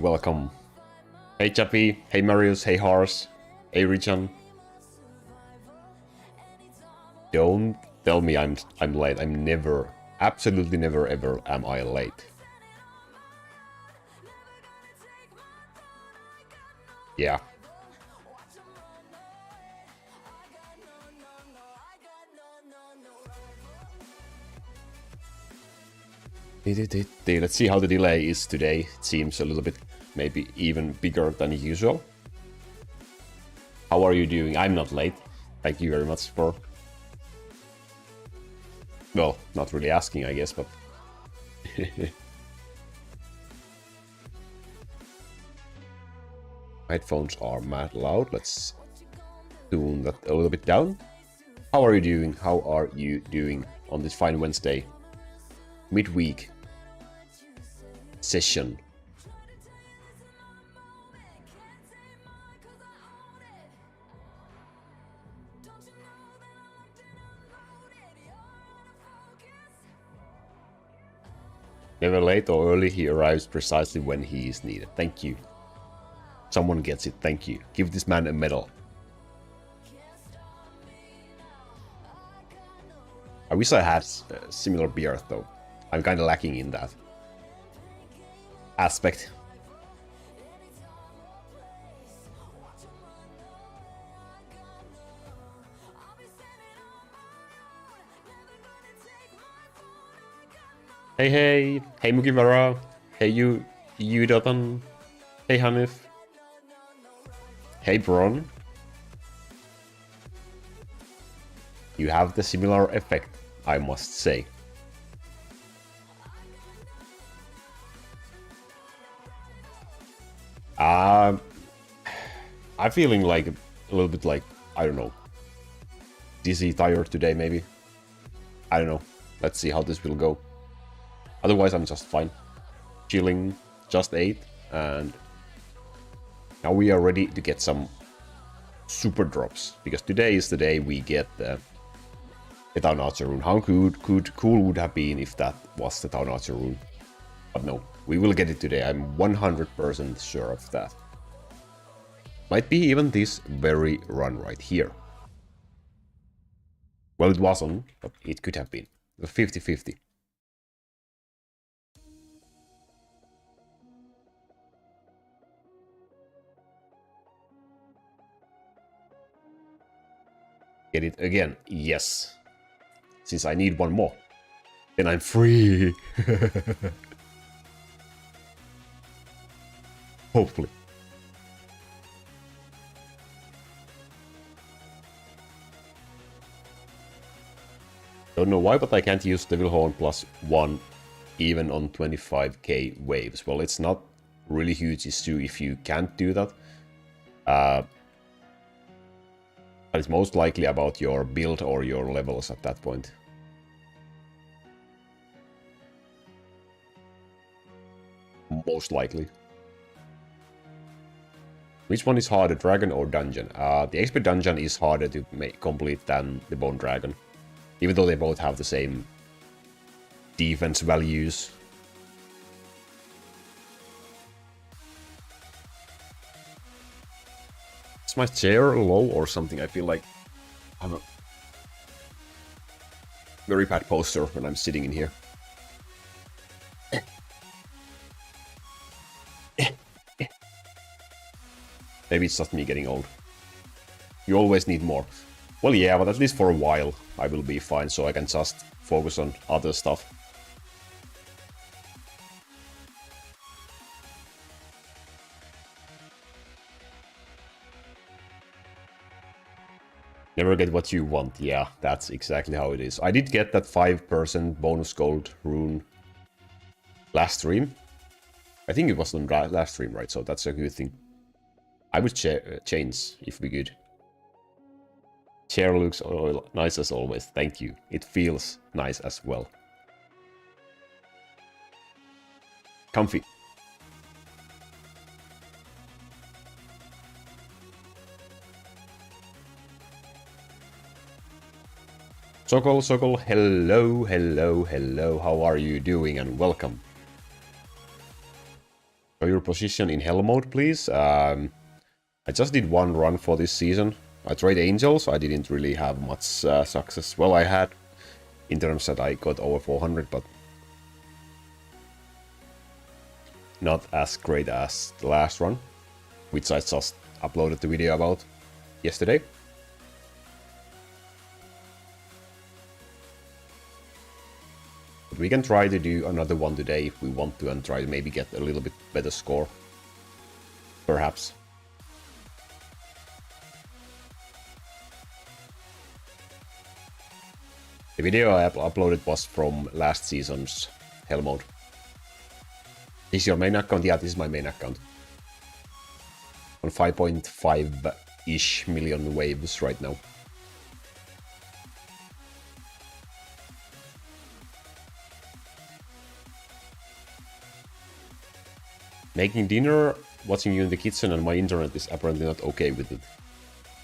welcome. Hey Chappy, hey Marius, hey Hars, hey Richan. Don't tell me I'm late. I'm never, absolutely never ever am I late. Yeah. Let's see how the delay is today. It seems a little bit, maybe even bigger than usual. How are you doing? I'm not late. Thank you very much for... Well, not really asking, I guess, but... Headphones are mad loud. Let's tune that a little bit down. How are you doing? How are you doing on this fine Wednesday? Midweek session. Never late or early, he arrives precisely when he is needed. Thank you. Someone gets it, thank you. Give this man a medal. I wish I had a similar beard though. I'm kinda lacking in that aspect. Hey hey, hey Mugivara, hey you Dothan, hey Hanif, hey Bron. You have the similar effect, I must say. I'm feeling like a little bit like, I don't know, dizzy, tired today maybe. I don't know. Let's see how this will go. Otherwise I'm just fine. Chilling, just ate, and now we are ready to get some super drops. Because today is the day we get the Town Archer rune. How cool would have been if that was the Town Archer rune. But no, we will get it today. I'm 100% sure of that. Might be even this very run right here. Well, it wasn't, but it could have been. 50-50. Get it again? Yes. Since I need one more. Then I'm free. Hopefully. Don't know why, but I can't use Devil Horn +1 even on 25k waves. Well, it's not really huge issue if you can't do that. But it's most likely about your build or your levels at that point. Most likely. Which one is harder, Dragon or Dungeon? The XP Dungeon is harder to complete than the Bone Dragon. Even though they both have the same defense values. Is my chair low or something? I feel like I have a very bad posture when I'm sitting in here. Maybe it's just me getting old. You always need more. Well, yeah, but at least for a while I will be fine, so I can just focus on other stuff. Never get what you want. Yeah, that's exactly how it is. I did get that 5% bonus gold rune last stream. I think it was on last stream, right? So that's a good thing. I would change if we could. Chair looks nice as always. Thank you. It feels nice as well. Comfy. Sokol, hello, hello, hello. How are you doing? And welcome. Show your position in Hellmode, please. I just did one run for this season. I tried Angels. I didn't really have much success. Well, I had in terms that I got over 400, but not as great as the last run, which I just uploaded the video about yesterday. But we can try to do another one today if we want to and try to maybe get a little bit better score. Perhaps. The video I uploaded was from last season's Hellmode. This is your main account? Yeah, this is my main account. On 5.5-ish million waves right now. Making dinner, watching you in the kitchen, and my internet is apparently not okay with it.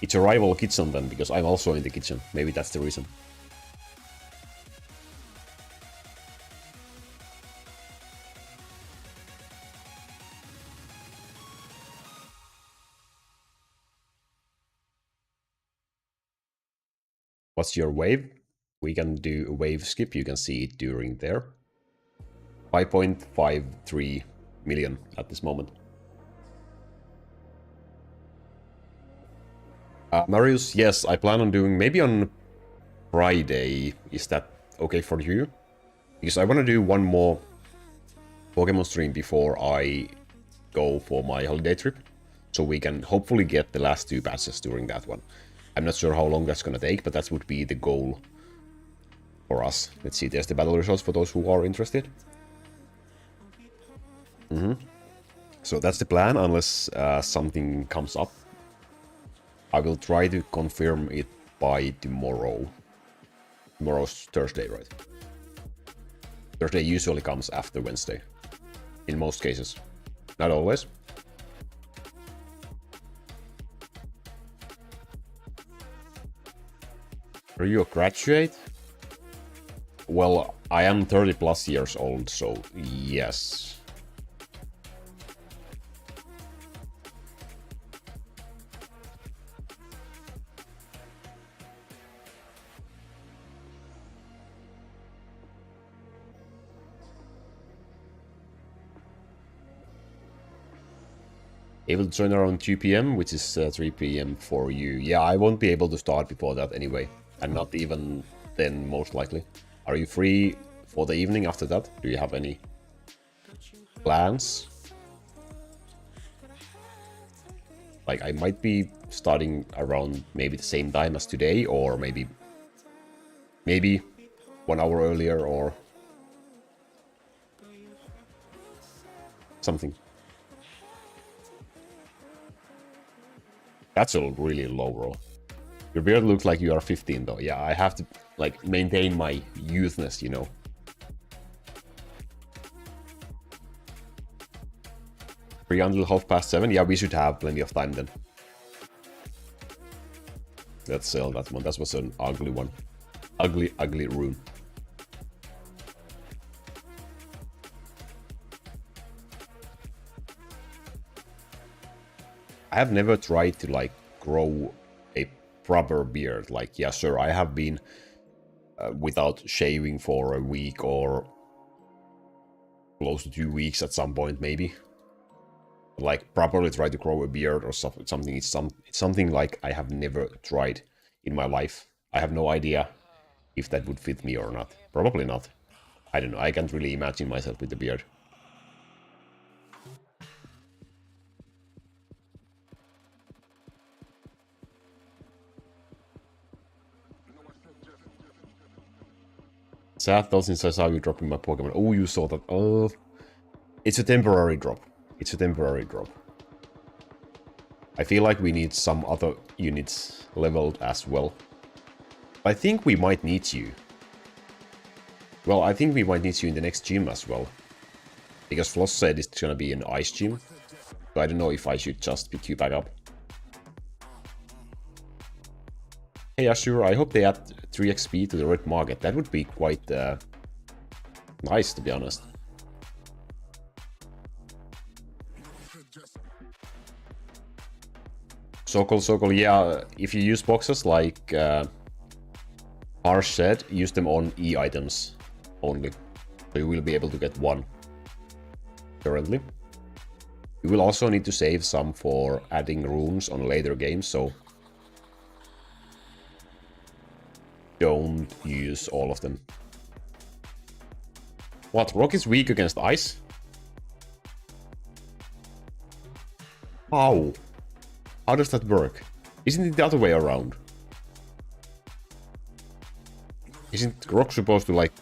It's a rival kitchen then, because I'm also in the kitchen. Maybe that's the reason. What's your wave? We can do a wave skip. You can see it during there. 5.53 million at this moment. Marius, yes, I plan on doing maybe on Friday. Is that okay for you? Because I want to do one more Pokemon stream before I go for my holiday trip. So we can hopefully get the last 2 patches during that one. I'm not sure how long that's gonna take, but that would be the goal for us. Let's see, there's the battle results for those who are interested. So that's the plan, unless something comes up. I will try to confirm it by tomorrow. Tomorrow's Thursday, right? Thursday usually comes after Wednesday. In most cases. Not always. Are you a graduate? Well, I am 30 plus years old, so yes. Able to join around 2 PM, which is 3 PM for you. Yeah, I won't be able to start before that anyway. And not even then, most likely. Are you free for the evening after that? Do you have any plans? Like, I might be starting around maybe the same time as today, or maybe 1 hour earlier, or something. That's a really low roll. Your beard looks like you are 15 though. Yeah, I have to like maintain my youthness, you know. Free until 7:30. Yeah, we should have plenty of time then. Let's sell that one. That was an ugly one. Ugly, ugly rune. I have never tried to like grow a proper beard. Like, yeah, sure, I have been without shaving for a week or close to 2 weeks at some point, maybe. Like, properly try to grow a beard or something. It's something like I have never tried in my life. I have no idea if that would fit me or not. Probably not. I don't know. I can't really imagine myself with the beard. Sad though, since I saw you dropping my Pokemon. Oh, you saw that. Oh, it's a temporary drop. It's a temporary drop. I feel like we need some other units leveled as well. I think we might need you. Well, I think we might need you in the next gym as well. Because Floss said it's gonna be an ice gym. So I don't know if I should just pick you back up. Hey Ashur, I hope they add 3 XP to the red market. That would be quite nice, to be honest. Sokol, yeah, if you use boxes like Harsh said, use them on E items only. So you will be able to get one currently. You will also need to save some for adding runes on later games, so don't use all of them. What? Rock is weak against ice? How? How does that work? Isn't it the other way around? Isn't Rock supposed to, like,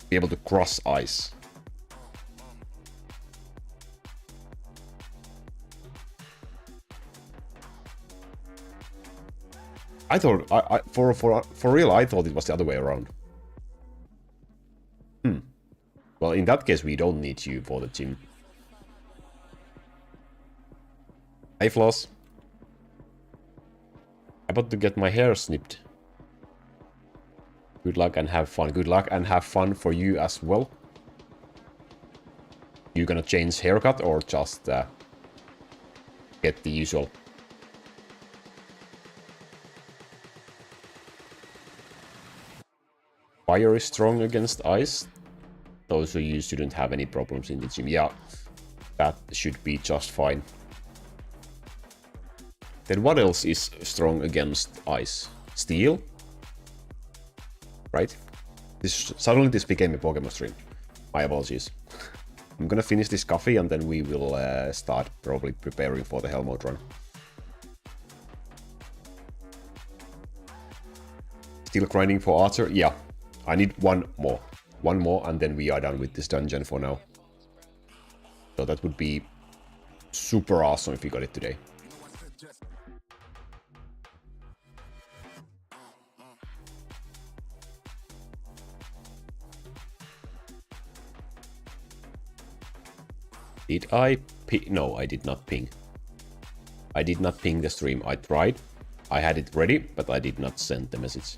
be able to cross ice? I thought, for real, I thought it was the other way around. Well, in that case, we don't need you for the gym. Hey, Floss. About to get my hair snipped. Good luck and have fun. Good luck and have fun for you as well. You gonna change haircut or just get the usual? Fire is strong against ice. So you shouldn't have any problems in the gym. Yeah, that should be just fine. Then what else is strong against ice? Steel? Right? Suddenly this became a Pokemon stream. My apologies. I'm gonna finish this coffee and then we will start probably preparing for the Hellmode run. Still grinding for Archer? Yeah. I need one more. One more and then we are done with this dungeon for now. So that would be super awesome if we got it today. Did I ping? No, I did not ping. I did not ping the stream. I tried. I had it ready, but I did not send the message.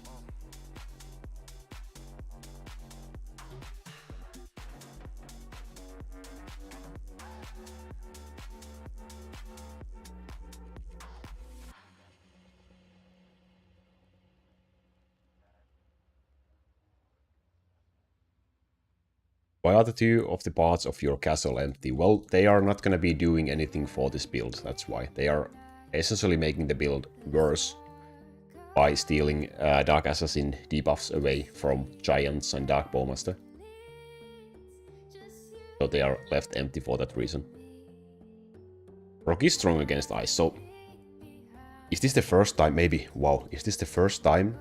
Why are the two of the parts of your castle empty? Well, they are not going to be doing anything for this build, that's why. They are essentially making the build worse by stealing Dark Assassin debuffs away from Giants and Dark Bowmaster. So they are left empty for that reason. Rock is strong against ice, so... Is this the first time? Maybe. Wow, is this the first time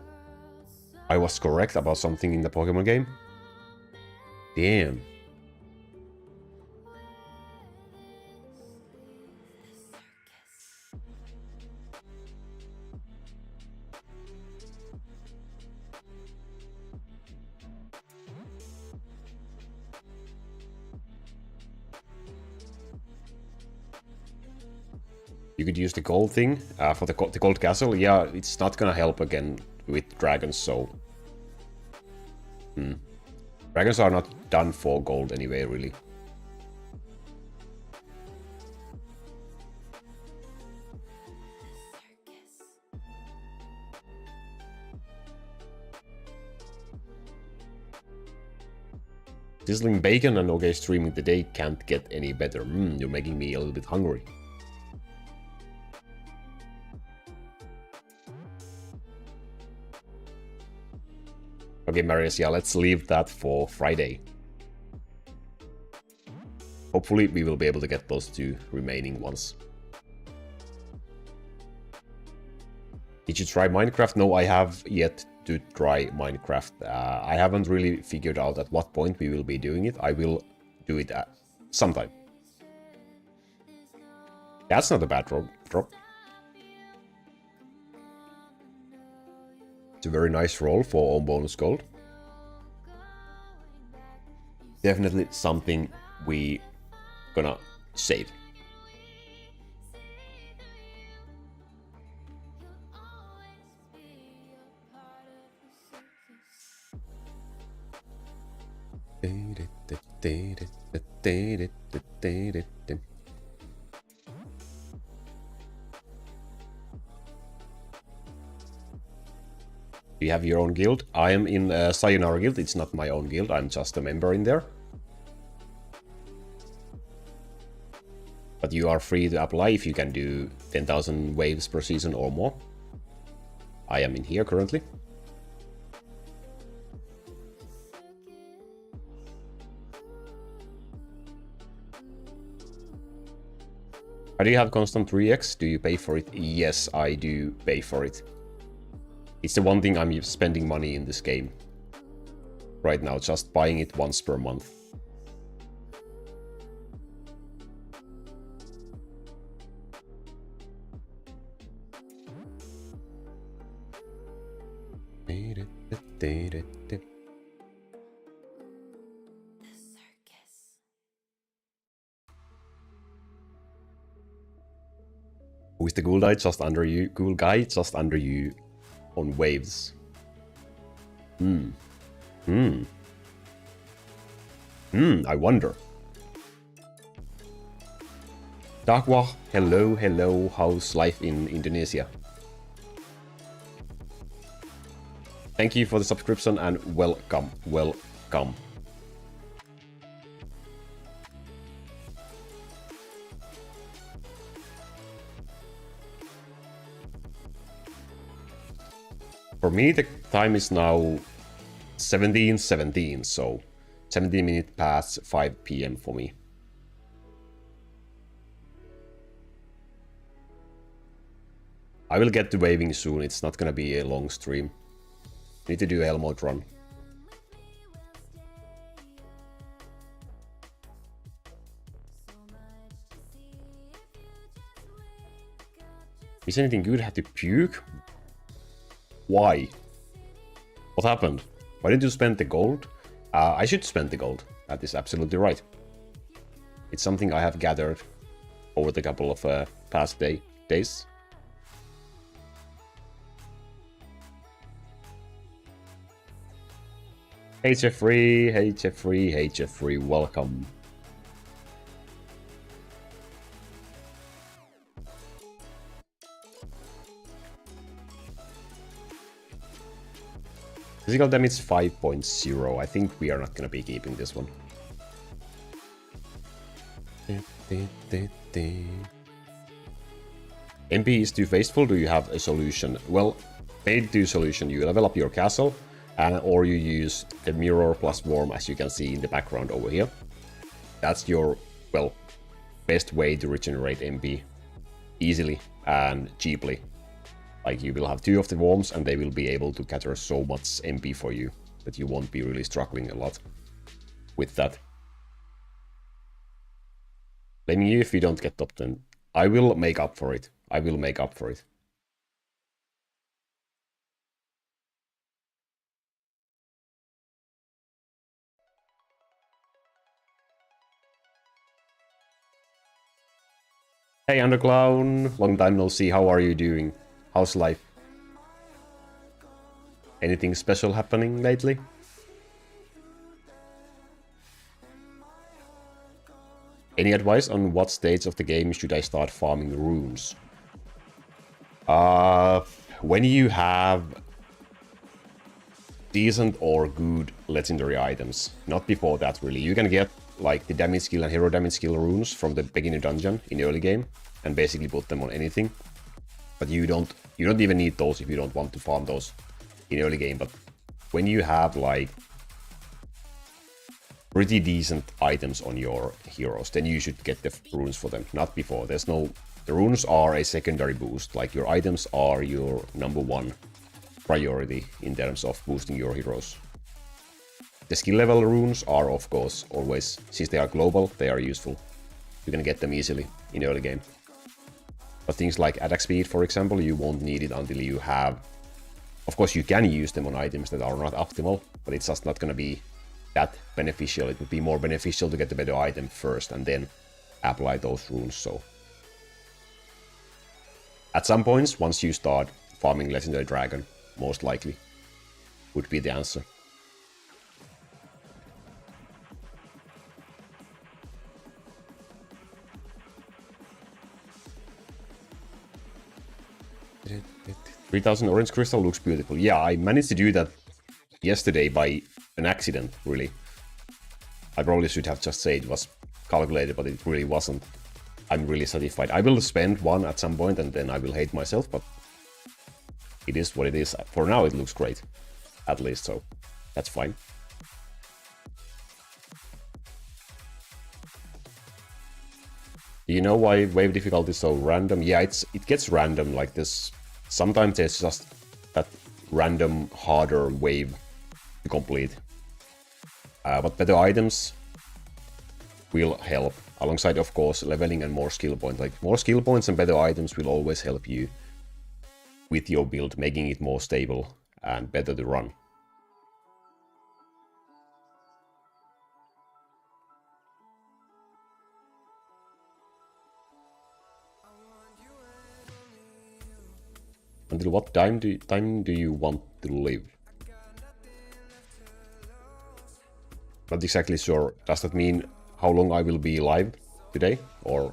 I was correct about something in the Pokemon game? Damn. You could use the gold thing for the gold castle. Yeah, it's not gonna help again with dragons, so... Dragons are not done for gold anyway, really. Sizzling bacon and okay streaming the day can't get any better. You're making me a little bit hungry. Okay, Marius, yeah, let's leave that for Friday. Hopefully we will be able to get those two remaining ones. Did you try Minecraft? No, I have yet to try Minecraft. I haven't really figured out at what point we will be doing it. I will do it at sometime. That's not a bad drop. It's a very nice roll for own bonus gold. Definitely something we gonna save. Do you have your own guild? I am in Sayonara Guild. It's not my own guild. I'm just a member in there. But you are free to apply if you can do 10,000 waves per season or more. I am in here currently. Do you have constant 3x? Do you pay for it? Yes, I do pay for it. It's the one thing I'm spending money in this game right now, just buying it once per month. Who is the ghoul guy just under you? Ghoul guy just under you on waves. I wonder. Dakwa, hello, hello, how's life in Indonesia? Thank you for the subscription and welcome, welcome. For me, the time is now 17:17, so 17 minutes past 5 p.m. for me. I will get to waving soon, it's not gonna be a long stream. Need to do a Hellmode run. Is anything good? Had to puke? Why? What happened? Why did you spend the gold? I should spend the gold. That is absolutely right. It's something I have gathered over the couple of past days. Hey Jeffrey, hey Jeffrey, hey Jeffrey, welcome. Physical damage 5.0. I think we are not gonna be keeping this one. MP is too wasteful. Do you have a solution? Well, paid to solution. You level up your castle, or you use the mirror plus warm, as you can see in the background over here. That's your, well, best way to regenerate MP easily and cheaply. Like, you will have 2 of the worms and they will be able to gather so much MP for you that you won't be really struggling a lot with that. Blaming you if you don't get top 10. I will make up for it. I will make up for it. Hey Underclown, long time no see, how are you doing? How's life? Anything special happening lately? Any advice on what stage of the game should I start farming runes? When you have decent or good legendary items. Not before that, really. You can get like the damage skill and hero damage skill runes from the beginner dungeon in the early game and basically put them on anything. But you don't even need those if you don't want to farm those in early game. But when you have like pretty decent items on your heroes, then you should get the runes for them. Not before. The runes are a secondary boost. Like, your items are your #1 priority in terms of boosting your heroes. The skill level runes are, of course, always, since they are global, they are useful. You can get them easily in early game. But things like attack speed, for example, you won't need it until you have... Of course, you can use them on items that are not optimal, but it's just not gonna be that beneficial. It would be more beneficial to get the better item first and then apply those runes, so... At some points, once you start farming Legendary Dragon, most likely, would be the answer. 3,000 orange crystal looks beautiful. Yeah, I managed to do that yesterday by an accident, really. I probably should have just said it was calculated, but it really wasn't. I'm really satisfied. I will spend one at some point and then I will hate myself, but it is what it is. For now it looks great, at least, so that's fine. Do you know why wave difficulty is so random? Yeah, it gets random like this. Sometimes there's just that random harder wave to complete. But better items will help, alongside, of course, leveling and more skill points. Like, more skill points and better items will always help you with your build, making it more stable and better to run. Until what time do you want to live? Not exactly sure. Does that mean how long I will be live today? Or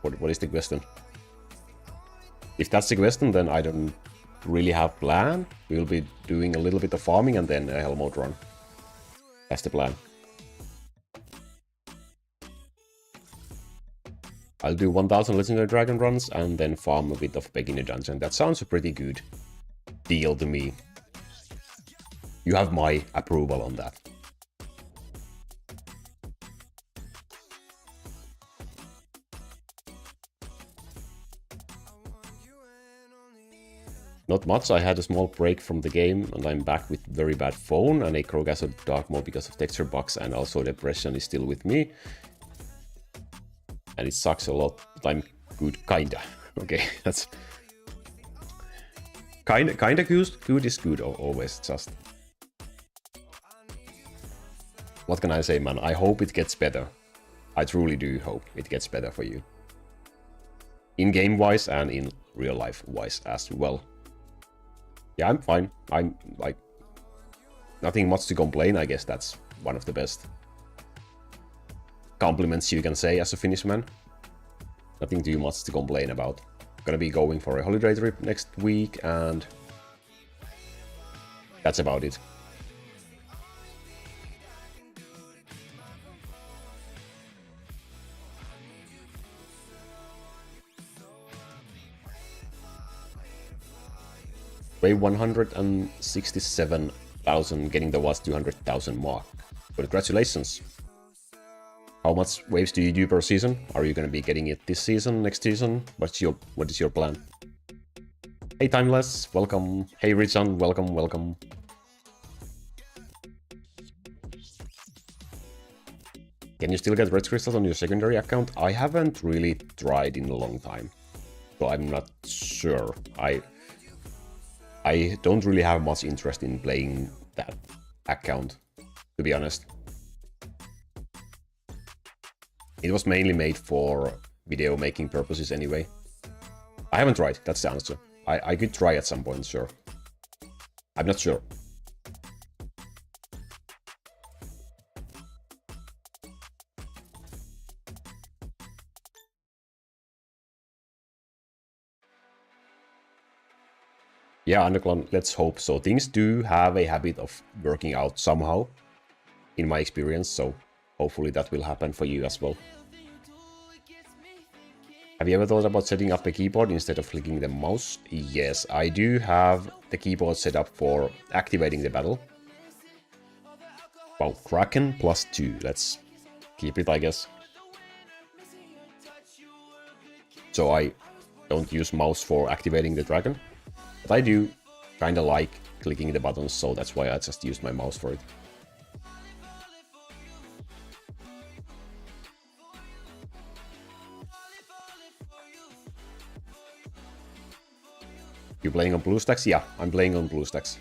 what is the question? If that's the question, then I don't really have a plan. We'll be doing a little bit of farming and then a Hellmode run. That's the plan. I'll do 1000 Legendary Dragon runs and then farm a bit of beginner dungeon. That sounds a pretty good deal to me. You have my approval on that. Not much. I had a small break from the game and I'm back with very bad phone and a Crowcastle dark mode because of texture bugs, and also depression is still with me. And it sucks a lot, but I'm good, kinda. Okay, that's... Kinda good. Good is good always, just... What can I say, man? I hope it gets better. I truly do hope it gets better for you. In game-wise and in real life-wise as well. Yeah, I'm fine. I'm, like... Nothing much to complain. I guess that's one of the best compliments you can say as a Finnish man. Nothing too much to complain about. Gonna be going for a holiday trip next week, and that's about it. Wave 167,000, getting the last 200,000 mark. Congratulations. How much waves do you do per season? Are you going to be getting it this season, next season? What is your plan? Hey Timeless, welcome. Hey Richan, welcome, welcome. Can you still get red crystals on your secondary account? I haven't really tried in a long time, so I'm not sure. I don't really have much interest in playing that account, to be honest. It was mainly made for video making purposes anyway. I haven't tried, that's the answer. I could try at some point, sure. I'm not sure. Yeah, Underclan, let's hope so. Things do have a habit of working out somehow, in my experience, so hopefully that will happen for you as well. Have you ever thought about setting up a keyboard instead of clicking the mouse? Yes, I do have the keyboard set up for activating the battle. Wow, Kraken +2. Let's keep it, I guess. So I don't use mouse for activating the dragon. But I do kinda like clicking the buttons, so that's why I just use my mouse for it. You playing on BlueStacks? Yeah, I'm playing on BlueStacks.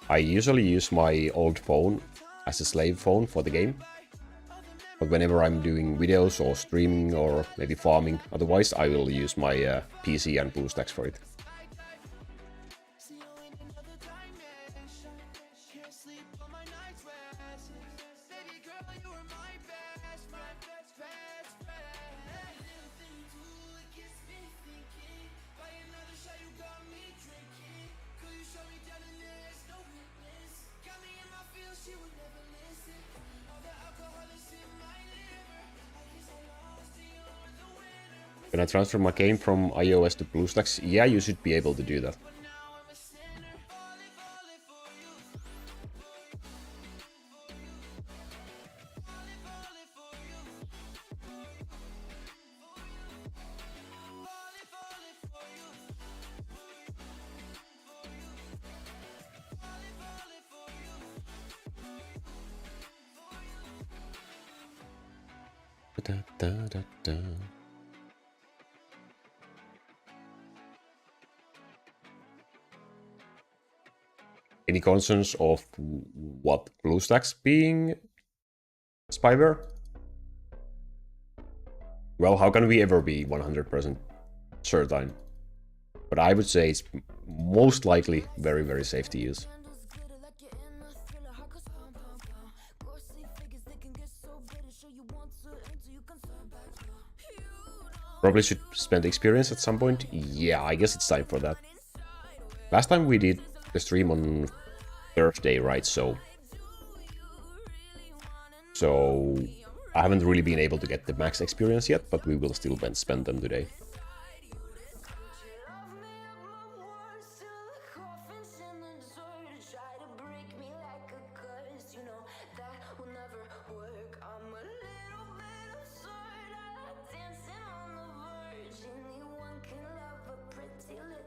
I usually use my old phone as a slave phone for the game. But whenever I'm doing videos or streaming or maybe farming, otherwise I will use my PC and BlueStacks for it. Can I transfer my game from iOS to BlueStacks? Yeah, you should be able to do that. Da, da, da, da. Any concerns of what BlueStacks being spyware? Well, how can we ever be 100% certain? But I would say it's most likely very, very safe to use. Probably should spend experience at some point. Yeah, I guess it's time for that. Last time we did the stream on Thursday, right? So I haven't really been able to get the max experience yet, but we will still spend them today.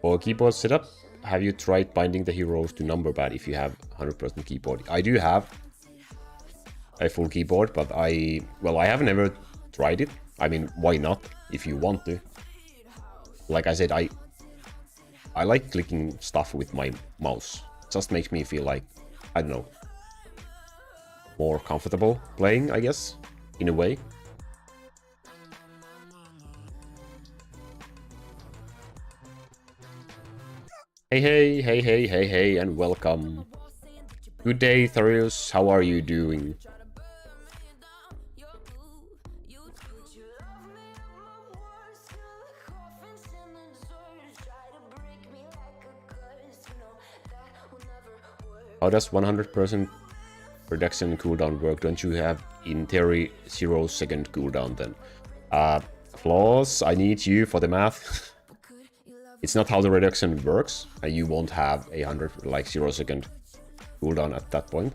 For keyboard setup, have you tried binding the heroes to number pad if you have 100% keyboard? I do have a full keyboard, but I haven't ever tried it. I mean, why not, if you want to? Like I said, I like clicking stuff with my mouse. It just makes me feel like, I don't know, more comfortable playing, I guess, in a way. Hey, and welcome. Good day, Tharius. How are you doing? How does 100% reduction cooldown work? Don't you have, in theory, 0-second cooldown then? Flaws, I need you for the math. It's not how the reduction works, and you won't have 0-second cooldown at that point.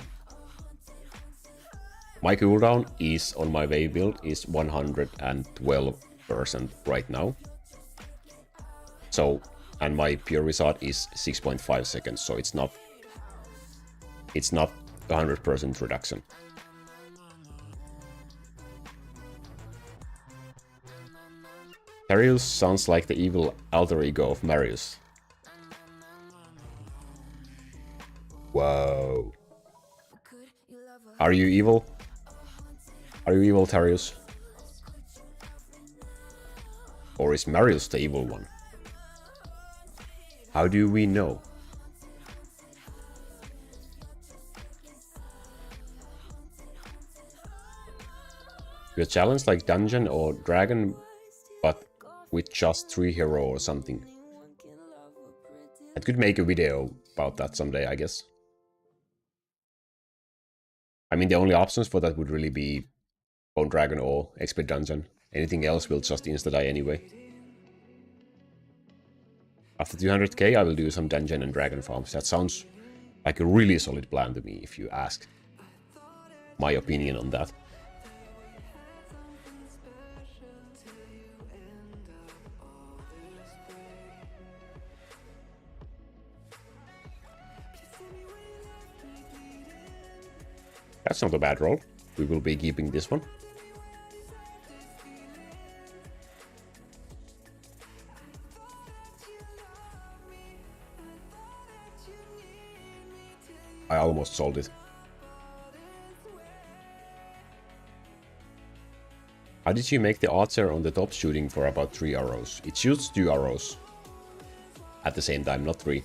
My cooldown is, on my wave build, is 112% right now. So, and my pure result is 6.5 seconds, so it's not 100% reduction. Darius sounds like the evil alter ego of Marius. Whoa. Are you evil? Are you evil, Darius? Or is Marius the evil one? How do we know? You're challenged like dungeon or dragon, but with just 3 hero or something. I could make a video about that someday, I guess. I mean, the only options for that would really be Bone Dragon or Expert Dungeon. Anything else will just insta-die anyway. After 200k, I will do some dungeon and dragon farms. That sounds like a really solid plan to me, if you ask my opinion on that. That's not a bad roll. We will be keeping this one. I almost sold it. How did you make the archer on the top shooting for about 3 arrows? It shoots 2 arrows at the same time, not 3.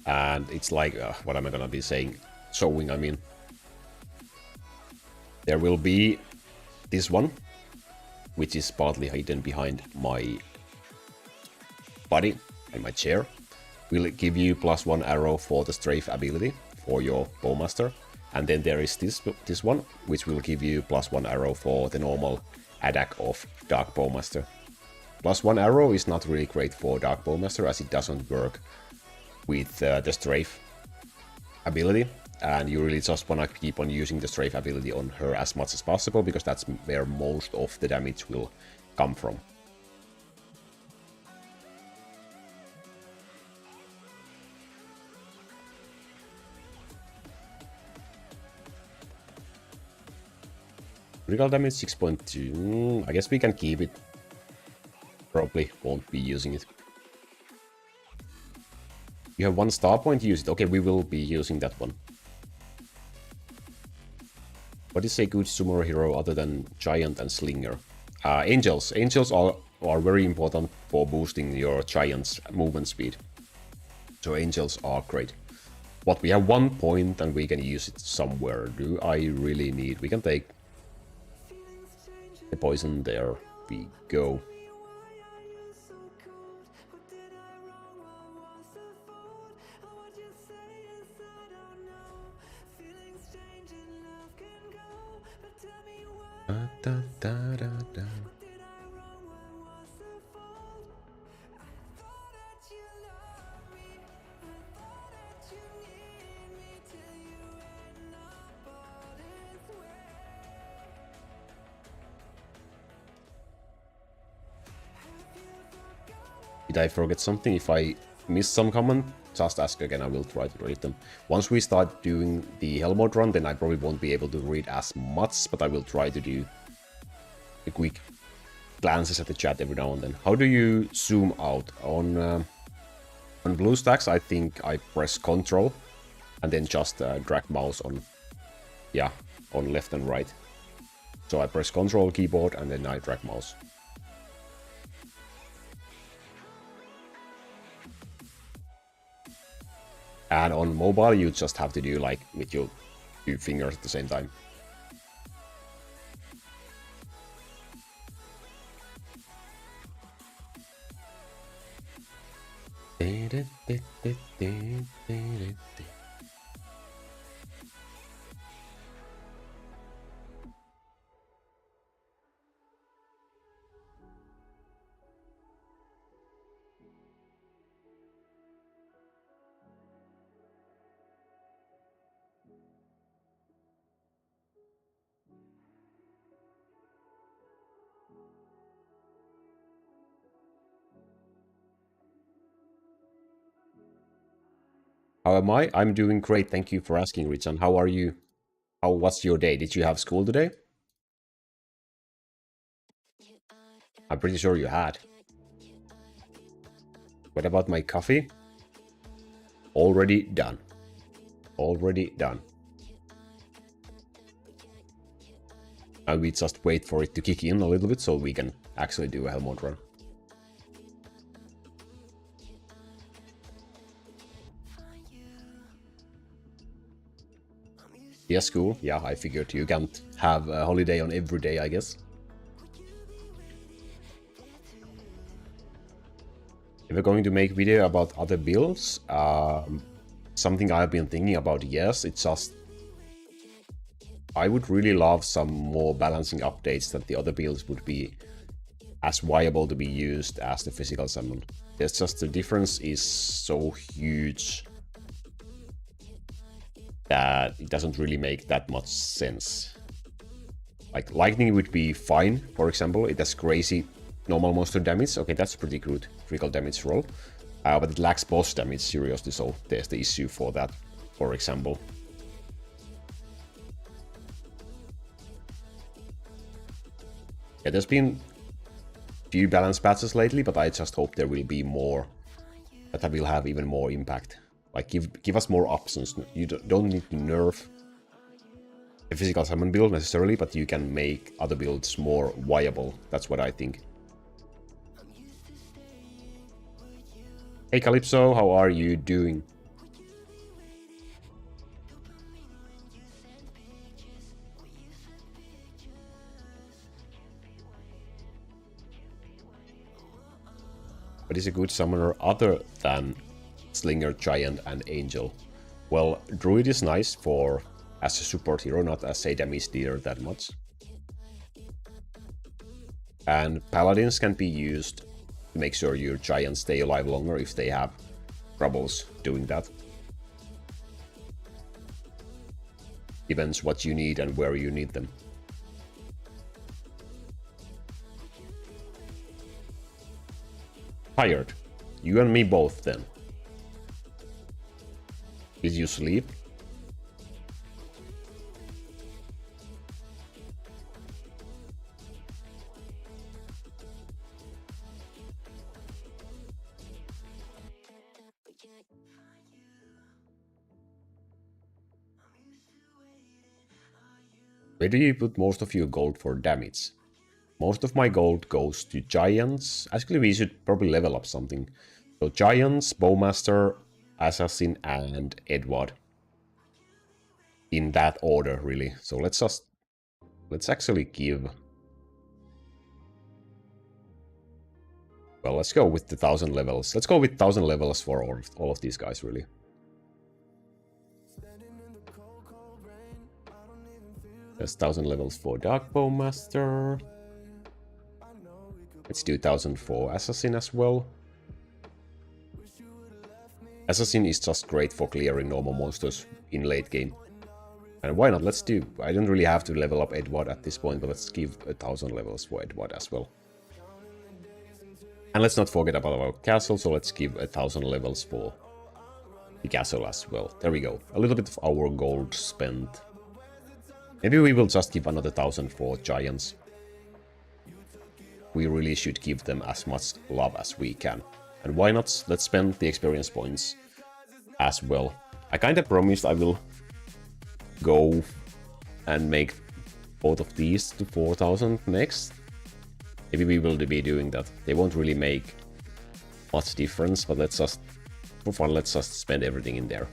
And it's like, what am I gonna be saying? Showing, I mean. There will be this one. which is partly hidden behind my body and my chair, will give you +1 arrow for the strafe ability for your bowmaster. And then there is this one, which will give you +1 arrow for the normal attack of Dark Bowmaster. +1 arrow is not really great for Dark Bowmaster, as it doesn't work with the strafe ability, and you really just want to keep on using the strafe ability on her as much as possible, because that's where most of the damage will come from. Critical damage 6.2. I guess we can keep it. Probably won't be using it. You have 1 star point, use it. Okay, we will be using that one. What is a good sumo hero other than Giant and Slinger? Angels. Angels are very important for boosting your Giant's movement speed. So Angels are great. But we have 1 point and we can use it somewhere. Do I really need... We can take the poison. There we go. Da, da, da, da. Did I forget something? If I missed some comment, just ask again, I will try to read them. Once we start doing the Hellmode run, then I probably won't be able to read as much, but I will try to do a quick glances at the chat every now and then. How do you zoom out? On BlueStacks, I think I press Ctrl and then just drag mouse on, yeah, on left and right. So I press Ctrl keyboard and then I drag mouse. And on mobile, you just have to do like with your 2 fingers at the same time. How am I? I'm doing great. Thank you for asking, Richan. How are you? How was your day? Did you have school today? I'm pretty sure you had. What about my coffee? Already done. Already done. And we just wait for it to kick in a little bit so we can actually do a Hellmode run. Yes, cool. Yeah, I figured you can't have a holiday on every day, I guess. If we're going to make video about other builds, something I've been thinking about, yes, it's just... I would really love some more balancing updates that the other builds would be as viable to be used as the physical summon. It's just the difference is so huge that it doesn't really make that much sense. Like, Lightning would be fine, for example. It has crazy normal monster damage. Okay, that's pretty good critical damage roll. But it lacks boss damage, seriously, so there's the issue for that, for example. Yeah, there's been few balance patches lately, but I just hope there will be more that will have even more impact. Like, give us more options. You don't need to nerf a physical summon build necessarily, but you can make other builds more viable. That's what I think. Hey Calypso, how are you doing? What is a good summoner other than Slinger, Giant, and Angel? Well, Druid is nice for as a support hero, not as a damage dealer that much. And Paladins can be used to make sure your Giants stay alive longer if they have troubles doing that. Depends what you need and where you need them. Tired. You and me both then. Did you sleep? Where do you put most of your gold for damage? Most of my gold goes to Giants. Actually, we should probably level up something. So Giants, Bowmaster, Assassin, and Edward. In that order, really. So let's actually give... Well, let's go with the 1000 levels. Let's go with 1000 levels for all of these guys, really. There's 1000 levels for Dark Bowmaster. Let's do 1000 for Assassin as well. Assassin is just great for clearing normal monsters in late game. And why not? Let's do... I don't really have to level up Edward at this point, but let's give 1000 levels for Edward as well. And let's not forget about our castle, so let's give 1000 levels for the castle as well. There we go. A little bit of our gold spent. Maybe we will just give another 1000 for Giants. We really should give them as much love as we can. And why not? Let's spend the experience points as well. I kinda promised I will go and make both of these to 4000 next. Maybe we will be doing that. They won't really make much difference, but let's just, for fun, let's just spend everything in there.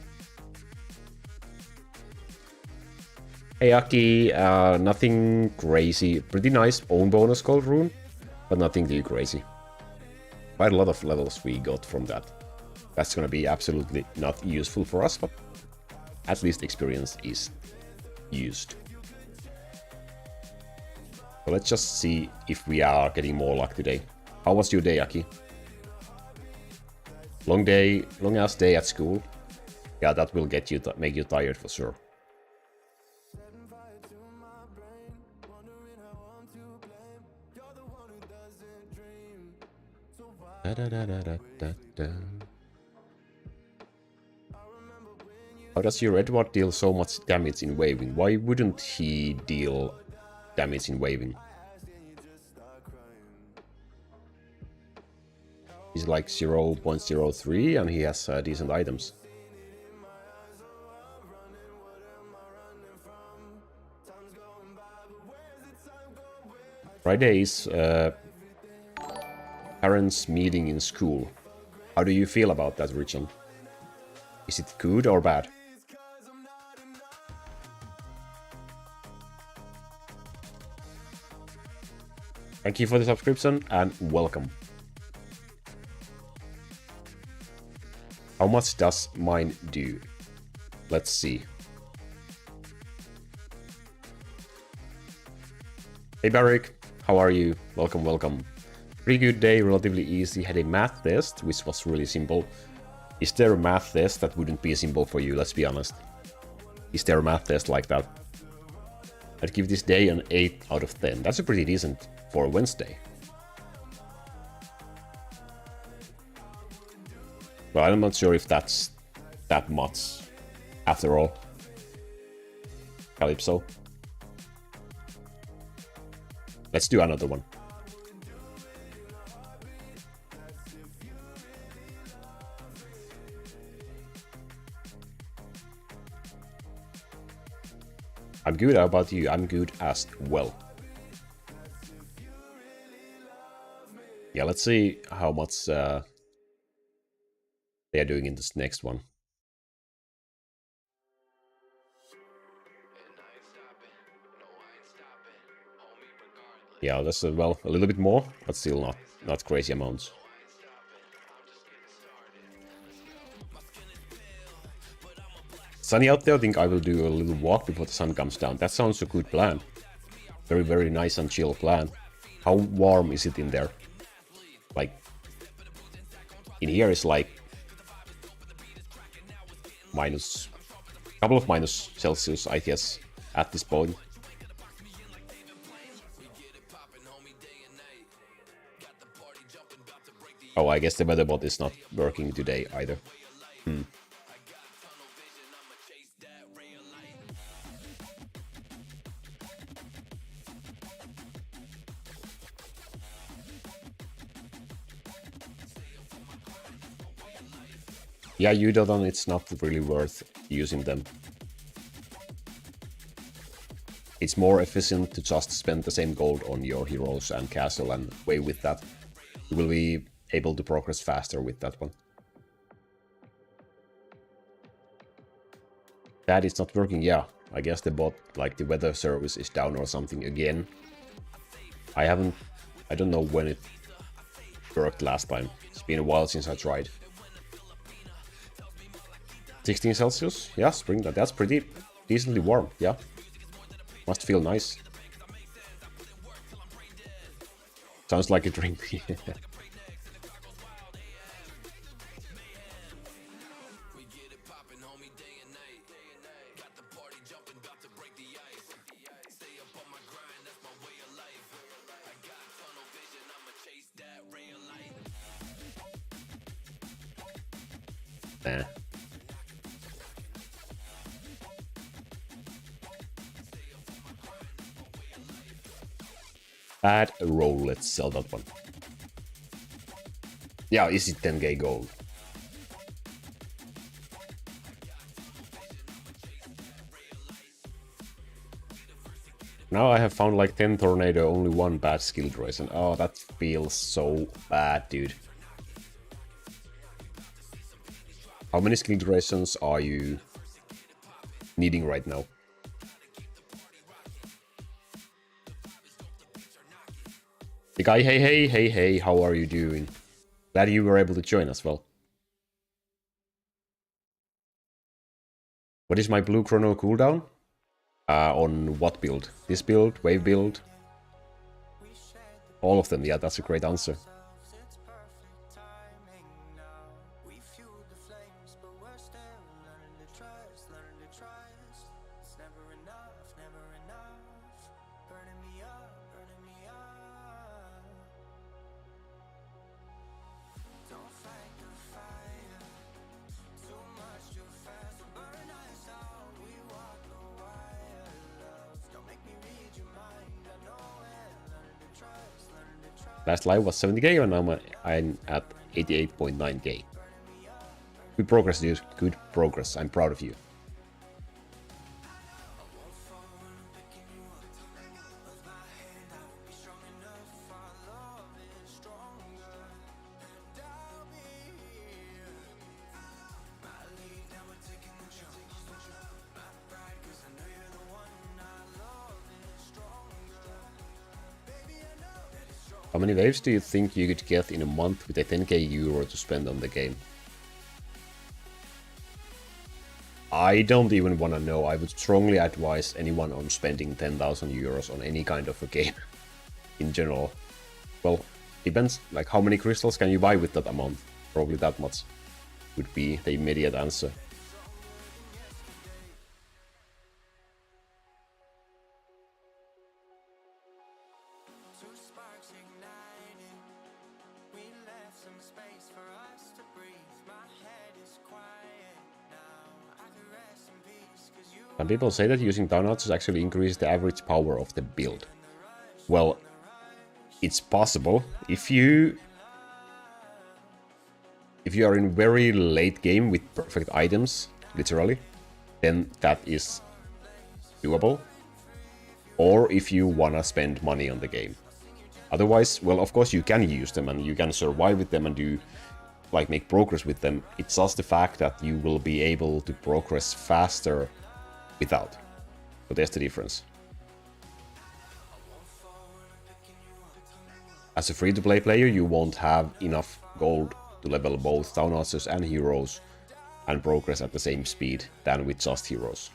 Hey Aki, nothing crazy. Pretty nice own bonus gold rune, but nothing too crazy. Quite a lot of levels we got from that. That's gonna be absolutely not useful for us, but at least experience is used. So let's just see if we are getting more luck today. How was your day, Aki? Long day, long ass day at school. Yeah, that will get you make you tired for sure. Da, da, da, da, da, da. How does your Edward deal so much damage in waving? Why wouldn't he deal damage in waving? He's like 0.03 and he has decent items. Friday is parents meeting in school. How do you feel about that, Richard? Is it good or bad? Thank you for the subscription and welcome. How much does mine do? Let's see. Hey Barik, how are you? Welcome, welcome. Pretty good day, relatively easy. Had a math test, which was really simple. Is there a math test that wouldn't be simple for you? Let's be honest. Is there a math test like that? I'd give this day an 8 out of 10. That's a pretty decent for a Wednesday. But I'm not sure if that's that much after all. Calypso. Let's do another one. I'm good, how about you? I'm good as well. Yeah, let's see how much they are doing in this next one. Yeah, that's well, a little bit more, but still not crazy amounts. Sunny out there. I think I will do a little walk before the sun comes down. That sounds a good plan. Very, very nice and chill plan. How warm is it in there? Like, in here is like minus, couple of minus Celsius, I guess, at this point. Oh, I guess the weather bot is not working today either. Yeah, Udodon, it's not really worth using them. It's more efficient to just spend the same gold on your heroes and castle and away with that. You will be able to progress faster with that one. That is not working, yeah. I guess the bot, like the weather service is down or something again. I don't know when it worked last time. It's been a while since I tried. 16 Celsius? Yeah, spring, that's pretty decently warm, yeah. Must feel nice. Sounds like a drink. Nah. Bad roll, let's sell that one. Yeah, is it 10k gold? Now I have found like 10 tornado, only one bad skill choice, and oh, that feels so bad, dude. How many skill durations are you needing right now? The guy, hey, how are you doing? Glad you were able to join as well. What is my blue chrono cooldown? On what build? This build, wave build? All of them, yeah, that's a great answer. Last live was 70k, and now I'm at 88.9k. Good progress, dude. Good progress. I'm proud of you. How many waves do you think you could get in a month with a 10k euro to spend on the game? I don't even want to know. I would strongly advise anyone on spending 10,000 euros on any kind of a game in general. Well, depends, like how many crystals can you buy with that amount? Probably that much would be the immediate answer. Some people say that using downouts actually increases the average power of the build. Well, it's possible. If you are in very late game with perfect items, literally, then that is doable. Or if you wanna spend money on the game. Otherwise, well, of course you can use them and you can survive with them and do, like, make progress with them. It's just the fact that you will be able to progress faster without. So there's the difference. As a free-to-play player, you won't have enough gold to level both Townhouses and Heroes and progress at the same speed than with just heroes.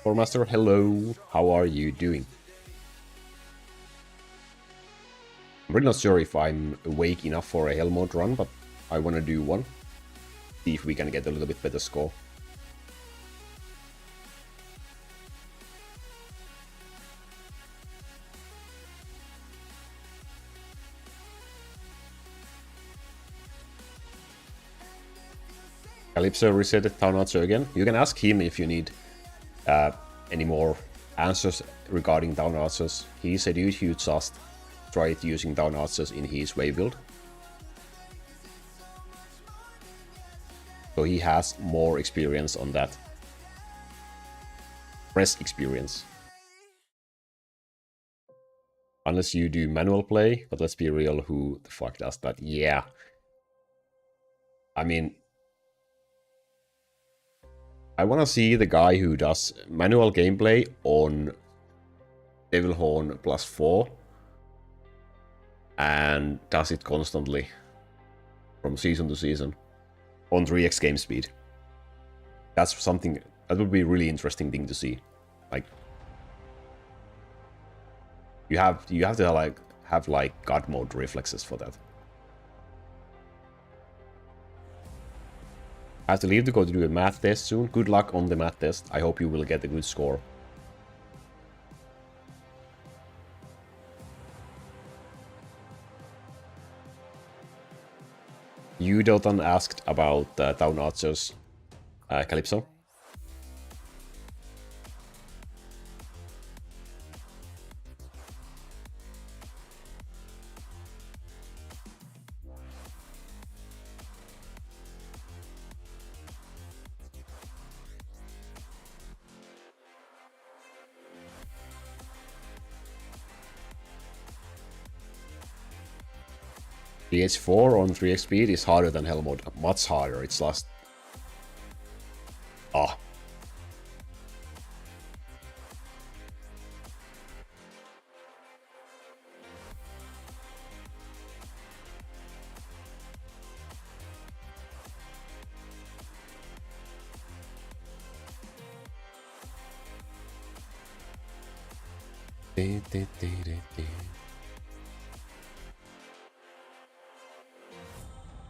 Formaster, hello, how are you doing? I'm really not sure if I'm awake enough for a Hellmode run, but I want to do one. See if we can get a little bit better score. Calypso resetted Town Archer again. You can ask him if you need any more answers regarding Town Archers. He's a dude who just tried using Town Archers in his wave build. So he has more experience on that. Fresh experience. Unless you do manual play, but let's be real, who the fuck does that? Yeah. I mean, I want to see the guy who does manual gameplay on Devilhorn +4 and does it constantly from season to season on 3x game speed. That's something that would be a really interesting thing to see. Like, you have to have God mode reflexes for that. I have to leave to go to do a math test soon. Good luck on the math test. I hope you will get a good score. You Dotan asked about Town Archers, Calypso. DH4 on 3x speed is harder than Hellmode. Much harder. It's last. Ah.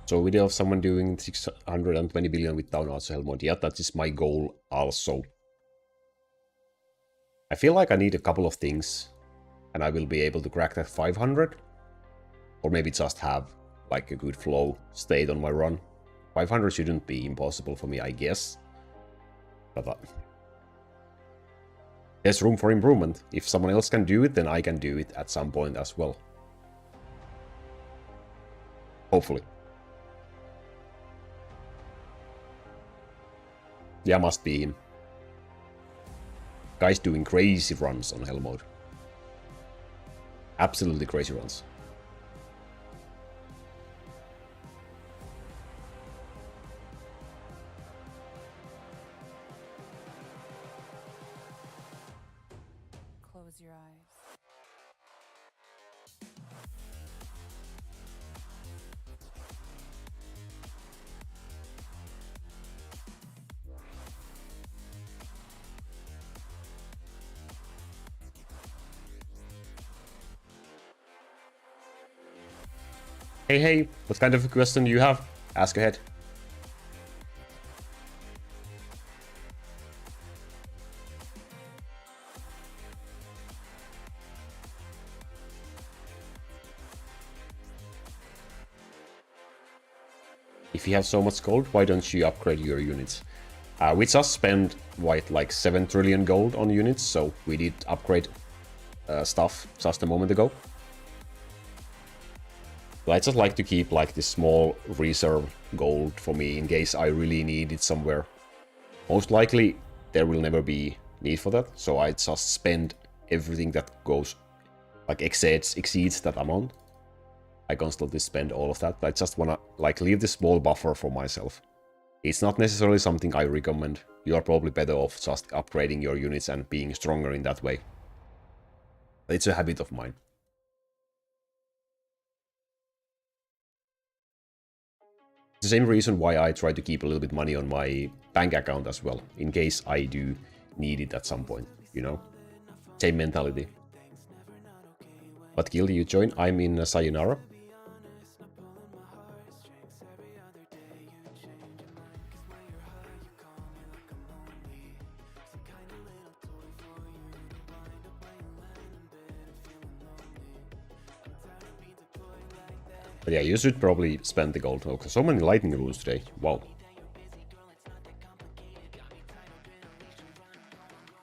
So video of someone doing 620 billion with Town Archer Hellmode. Yeah, that is my goal also. I feel like I need a couple of things and I will be able to crack that 500. Or maybe just have like a good flow state on my run. 500 shouldn't be impossible for me, I guess. But there's room for improvement. If someone else can do it, then I can do it at some point as well. Hopefully. Yeah, must be him. Guy's doing crazy runs on Hellmode. Absolutely crazy runs. Close your eyes. Hey, what kind of a question do you have? Ask ahead. If you have so much gold, why don't you upgrade your units? We just spent, like 7 trillion gold on units, so we did upgrade stuff just a moment ago. But I just like to keep like this small reserve gold for me in case I really need it somewhere. Most likely there will never be need for that, so I just spend everything that goes like exceeds that amount. I constantly spend all of that. I just wanna like leave this small buffer for myself. It's not necessarily something I recommend. You are probably better off just upgrading your units and being stronger in that way. It's a habit of mine. The same reason why I try to keep a little bit money on my bank account as well, in case I do need it at some point, you know? Same mentality. What guild you join? I'm in Sayonara. But yeah, you should probably spend the gold. Okay, so many lightning runes today. Wow.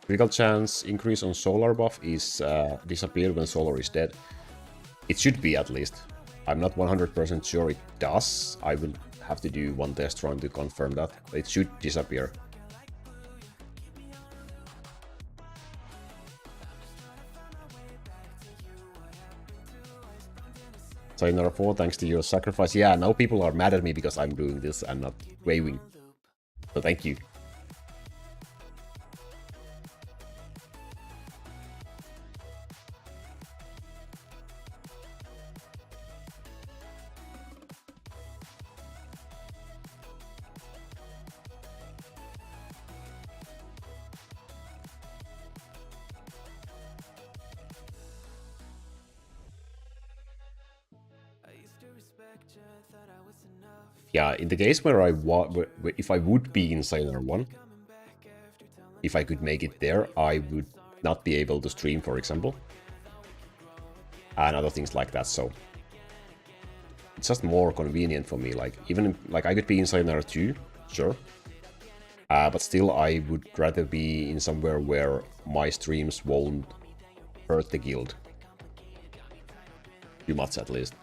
Critical chance increase on solar buff is disappear when solar is dead. It should be, at least. I'm not 100% sure it does. I will have to do one test run to confirm that. It should disappear. Sayonara 4, thanks to your sacrifice. Yeah, now people are mad at me because I'm doing this and not waving. So thank you. Yeah, in the case where if I would be in Sayonara 1, if I could make it there, I would not be able to stream, for example. And other things like that, so... It's just more convenient for me, like, even, like, I could be in Sayonara 2, sure. But still, I would rather be in somewhere where my streams won't hurt the guild. Too much, at least.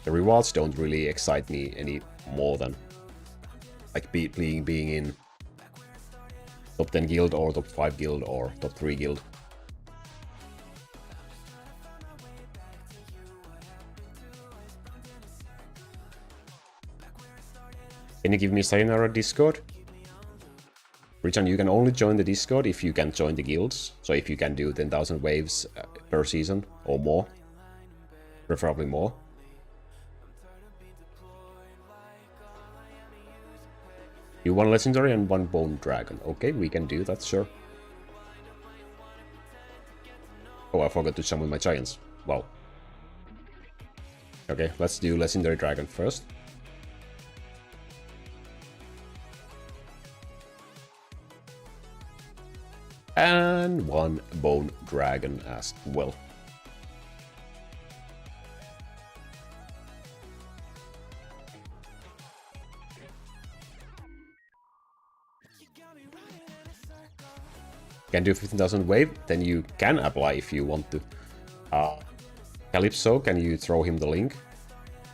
The rewards don't really excite me any more than like being in top 10 guild or top 5 guild or top 3 guild. Can you give me Sayonara Discord? Richard, you can only join the Discord if you can join the guilds. So if you can do 10,000 waves per season or more. Preferably more. You one legendary and one bone dragon. Okay, we can do that, sure. Oh, I forgot to summon my giants. Wow. Okay, let's do legendary dragon first. And one bone dragon as well. Can do 15,000 wave, then you can apply if you want to. Calypso, can you throw him the link?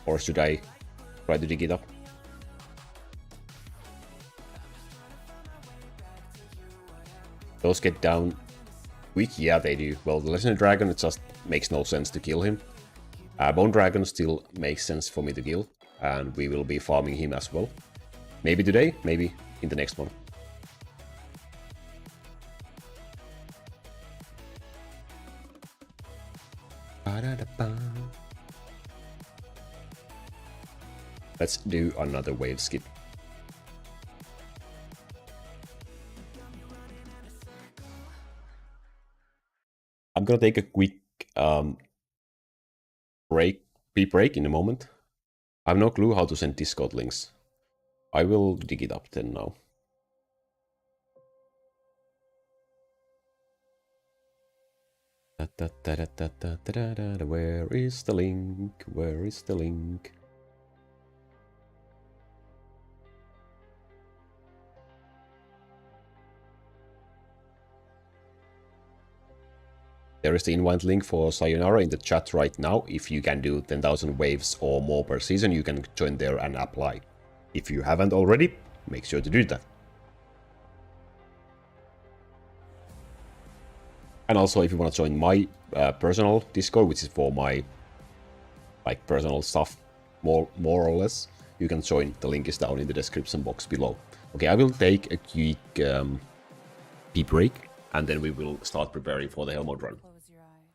Or should I try to dig it up? Those get down quick? Yeah, they do. Well, the Legendary Dragon, it just makes no sense to kill him. Bone Dragon still makes sense for me to kill, and we will be farming him as well. Maybe today, maybe in the next one. Let's do another wave skip. I'm gonna take a quick break in a moment. I have no clue how to send Discord links. I will dig it up then now. Where is the link? Where is the link? There is the invite link for Sayonara in the chat right now. If you can do 10,000 waves or more per season, you can join there and apply. If you haven't already, make sure to do that. And also, if you want to join my personal Discord, which is for my personal stuff, more or less, you can join. The link is down in the description box below. Okay, I will take a quick pee break, and then we will start preparing for the Hellmode run. Close your eyes.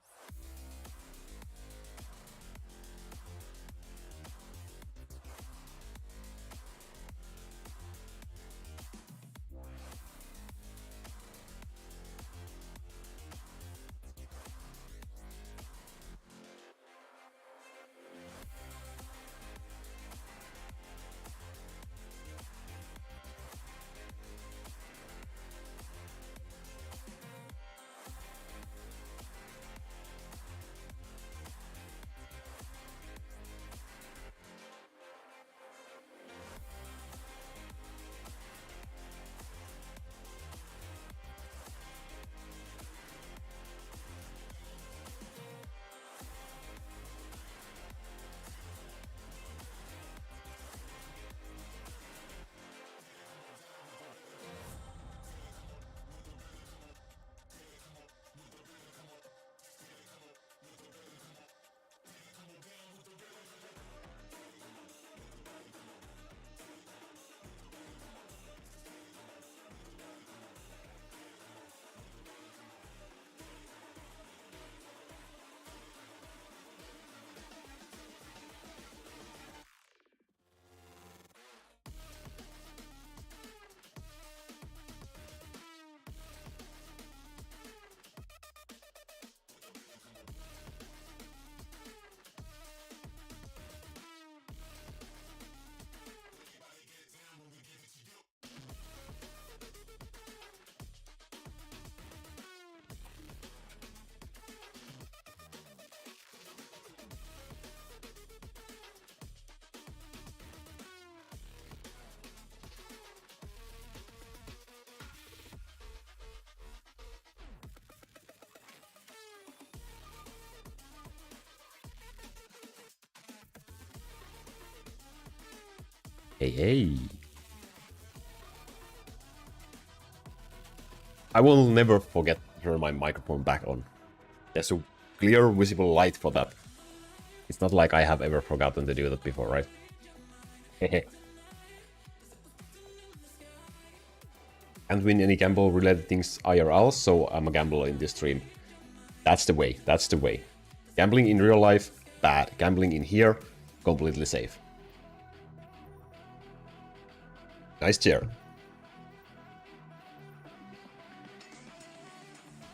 Hey, hey. I will never forget to turn my microphone back on. There's a clear visible light for that. It's not like I have ever forgotten to do that before, right? Hehe. Can't win any gamble related things IRL, so I'm a gambler in this stream. That's the way, that's the way. Gambling in real life, bad. Gambling in here, completely safe. Nice chair.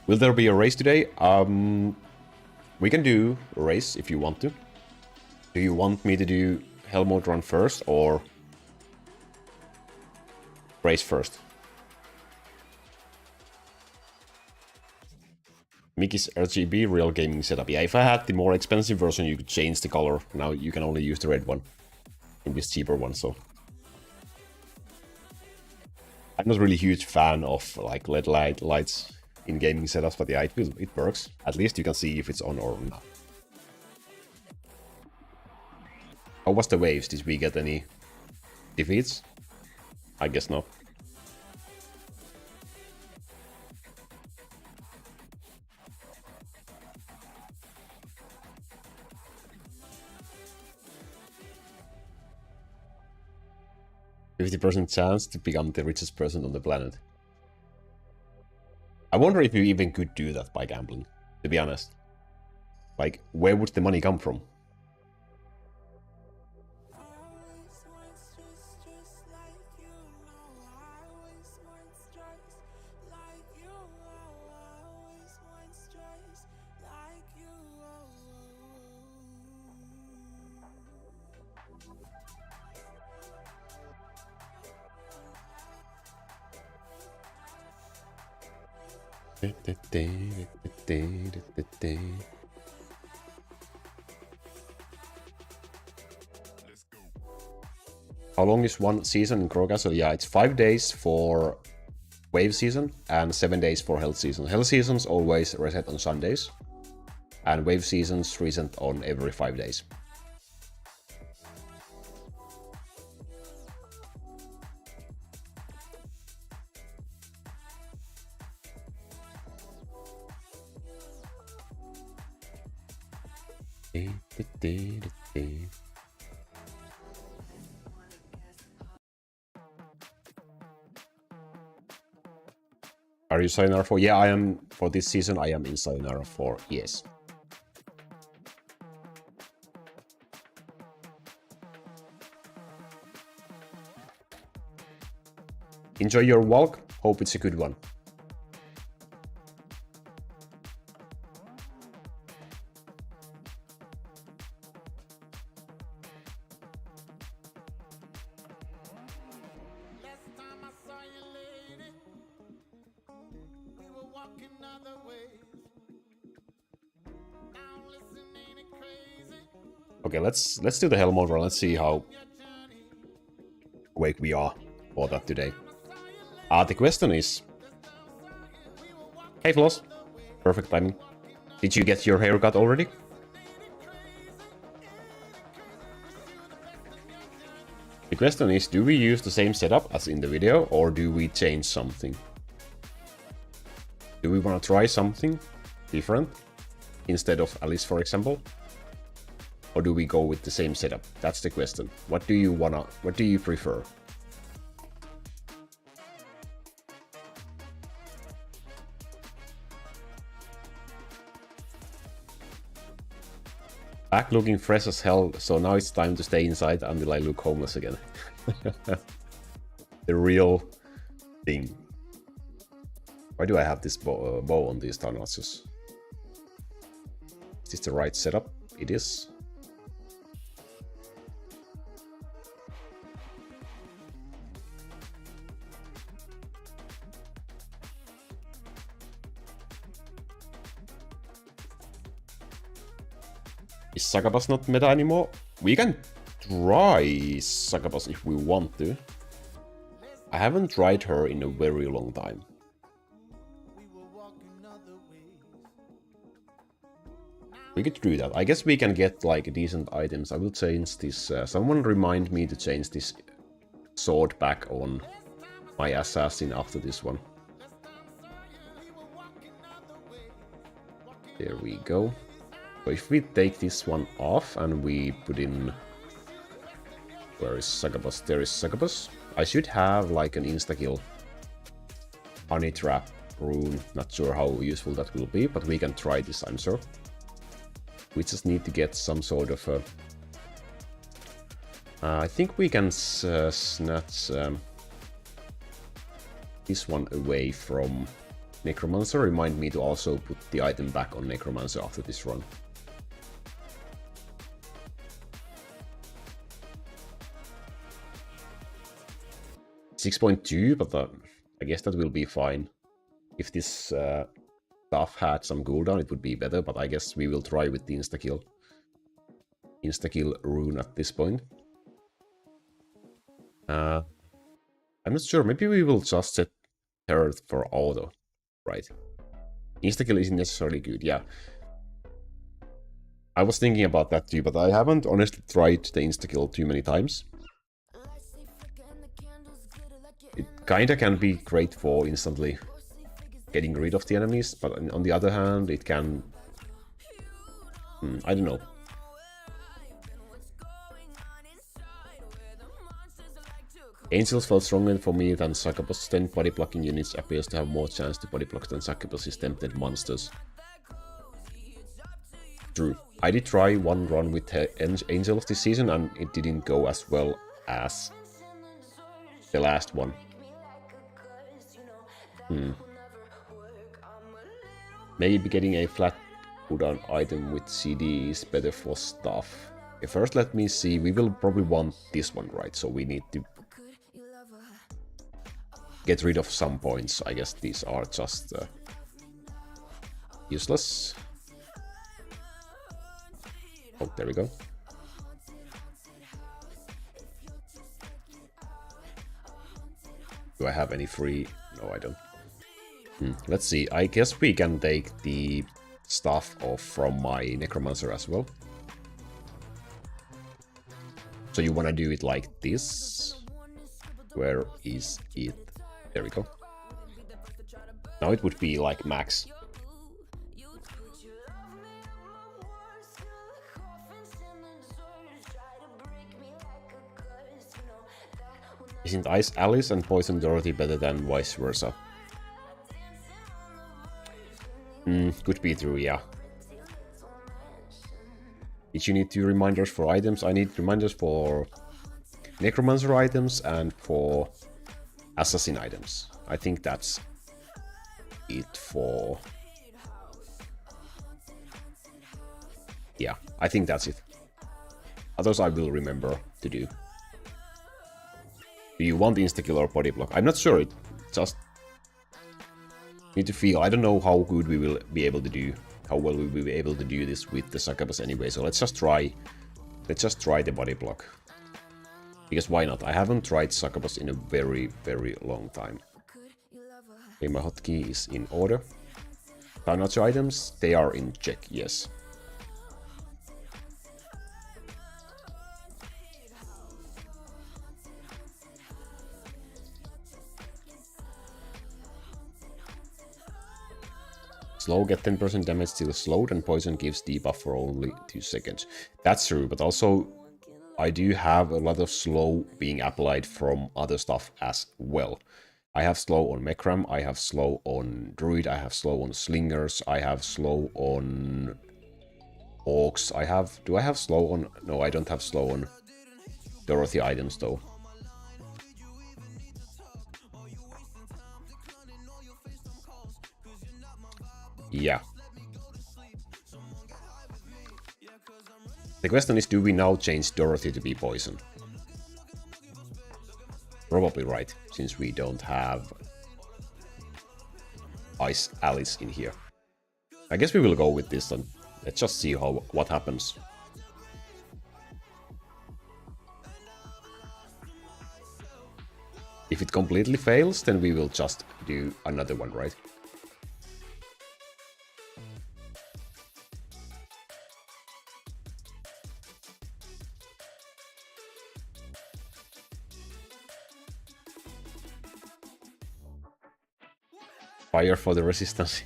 Will there be a race today? We can do a race if you want to. Do you want me to do Hellmode run first or race first? Mickey's RGB real gaming setup. Yeah, if I had the more expensive version, you could change the color. Now you can only use the red one in this cheaper one, so. I'm not really a huge fan of like LED lights in gaming setups, but yeah, it works. At least you can see if it's on or not. How was the waves? Did we get any defeats? I guess not. %50 chance to become the richest person on the planet. I wonder if you even could do that by gambling, to be honest. Like, where would the money come from? How long is one season in Crow Castle? Yeah, it's 5 days for Wave season and 7 days for Hell season. Hell seasons always reset on Sundays, and Wave seasons reset on every 5 days. Are you Sayonara 4? Yeah, I am. For this season, I am in Sayonara 4, yes. Enjoy your walk. Hope it's a good one. Okay, let's do the Hellmode run. Let's see how awake we are for that today. The question is... Hey, Floss. Perfect timing. Did you get your haircut already? The question is, do we use the same setup as in the video, or do we change something? Do we want to try something different instead of Alice, for example? Or do we go with the same setup? That's the question. What do you prefer? Back looking fresh as hell, so now it's time to stay inside until I look homeless again. The real thing. Why do I have this bow on these tunnels? Is this the right setup? It is. Is Sakabas not meta anymore? We can try Sakabas if we want to. I haven't tried her in a very long time. We could do that. I guess we can get like decent items. I will change this. Someone remind me to change this sword back on my assassin after this one. There we go. So if we take this one off and we put in... Where is Succubus? There is Succubus. I should have like an insta-kill honey trap rune. Not sure how useful that will be, but we can try this, I'm sure. We just need to get some sort of a... I think we can snatch this one away from Necromancer. Remind me to also put the item back on Necromancer after this run. .2, but I guess that will be fine. If this stuff had some cooldown, it would be better, but I guess we will try with the insta-kill rune at this point. I'm not sure, maybe we will just set Terror for auto, right? Insta-kill isn't necessarily good, yeah. I was thinking about that too, but I haven't honestly tried the insta-kill too many times. It kinda can be great for instantly getting rid of the enemies, but on the other hand, it can... I don't know. Angels felt stronger for me than Succubus. 10 body blocking units appears to have more chance to body block than Succubus's tempted monsters. True. I did try one run with Angels this season and it didn't go as well as the last one. Maybe getting a flat cooldown item with CD is better for stuff. Okay, first let me see, we will probably want this one, right? So we need to get rid of some points. I guess these are just useless. Oh, there we go. Do I have any free? No, I don't. Let's see. I guess we can take the stuff off from my Necromancer as well. So you want to do it like this? Where is it? There we go. Now it would be like max. Isn't Ice Alice and Poison Dorothy better than vice versa? Could be true, yeah. Did you need 2 reminders for items? I need reminders for Necromancer items and for Assassin items. I think that's it for... Yeah, I think that's it. Others I will remember to do. Do you want insta-kill or body block? I'm not sure, it just... need to feel. I don't know how good we will be able to do, how well we will be able to do this with the Succubus anyway, so let's just try the body block. Because why not? I haven't tried Succubus in a very, very long time. Okay, my hotkey is in order. Financial items, they are in check, yes. Slow, get 10% damage still slowed, and poison gives debuff for only 2 seconds. That's true, but also I do have a lot of slow being applied from other stuff as well. I have slow on Mechram, I have slow on Druid, I have slow on Slingers, I have slow on Orcs, do I have slow on... No, I don't have slow on Dorothy items though. Yeah. The question is, do we now change Dorothy to be poison? Probably right, since we don't have Ice Alice in here. I guess we will go with this then. Let's just see what happens. If it completely fails, then we will just do another one, right? Fire for the resistance.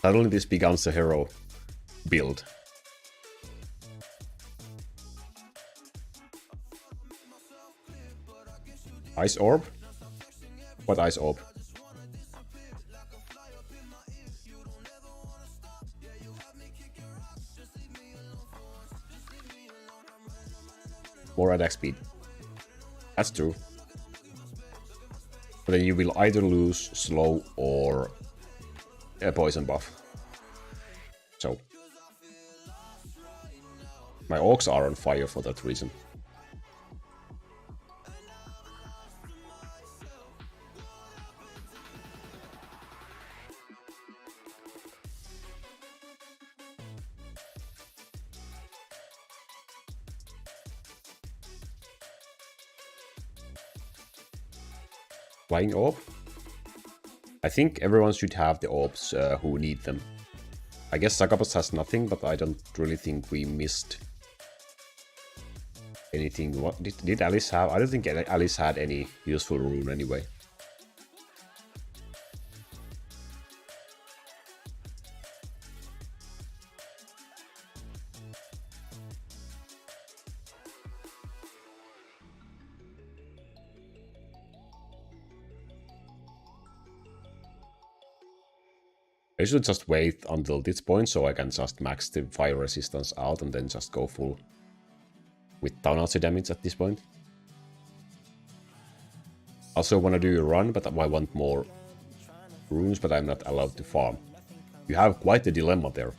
Suddenly this becomes a hero build. Ice orb? What ice orb? More attack speed. That's true. But then you will either lose slow or a poison buff. So my orcs are on fire for that reason. Flying orb? I think everyone should have the orbs who need them. I guess Sagabas has nothing, but I don't really think we missed anything. What did Alice have? I don't think Alice had any useful rune anyway. I should just wait until this point so I can just max the fire resistance out and then just go full with Taunautsi damage at this point. Also want to do a run, but I want more runes, but I'm not allowed to farm. You have quite a dilemma there.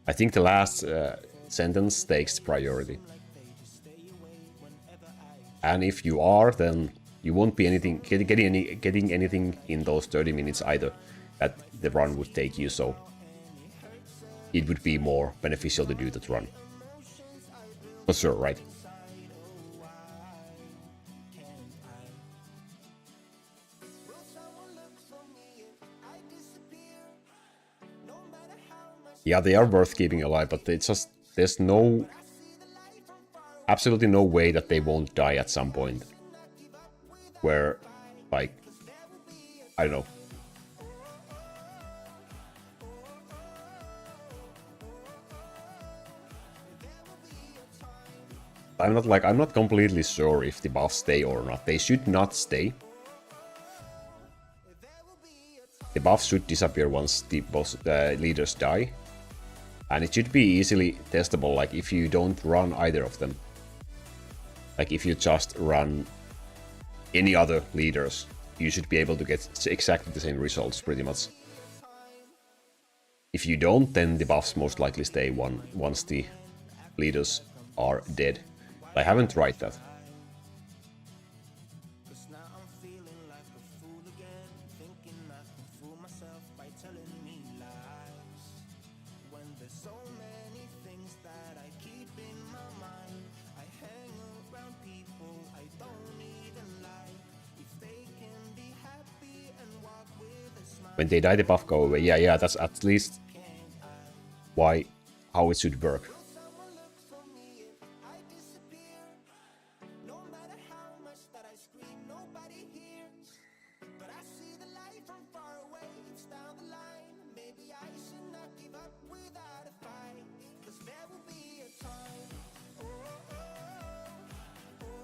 I think the last sentence takes priority. And if you are, then you won't be getting anything in those 30 minutes either that the run would take you, so it would be more beneficial to do that run. For sure, right? Yeah, they are worth keeping alive, but it's just, there's absolutely no way that they won't die at some point. Where, like, I don't know. I'm not completely sure if the buffs stay or not. They should not stay. The buffs should disappear once the boss leaders die. And it should be easily testable, like if you don't run either of them. Like if you just run any other leaders, you should be able to get exactly the same results, pretty much. If you don't, then the buffs most likely stay once the leaders are dead. I haven't tried that. When they die, the buff go away. Yeah, that's at least how it should work.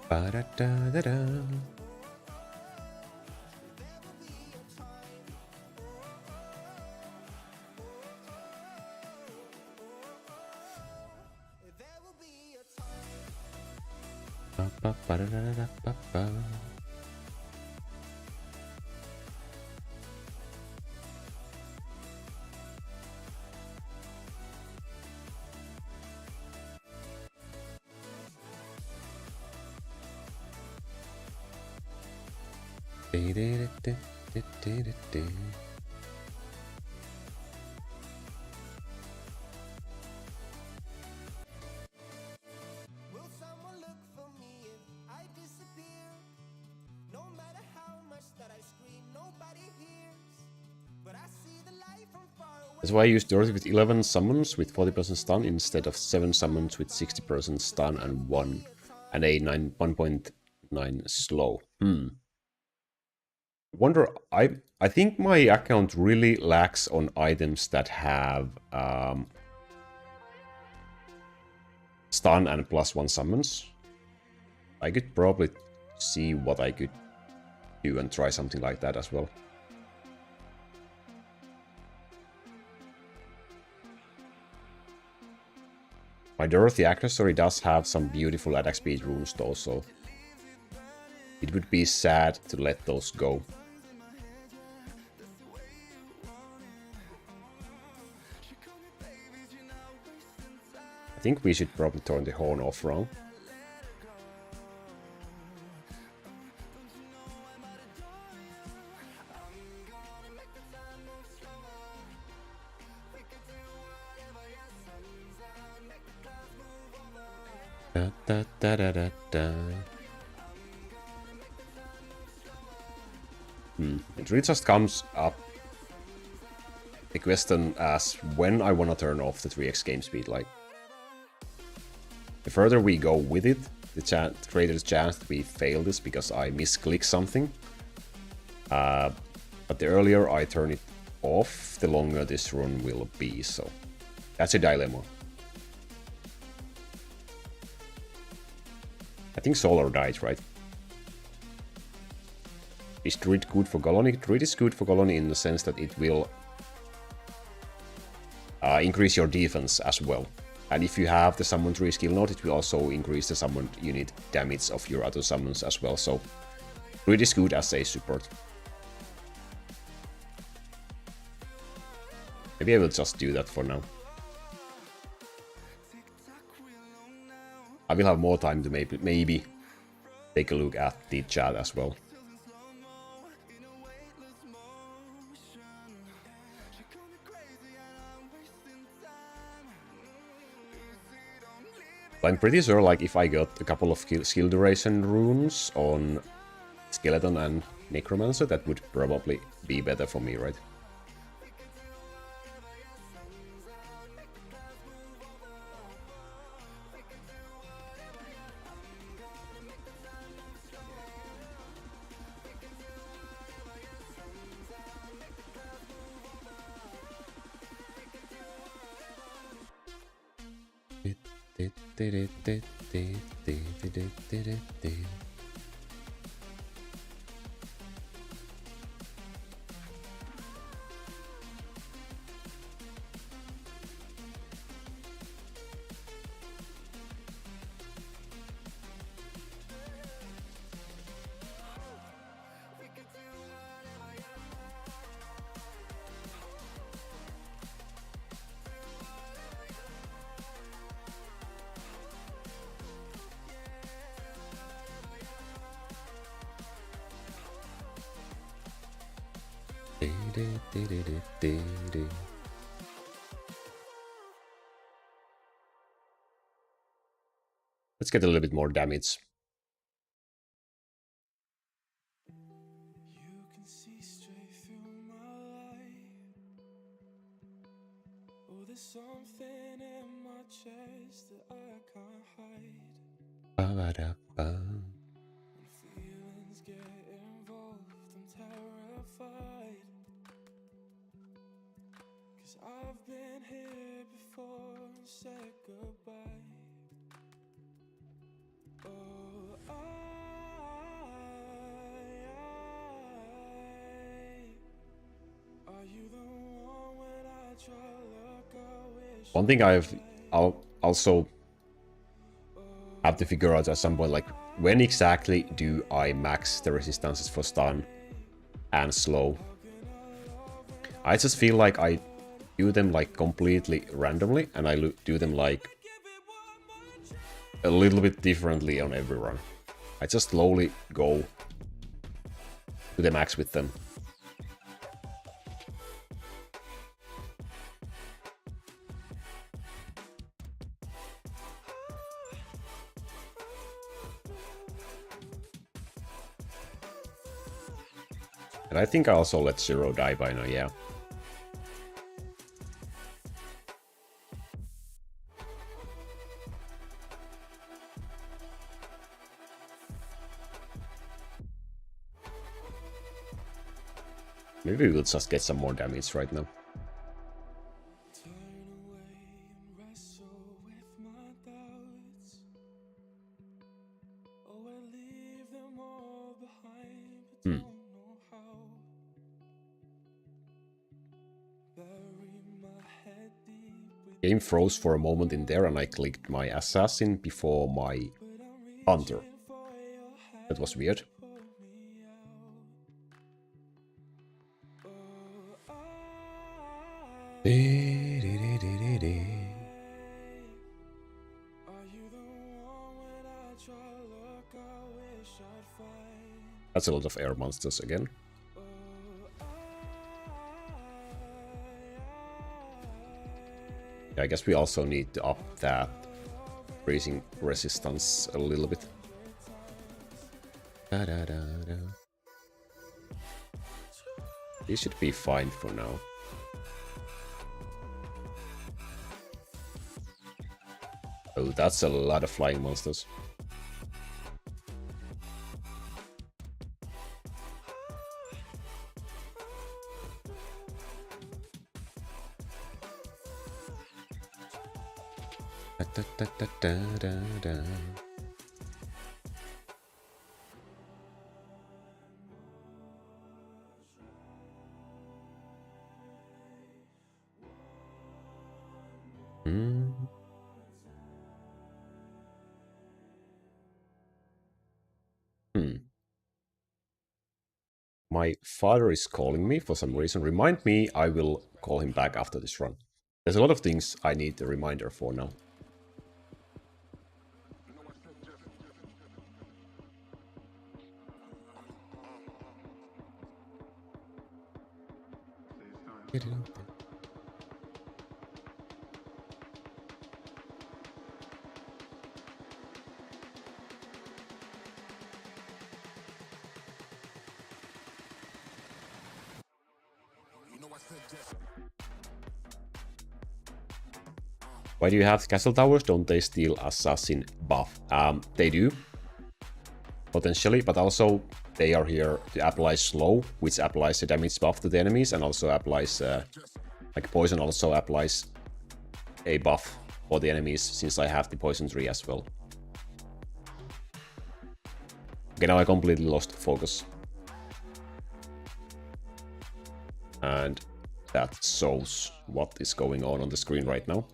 Ba-da-da-da-da. Ba-ba-ba-da-da-da-ba-ba. Da-da-da-da-da-da-da. That's why I used Dorothy with 11 summons with 40% stun instead of 7 summons with 60% stun and 1 and a 1.9 slow. Wonder, I think my account really lacks on items that have stun and +1 summons. I could probably see what I could do and try something like that as well. My Dorothy accessory does have some beautiful attack speed runes though, so it would be sad to let those go. I think we should probably turn the horn off wrong. Da, da, da, da, da, da. It really just comes up the question as when I want to turn off the 3x game speed. Like, the further we go with it, the greater the chance that we fail this because I misclick something. But the earlier I turn it off, the longer this run will be. So that's a dilemma. I think Solar died, right? Is Druid good for Colony? Druid is good for Colony in the sense that it will increase your defense as well. And if you have the Summon Tree skill node, it will also increase the summoned unit damage of your other summons as well. So Druid is good as a support. Maybe I will just do that for now. I will have more time to maybe take a look at the chat as well. I'm pretty sure, like, if I got a couple of skill duration runes on Skeleton and Necromancer, that would probably be better for me, right? Let's get a little bit more damage. You can see straight through my light. Oh, there's something in my chest that I can't hide. When feelings get involved, I'm terrified. 'Cause I've been here before and said goodbye. Oh, are you the one when I try to look, I wish. One thing I'll also have to figure out at some point, like, when exactly do I max the resistances for stun and slow? I just feel like I do them like completely randomly, and I do them like a little bit differently on every run. I just slowly go to the max with them. And I think I also let Zero die by now, yeah. Maybe we'll just get some more damage right now. Turn away and wrestle with my doubts. Oh, I leave them all behind, but don't know how. Bury my head deep with Game froze for a moment in there and I clicked my assassin before my hunter. for your hand, That was weird. pull me out. Oh, are you the one when I try to look, I wish I'd find. That's a lot of air monsters again. Yeah, I guess we also need to up that freezing resistance a little bit. Da-da-da-da. These should be fine for now. Oh, that's a lot of flying monsters. Da-da-da-da-da-da. My father is calling me for some reason. Remind me, I will call him back after this run. There's a lot of things I need a reminder for now. Why do you have castle towers? Don't they steal assassin buff? They do. Potentially, but also they are here to apply slow, which applies the damage buff to the enemies and also applies, like poison also applies a buff for the enemies since I have the poison tree as well. Okay, now I completely lost focus. And that shows what is going on the screen right now.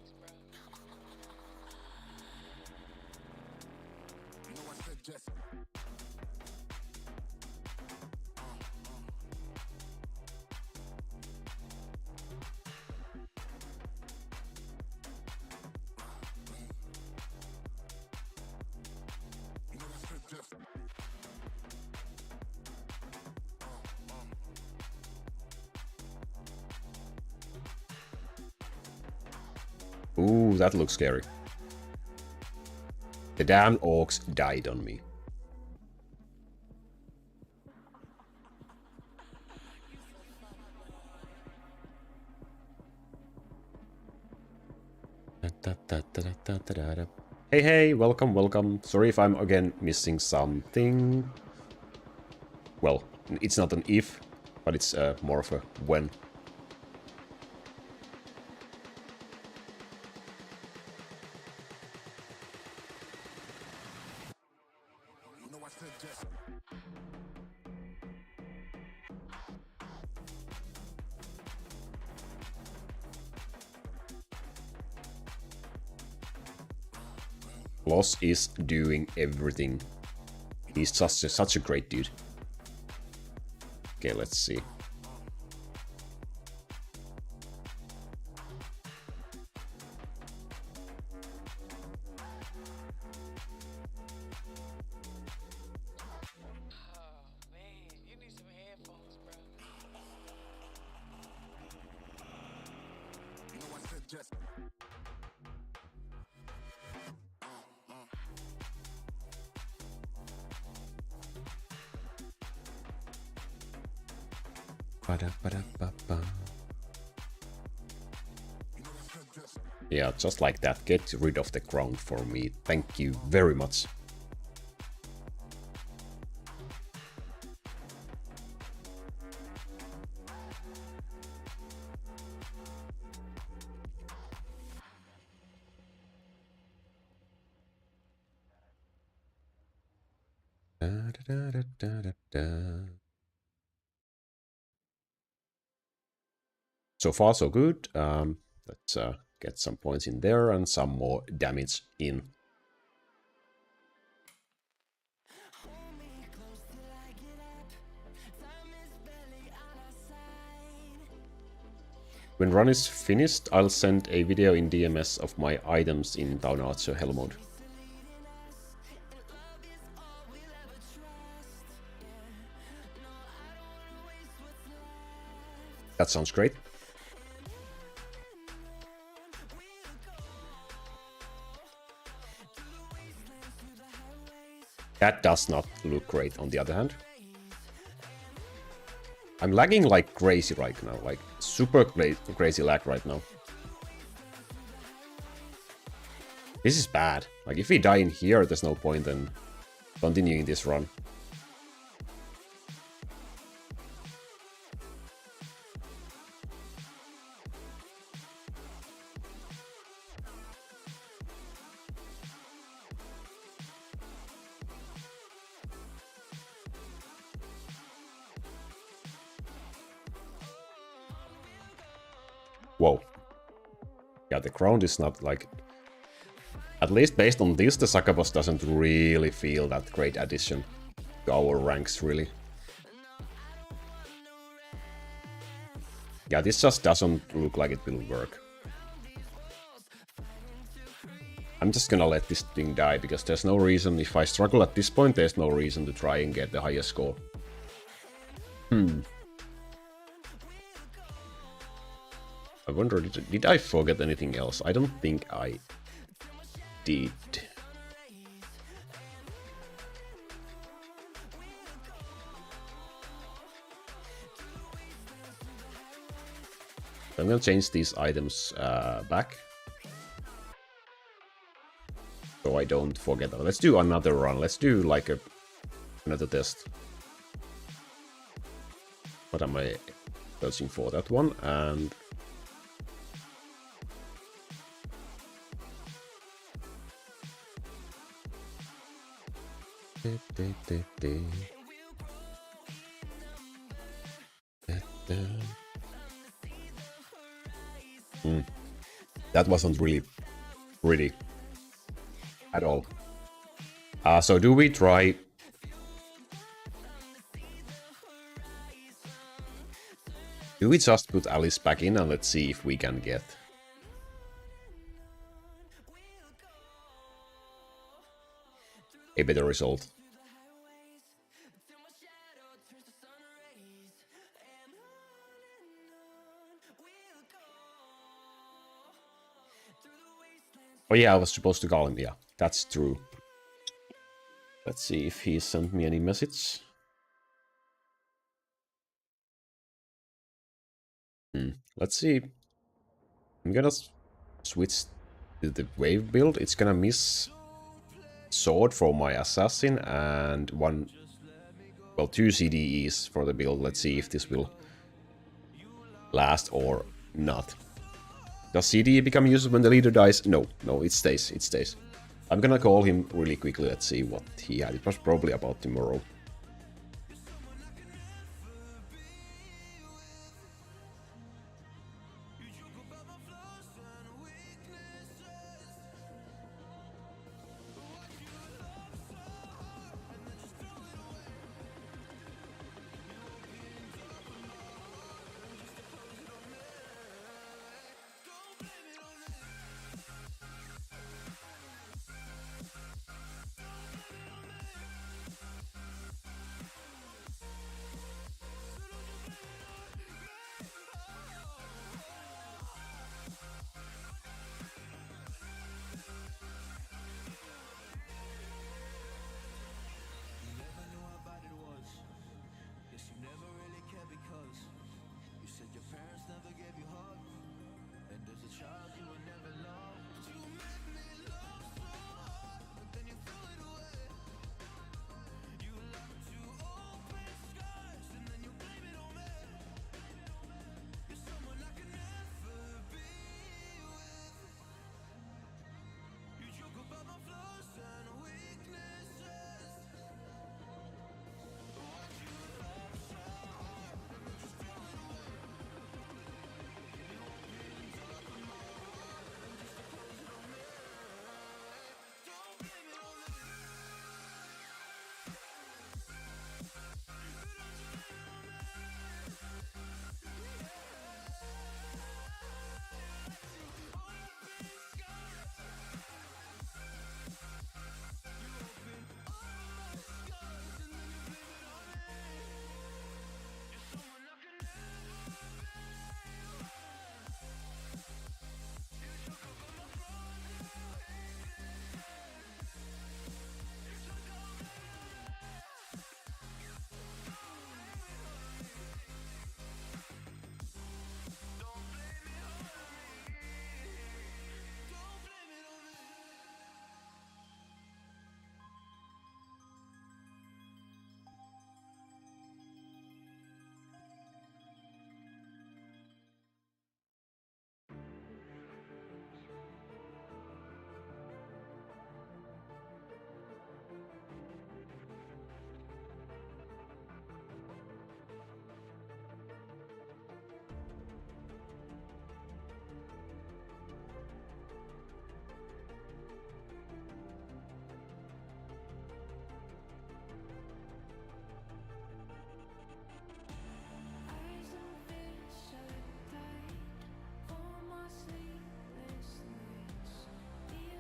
Ooh, that looks scary. The damn orcs died on me. Hey, hey, welcome, welcome. Sorry if I'm again missing something. Well, it's not an if, but it's more of a when. Loss is doing everything. He's just such a great dude. Okay, let's see. Yeah, just like that. Get rid of the ground for me. Thank you very much. Da, da, da, da, da, da. So far, so good. Let's get some points in there and some more damage in. When run is finished, I'll send a video in DMS of my items in Town Archer Hellmode. That sounds great. That does not look great, on the other hand. I'm lagging like crazy right now, like super crazy lag right now. This is bad. Like, if we die in here, there's no point in continuing this run. Whoa. Yeah, the ground is not like... At least based on this, the Succubus doesn't really feel that great addition to our ranks, really. Yeah, this just doesn't look like it will work. I'm just gonna let this thing die, because there's no reason, if I struggle at this point, there's no reason to try and get the highest score. I wonder, did I forget anything else? I don't think I did. I'm gonna change these items back, so I don't forget that. Let's do another run. Let's do like another test. What am I searching for? That one, and that wasn't really pretty at all. So do we try... Do we just put Alice back in and let's see if we can get... a better result? Oh yeah, I was supposed to call him, yeah. That's true. Let's see if he sent me any message. Let's see. I'm gonna switch to the wave build. It's gonna miss sword for my assassin and one... well, 2 CDEs for the build. Let's see if this will last or not. Does CDE become useless when the leader dies? No, no, it stays, it stays. I'm gonna call him really quickly, let's see what he had. It was probably about tomorrow.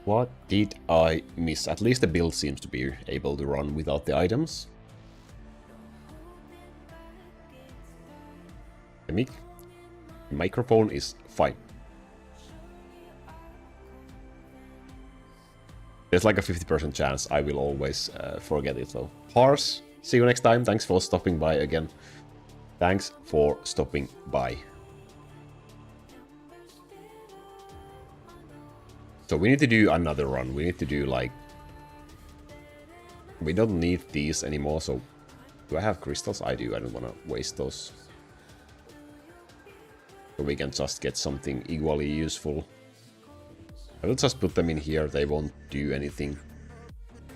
What did I miss? At least the build seems to be able to run without the items. The microphone is fine. There's like a 50% chance I will always forget it though. Horse, see you next time. Thanks for stopping by again. Thanks for stopping by. So we need to do another run. We need to do like... We don't need these anymore, so... Do I have crystals? I do. I don't want to waste those. So we can just get something equally useful. I will just put them in here. They won't do anything.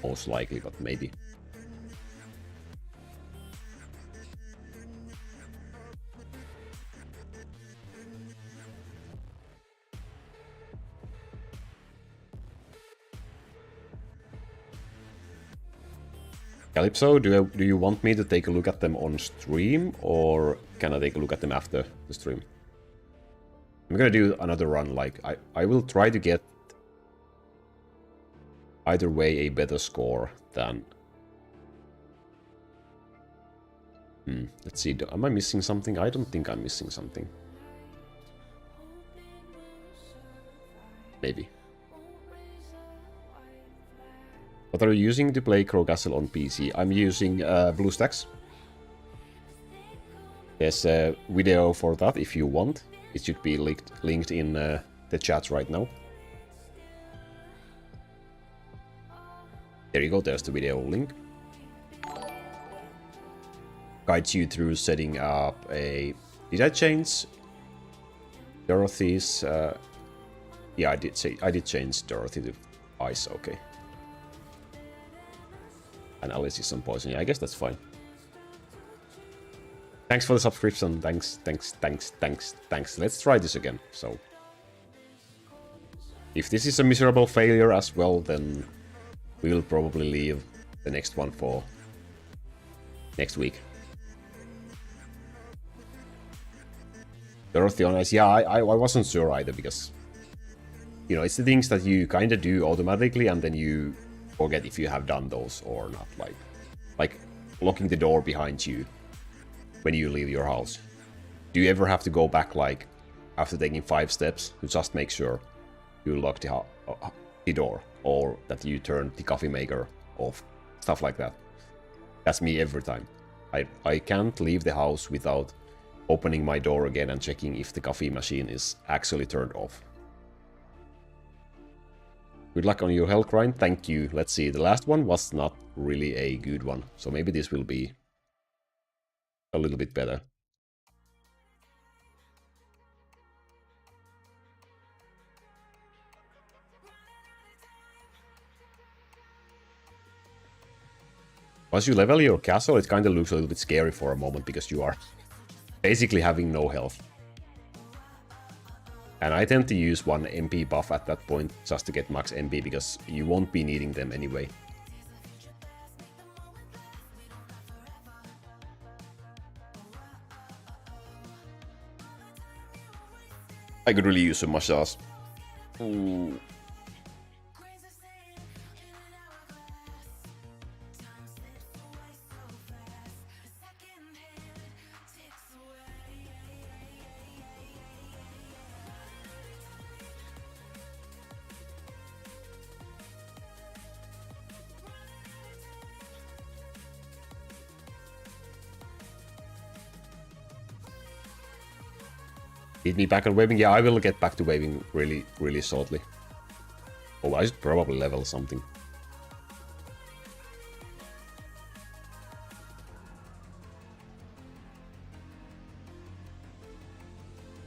Most likely, but maybe. Calypso, do you want me to take a look at them on stream, or can I take a look at them after the stream? I'm gonna do another run, like, I will try to get either way a better score than... let's see, am I missing something? I don't think I'm missing something. Maybe. What are you using to play Crow Castle on PC? I'm using BlueStacks. There's a video for that if you want. It should be linked in the chat right now. There you go, there's the video link. Guides you through setting up a... Did I change Dorothy's... Yeah, I did change Dorothy to ice, okay. And Alice is on poison. Yeah, I guess that's fine. Thanks for the subscription. Thanks. Let's try this again. So, if this is a miserable failure as well, then we will probably leave the next one for next week. Dorothy on ice. Yeah, I wasn't sure either, because, you know, it's the things that you kind of do automatically and then you forget if you have done those or not. Like locking the door behind you when you leave your house. Do you ever have to go back, like, after taking 5 steps to just make sure you lock the door, or that you turn the coffee maker off? Stuff like that. That's me every time. I can't leave the house without opening my door again and checking if the coffee machine is actually turned off. Good luck on your health grind. Thank you. Let's see. The last one was not really a good one, so maybe this will be a little bit better. Once you level your castle, it kind of looks a little bit scary for a moment, because you are basically having no health. And I tend to use one MP buff at that point just to get max MP, because you won't be needing them anyway. I could really use some massage. Ooh. Need me back on waving? Yeah, I will get back to waving really shortly. Oh, I should probably level something.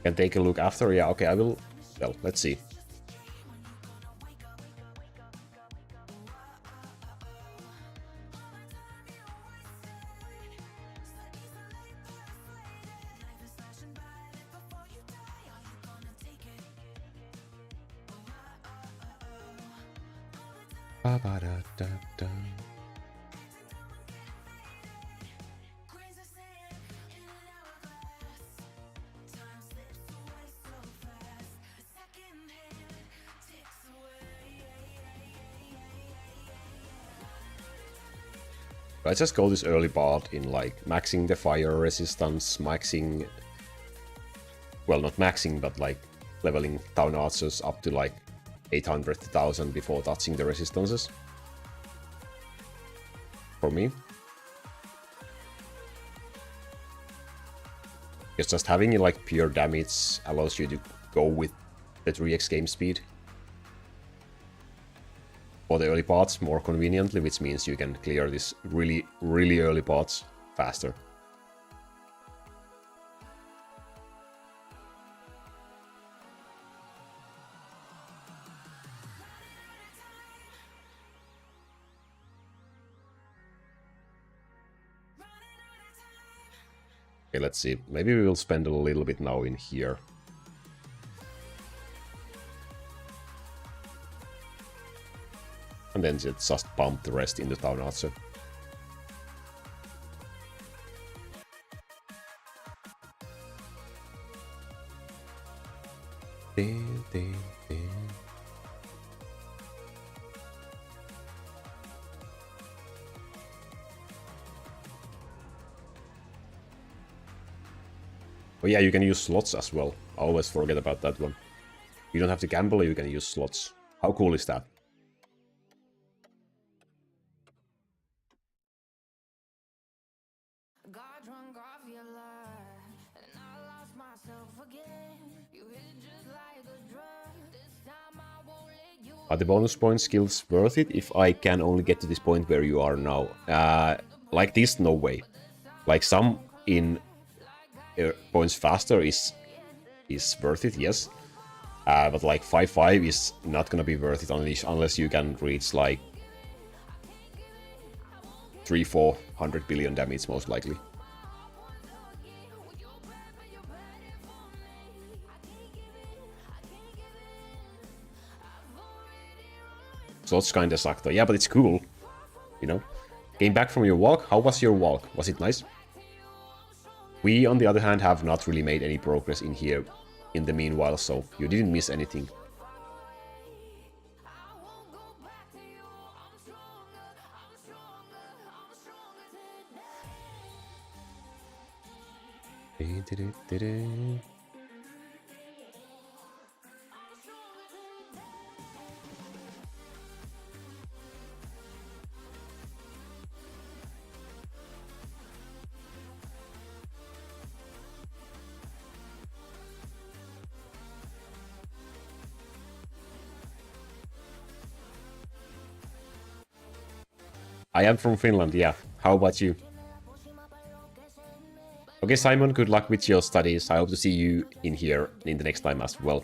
Can take a look after? Yeah, okay, I will... Well, let's see. Ba-ba-da-da-da. I just go this early part in like maxing the fire resistance, maxing... Well, not maxing, but like leveling town archers up to like 800 to 1000 before touching the resistances. For me. Because just having like pure damage allows you to go with the 3x game speed for the early parts more conveniently, which means you can clear this really, really early parts faster. Okay, let's see. Maybe we will spend a little bit now in here. And then just pump the rest into town archer. Ding, ding, ding. Oh yeah, you can use slots as well. I always forget about that one. You don't have to gamble, you can use slots. How cool is that? Got drunk off your lie, and I lost myself again. You hit just like a drug. This time I won't let you. Are the bonus point skills worth it if I can only get to this point where you are now? Like this, no way. Like some in points faster is worth it, yes. But like 5-5 is not gonna be worth it unless you can reach like 300-400 billion damage most likely. Slots kinda suck though. Yeah, but it's cool. You know? Came back from your walk. How was your walk? Was it nice? We, on the other hand, have not really made any progress in here in the meanwhile, so you didn't miss anything. I am from Finland, yeah. How about you? Okay, Simon, good luck with your studies. I hope to see you in here in the next time as well.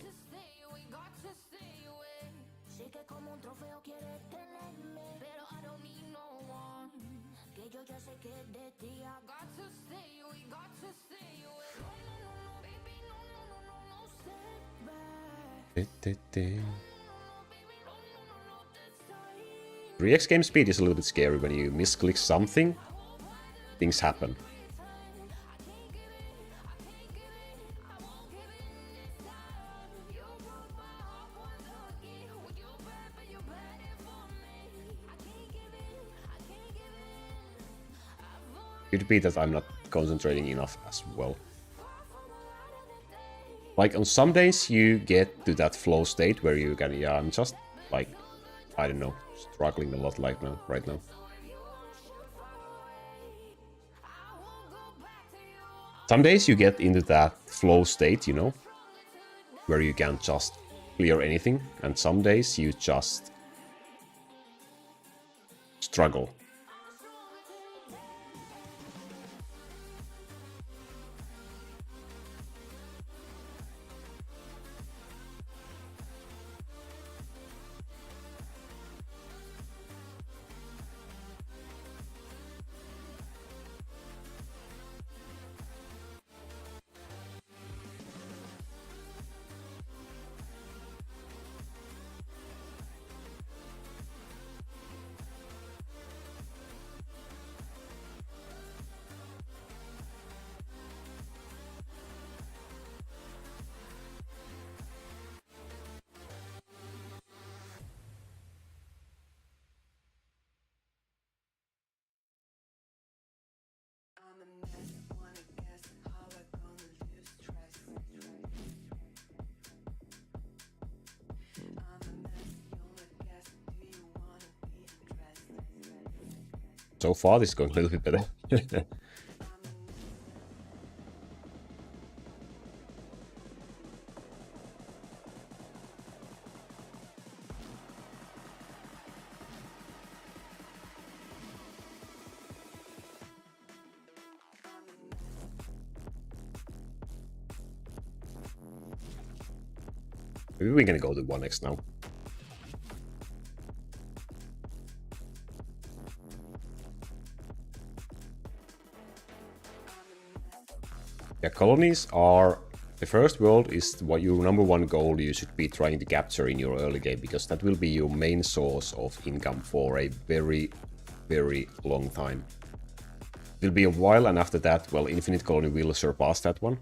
Rex game speed is a little bit scary. When you misclick something, things happen. Could be that I'm not concentrating enough as well. Like on some days you get to that flow state where you can, yeah, I'm just like, I don't know, struggling a lot like now, right now. Some days you get into that flow state, you know, where you can just clear anything, and some days you just struggle. So far, this is going a little bit better. Maybe we're gonna go to 1x now. Yeah, colonies are... The first world is what your #1 goal you should be trying to capture in your early game, because that will be your main source of income for a very, very long time. It will be a while, and after that, well, Infinite Colony will surpass that one.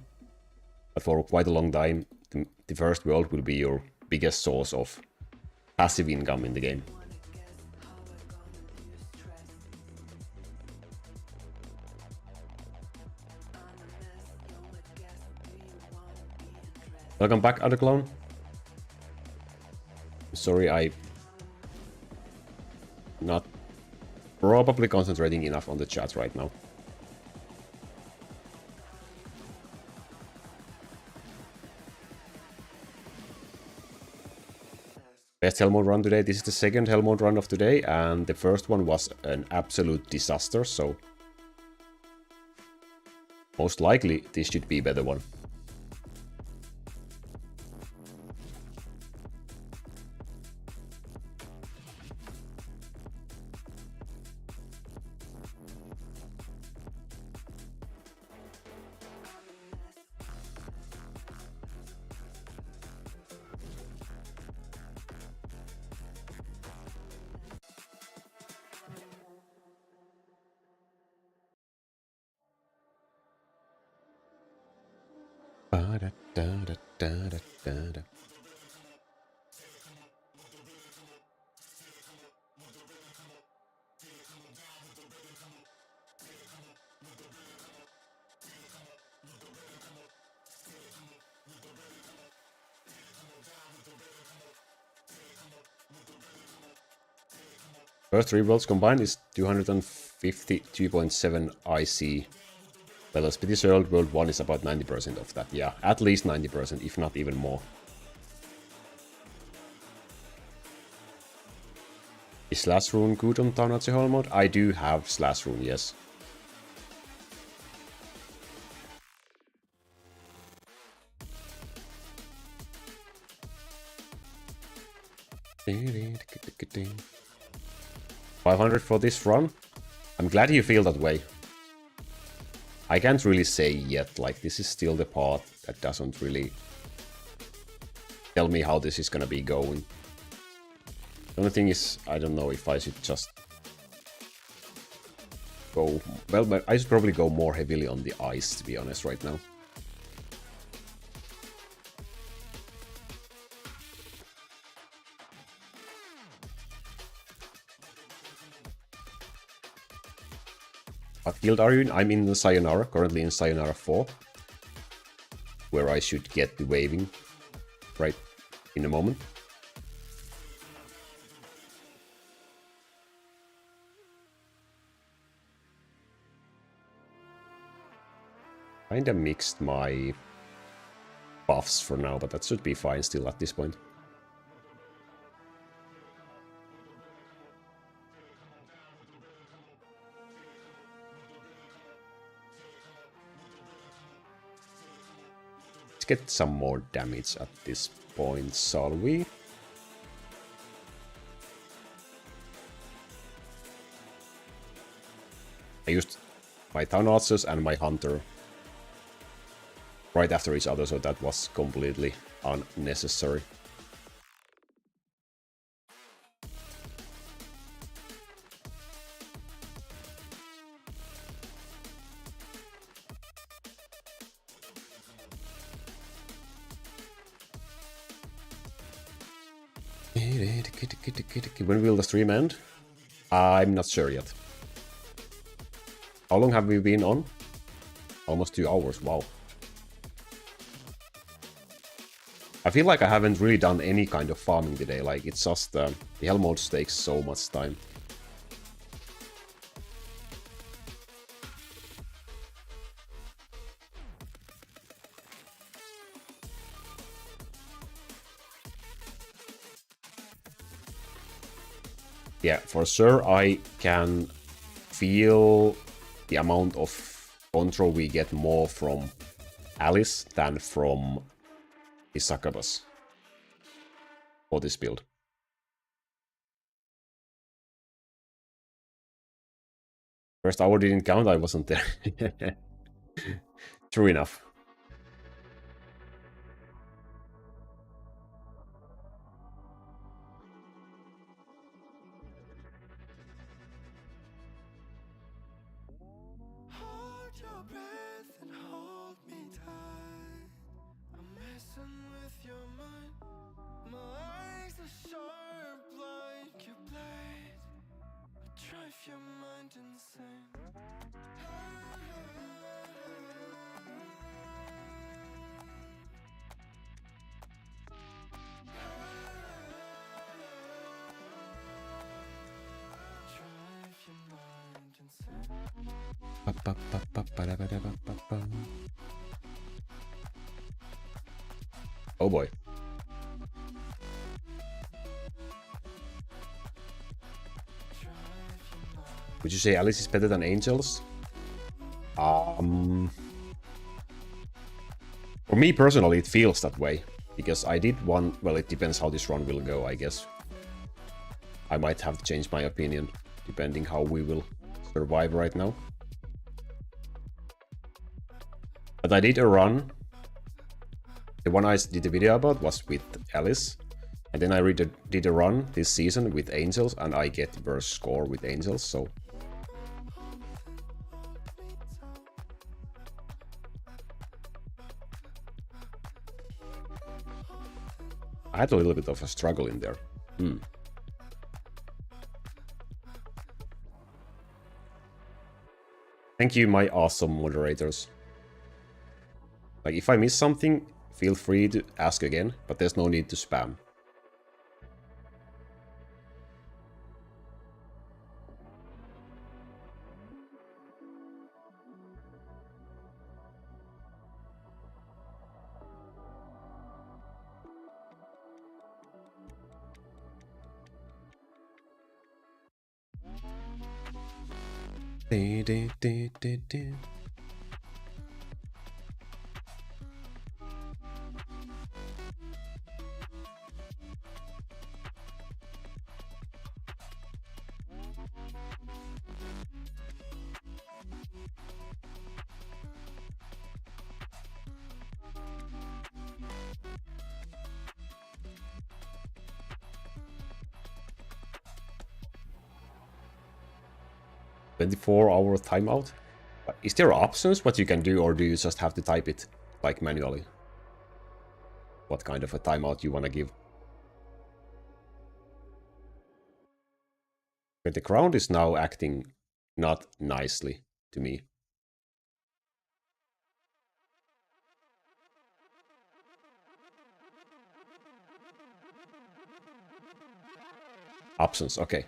But for quite a long time, the first world will be your biggest source of passive income in the game. Welcome back, Underclone. Sorry, I not probably concentrating enough on the chat right now. Best Hellmode run today. This is the second Hellmode run of today, and the first one was an absolute disaster, so most likely this should be a better one. First three worlds combined is 252.7 IC. Well, Spitty World World 1 is about 90% of that. Yeah, at least 90%, if not even more. Is Slash Rune good on Taunatsu Hellmode? I do have Slash Rune, yes. $500 for this run? I'm glad you feel that way. I can't really say yet, like this is still the part that doesn't really tell me how this is gonna be going. The only thing is, I don't know if I should just go... Well, but I should probably go more heavily on the ice, to be honest, right now. What guild are you in? I'm in Sayonara, currently in Sayonara 4. Where I should get the waving right in a moment. Kinda mixed my buffs for now, but that should be fine still at this point. Get some more damage at this point, shall we? I used my Town Archers and my Hunter right after each other, so that was completely unnecessary. When will the stream end? I'm not sure yet. How long have we been on? Almost 2 hours, wow. I feel like I haven't really done any kind of farming today, like it's just the Hellmode takes so much time. Yeah, for sure I can feel the amount of control we get more from Alice than from the Succubus for this build. First hour didn't count, I wasn't there. True enough. Hold your breath and hold me tight. I'm messing with your mind. My eyes are sharp like your blade. I drive your mind insane. Drive your mind insane. Oh boy. Would you say Alice is better than Angels? For me personally, it feels that way. Because I did one... Well, it depends how this run will go, I guess. I might have to change my opinion, depending how we will survive right now. But I did a run. The one I did a video about was with Alice. And then I did a run this season with Angels, and I get worse score with Angels, so... I had a little bit of a struggle in there. Thank you, my awesome moderators. Like, if I miss something, feel free to ask again, but there's no need to spam. Do. 24-hour timeout? Is there options what you can do, or do you just have to type it like manually? What kind of a timeout you want to give? But the ground is now acting not nicely to me. Options, okay.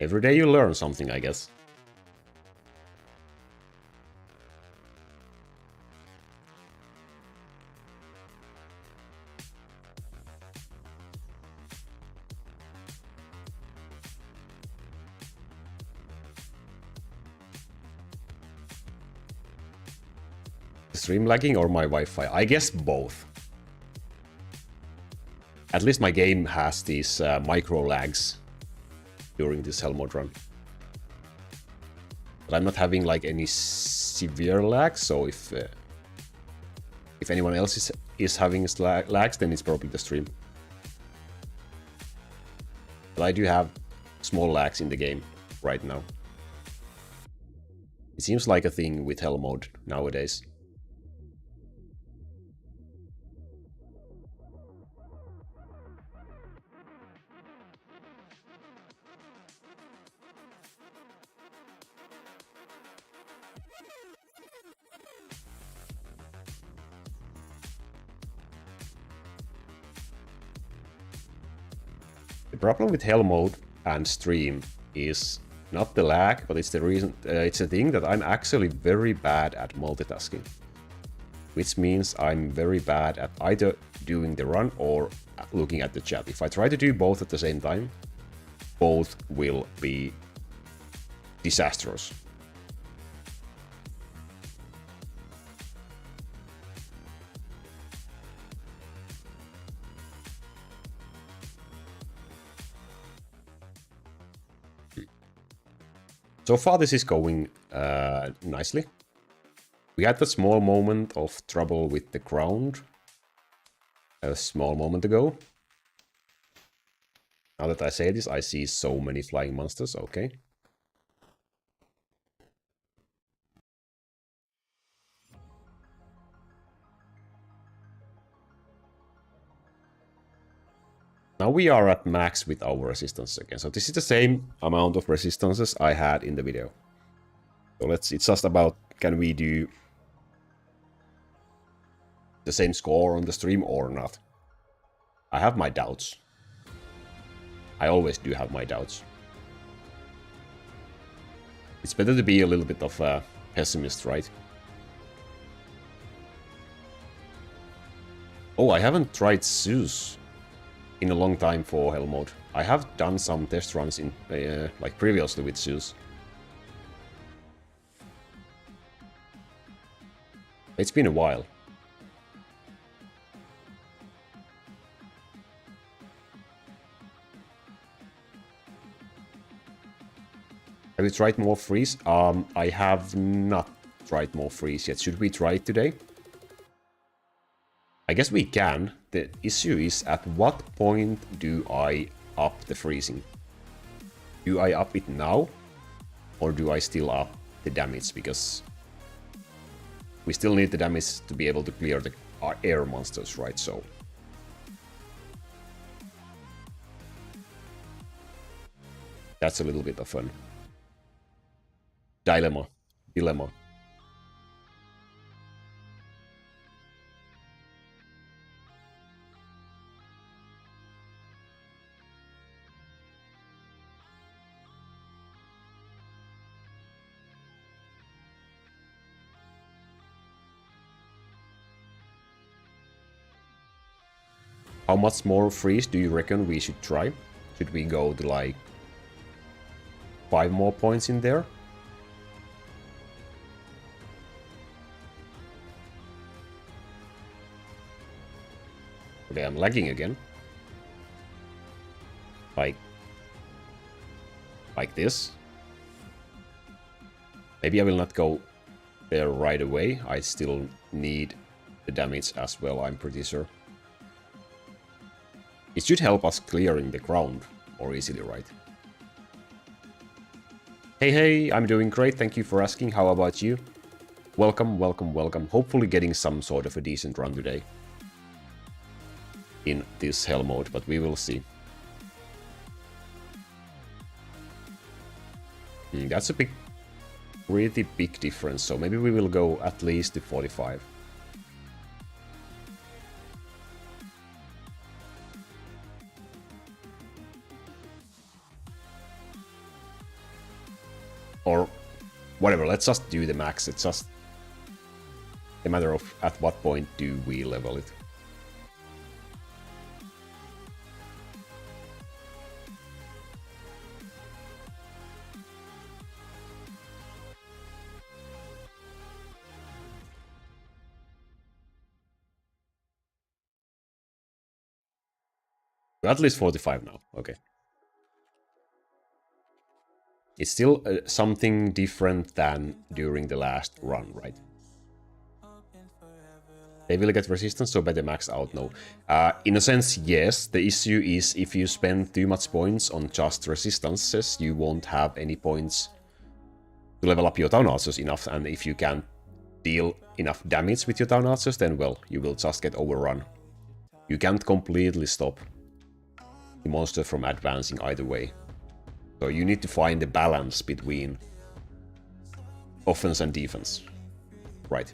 Every day you learn something, I guess. Stream lagging or my Wi-Fi? I guess both. At least my game has these micro lags during this Hellmode run. But I'm not having like any severe lag, so if anyone else is having lags, then it's probably the stream. But I do have small lags in the game right now. It seems like a thing with Hellmode nowadays. The problem with Hellmode and stream is not the lag, but it's the reason. It's a thing that I'm actually very bad at multitasking, which means I'm very bad at either doing the run or looking at the chat. If I try to do both at the same time, both will be disastrous. So far this is going nicely. We had a small moment of trouble with the ground a small moment ago. Now that I say this, I see so many flying monsters, okay. Now we are at max with our resistance again. So this is the same amount of resistances I had in the video. So it's just about, can we do the same score on the stream or not? I have my doubts. I always do have my doubts. It's better to be a little bit of a pessimist, right? Oh, I haven't tried Zeus in a long time for Hellmode. I have done some test runs in like previously with Zeus. It's been a while. Have you tried more freeze? I have not tried more freeze yet. Should we try it today? I guess we can. The issue is, at what point do I up the freezing? Do I up it now? Or do I still up the damage? Because we still need the damage to be able to clear the air monsters, right? So that's a little bit of fun. Dilemma. How much more freeze do you reckon we should try? Should we go to like 5 more points in there? Okay, I'm lagging again. Like this. Maybe I will not go there right away. I still need the damage as well, I'm pretty sure. It should help us clearing the ground more easily, right? Hey, I'm doing great. Thank you for asking. How about you? Welcome. Hopefully getting some sort of a decent run today in this Hellmode, but we will see. That's a pretty big difference, so maybe we will go at least to 45. Or whatever, let's just do the max. It's just a matter of at what point do we level it. We're at least 45 now, okay. It's still something different than during the last run, right? They will get resistance, so better max out, no. In a sense, yes. The issue is if you spend too much points on just resistances, you won't have any points to level up your town archers enough, and if you can't deal enough damage with your town archers, then well, you will just get overrun. You can't completely stop the monster from advancing either way. So you need to find the balance between offense and defense. Right.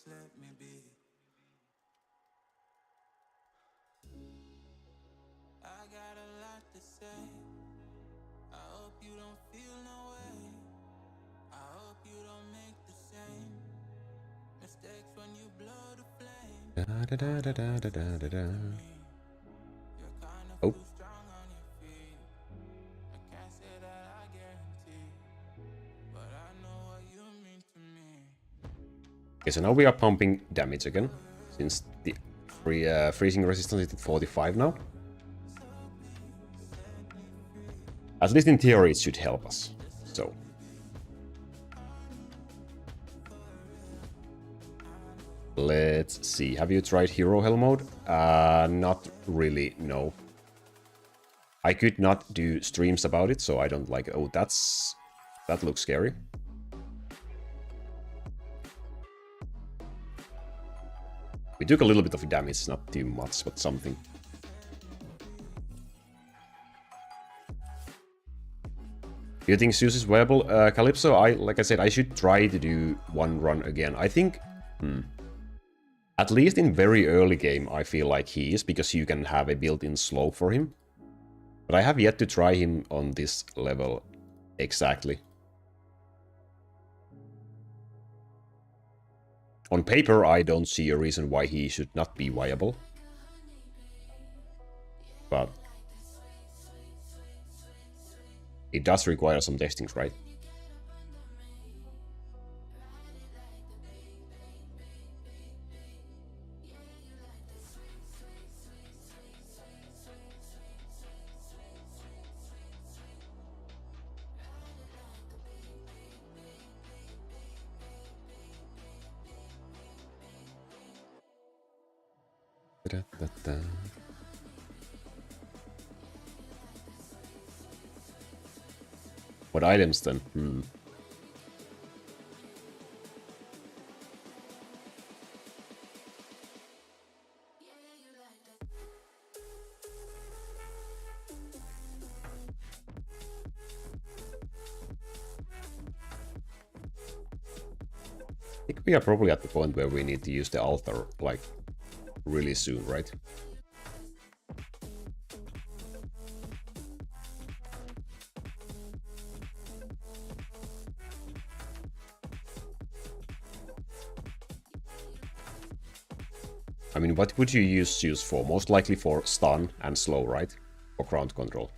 let me be. I got a lot to say. I hope you don't feel no way. I hope you don't make the same mistakes when you blow the flame. You're kind of Oh, too strong on your feet. I can't say that I guarantee, but I know what you mean to me. okay, so now we are pumping damage again, since the freezing resistance is at 45 now. At least in theory, it should help us. So. Let's see. Have you tried Hero Hellmode? Not really, no. I could not do streams about it, so I don't like it. Oh, that looks scary. We took a little bit of damage, not too much, but something. Do you think Zeus is viable? Calypso, like I said, I should try to do one run again. I think... At least in very early game, I feel like he is, because you can have a built-in slow for him. But I have yet to try him on this level exactly. On paper, I don't see a reason why he should not be viable. But it does require some testings, right? What items then? I think we are probably at the point where we need to use the altar, like, really soon, right? I mean, what would you use Zeus for? Most likely for stun and slow, right? Or ground control.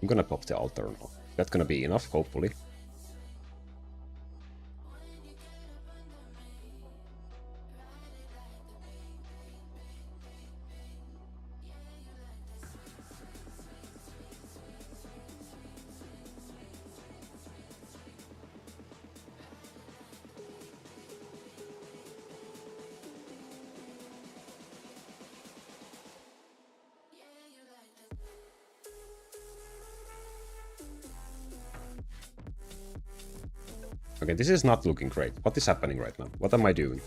I'm gonna pop the altar now. That's gonna be enough, hopefully. Okay, this is not looking great. What is happening right now? What am I doing?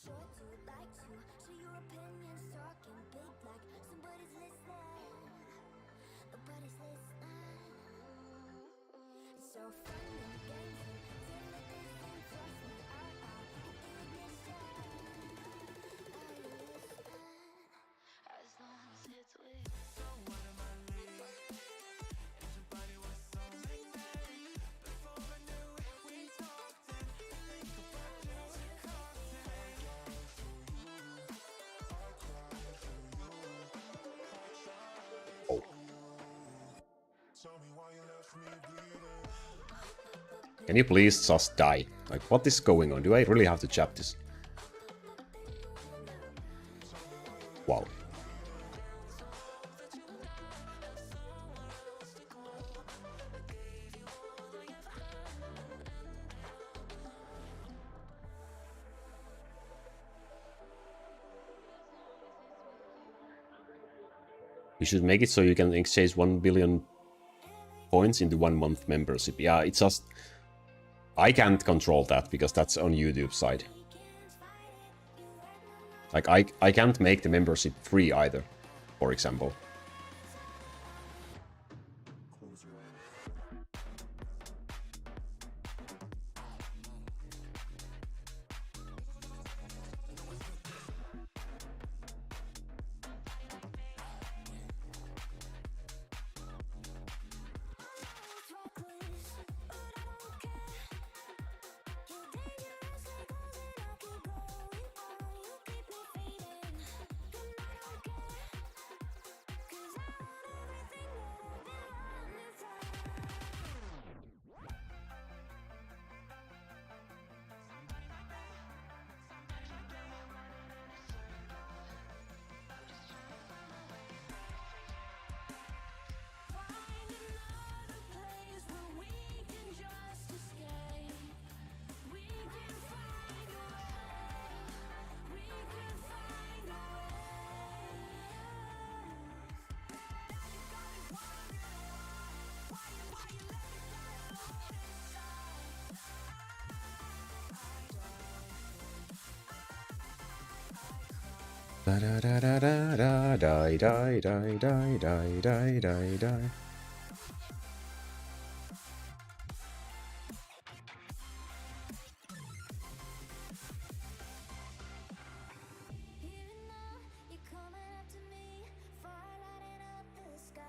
Sure do like to share your opinions, talking big like somebody's listening. Nobody's listening. It's so fun and games till it isn't. Trust me, hit the ignition. Are you listening? As long as it's with. So what am I leaving? And your body was so magnetic. Before I knew it, we talked and think about you. Can you please just die? Like, what is going on? Do I really have to chat this? Wow. You should make it so you can exchange 1 billion points into 1 month membership. Yeah, it's just... I can't control that because that's on YouTube side. Like, I can't make the membership free either, for example. Da da da da da da die die die die die die die die. Here now, you're coming up to me, fire lighting up the sky.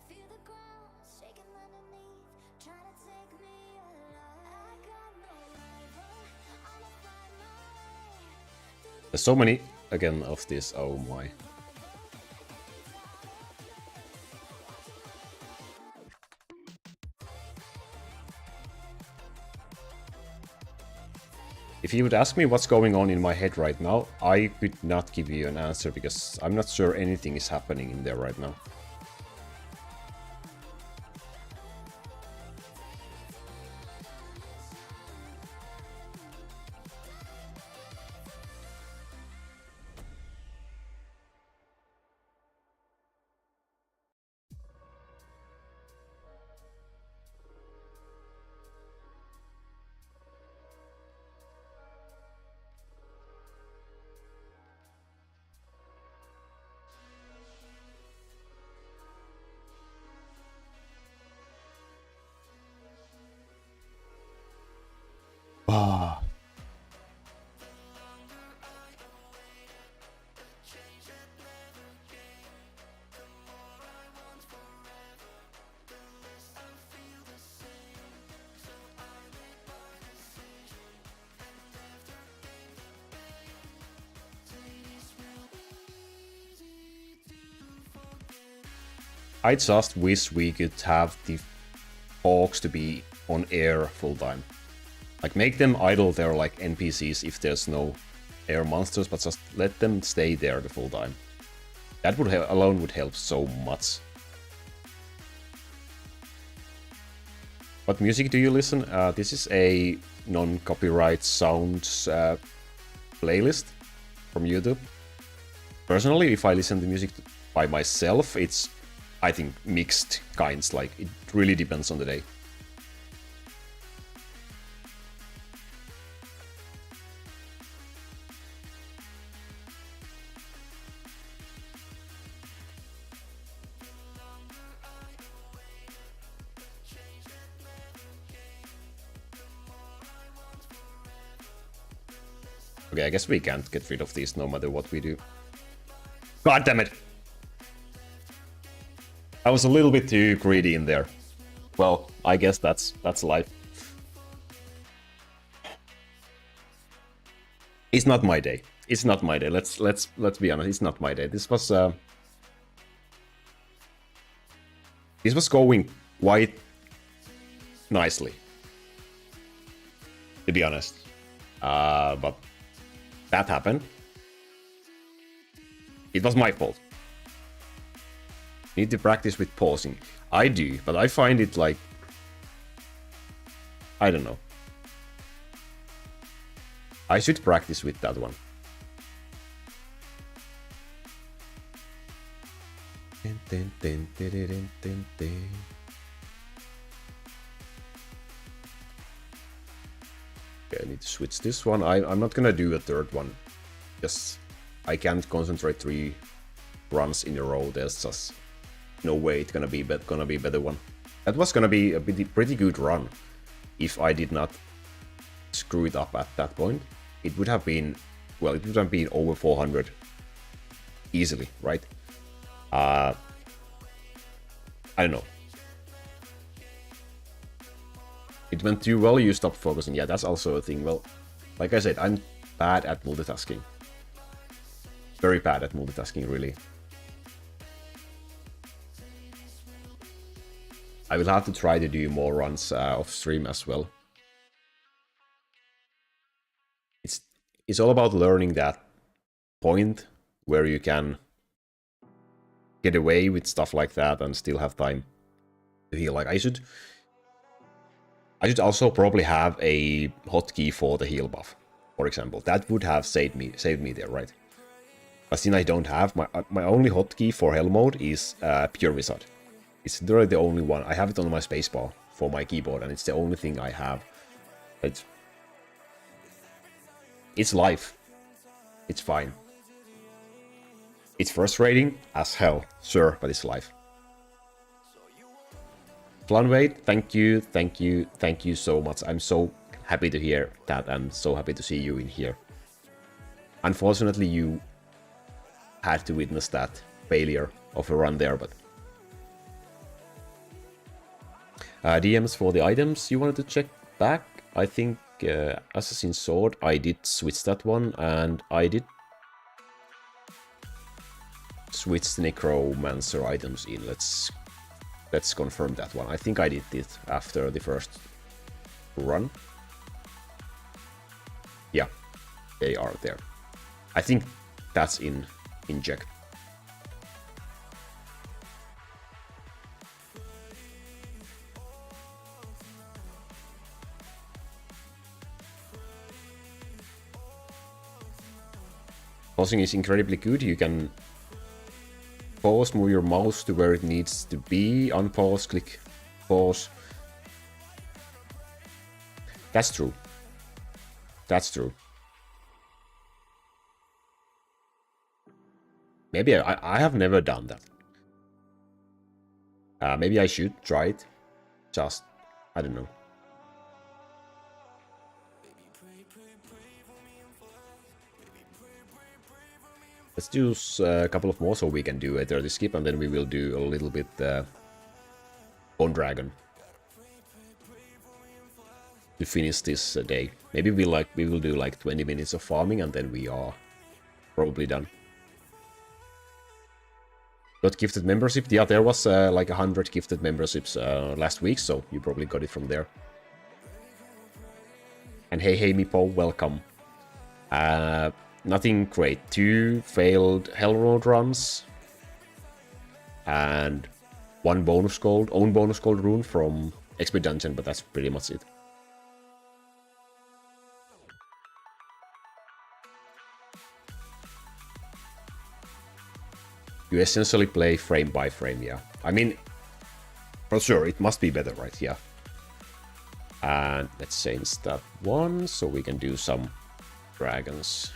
Feel the ground shaking underneath, trying to take me alive. I got no rival, I'ma find my way. There's so many again of this. Oh my. If you would ask me what's going on in my head right now, I could not give you an answer because I'm not sure anything is happening in there right now. Ah. I just wish we could have the Hawks to be on air full time. Like, make them idle there like NPCs if there's no air monsters, but just let them stay there the full time. That would alone would help so much. What music do you listen? This is a non-copyright sounds playlist from YouTube. Personally, if I listen to music by myself, it's, I think, mixed kinds. Like, it really depends on the day. Okay, I guess we can't get rid of these no matter what we do. God damn it! I was a little bit too greedy in there. Well, I guess that's life. It's not my day. It's not my day. Let's be honest. It's not my day. This was going quite nicely, to be honest. But that happened. It was my fault. Need to practice with pausing. I do, but I find it like... I don't know. I should practice with that one. Dun, dun, dun, dun, dun, dun, dun. Okay, I need to switch this one. I'm not gonna do a third one. Just I can't concentrate 3 runs in a row. There's just no way it's gonna be better one. That was gonna be a pretty good run if I did not screw it up at that point. It would have been, well, it would have been over 400 easily, right? I don't know. It went too well, you stopped focusing. Yeah, that's also a thing. Well, like I said, I'm bad at multitasking. Very bad at multitasking, really. I will have to try to do more runs off stream as well. It's all about learning that point where you can get away with stuff like that and still have time to heal. Like I should also probably have a hotkey for the heal buff, for example. That would have saved me there, right? But since I don't have, my only hotkey for Hellmode is Pure Wizard. It's literally the only one. I have it on my spacebar for my keyboard, and it's the only thing I have. It's life. It's fine. It's frustrating as hell, sure, but it's life. Flanwade, thank you so much. I'm so happy to hear that and so happy to see you in here. Unfortunately, you had to witness that failure of a run there, but... DMs for the items you wanted to check back. I think Assassin's Sword, I did switch that one, and I did switch the Necromancer items in. Let's confirm that one. I think I did it after the first run. Yeah, they are there. I think that's in check. Pausing is incredibly good. You can pause, move your mouse to where it needs to be, unpause, click pause. That's true. That's true. Maybe I have never done that. Maybe I should try it. Just, I don't know. Let's do a couple of more so we can do a 30 skip, and then we will do a little bit Bone Dragon to finish this day. Maybe we will do like 20 minutes of farming, and then we are probably done. Got gifted membership. Yeah, there was like 100 gifted memberships last week, so you probably got it from there. And hey Meepo, welcome. Nothing great. 2 failed Hellmode runs. And 1 bonus gold, own bonus gold rune from XP Dungeon, but that's pretty much it. You essentially play frame by frame, yeah. I mean, for sure, it must be better, right? Yeah. And let's change that one so we can do some dragons.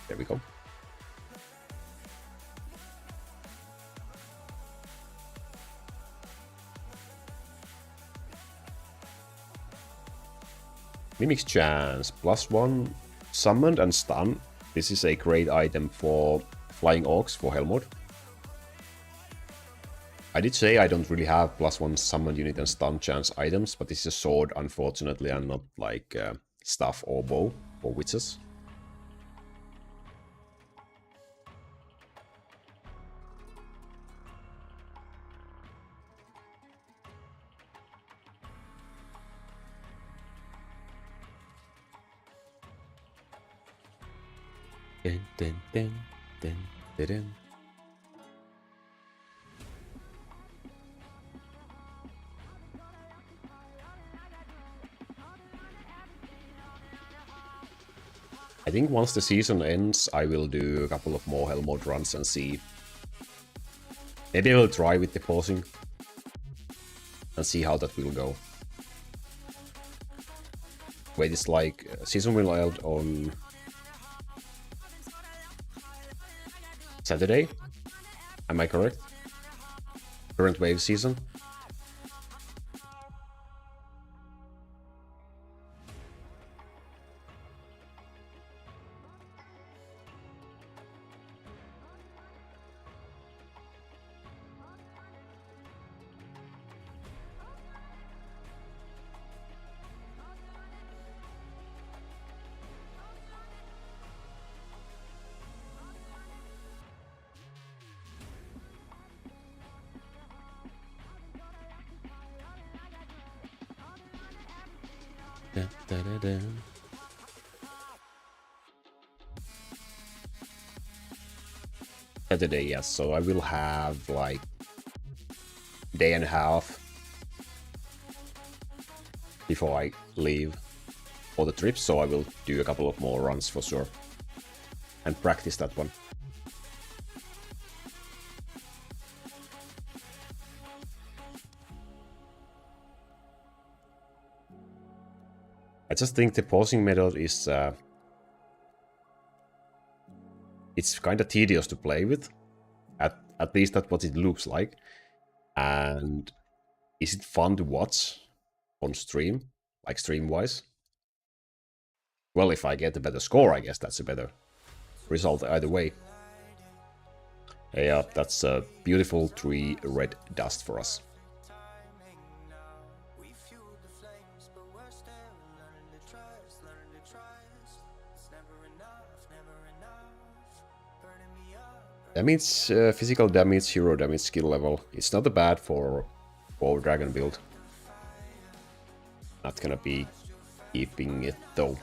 There we go. Mimic's Chance, +1 summoned and stun. This is a great item for Flying Orcs for Hellmode. I did say I don't really have +1 summon unit and stun chance items, but this is a sword, unfortunately, and not like staff or bow or witches. Dun, dun, dun, dun, dun, dun. I think once the season ends, I will do a couple of more Hellmode runs and see. Maybe I will try with the pausing and see how that will go. Wait, it's like season will end on Saturday? Am I correct? Current wave season? Da, da, da, da. Saturday, yes, so I will have like day and a half before I leave for the trip, so I will do a couple of more runs for sure and practice that one. I just think the pausing method is it's kind of tedious to play with. At least that's what it looks like. And is it fun to watch on stream, like stream-wise? Well, if I get a better score, I guess that's a better result either way. Yeah, that's a beautiful 3 red dust for us. Damage, physical damage, hero damage, skill level. It's not bad for dragon build. Not gonna be keeping it though.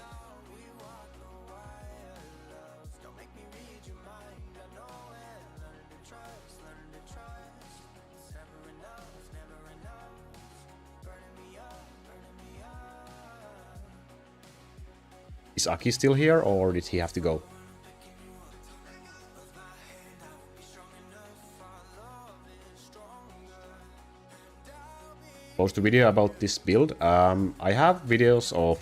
Is Aki still here or did he have to go? Post a video about this build. I have videos of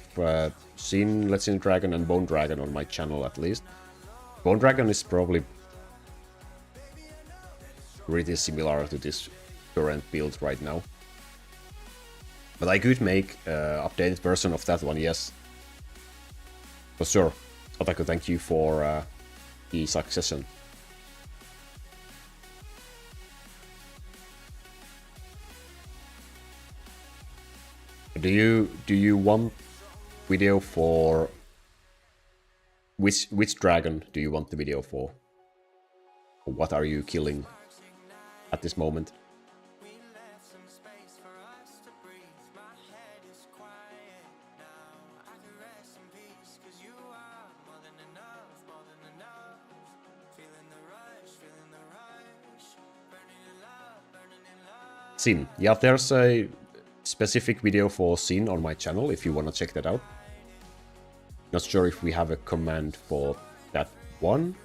Sin, Legend Dragon and Bone Dragon on my channel at least. Bone Dragon is probably pretty similar to this current build right now. But I could make an updated version of that one, yes. For sure. Otaku, thank you for the succession. Do you want video for which dragon do you want the video for? What are you killing at this moment? Sin. Yeah, there's a specific video for Sin on my channel if you want to check that out. Not sure if we have a command for that one.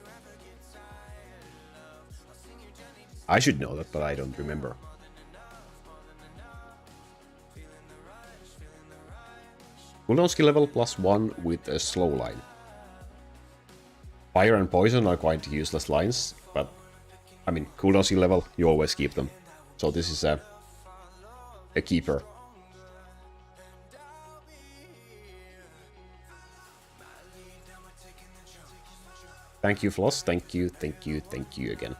I should know that, but I don't remember. Cooldown skill level +1 with a slow line. Fire and poison are quite useless lines, but I mean, cooldown skill level, you always keep them. So this is a keeper. Thank you, Floss. Thank you, thank you, thank you again.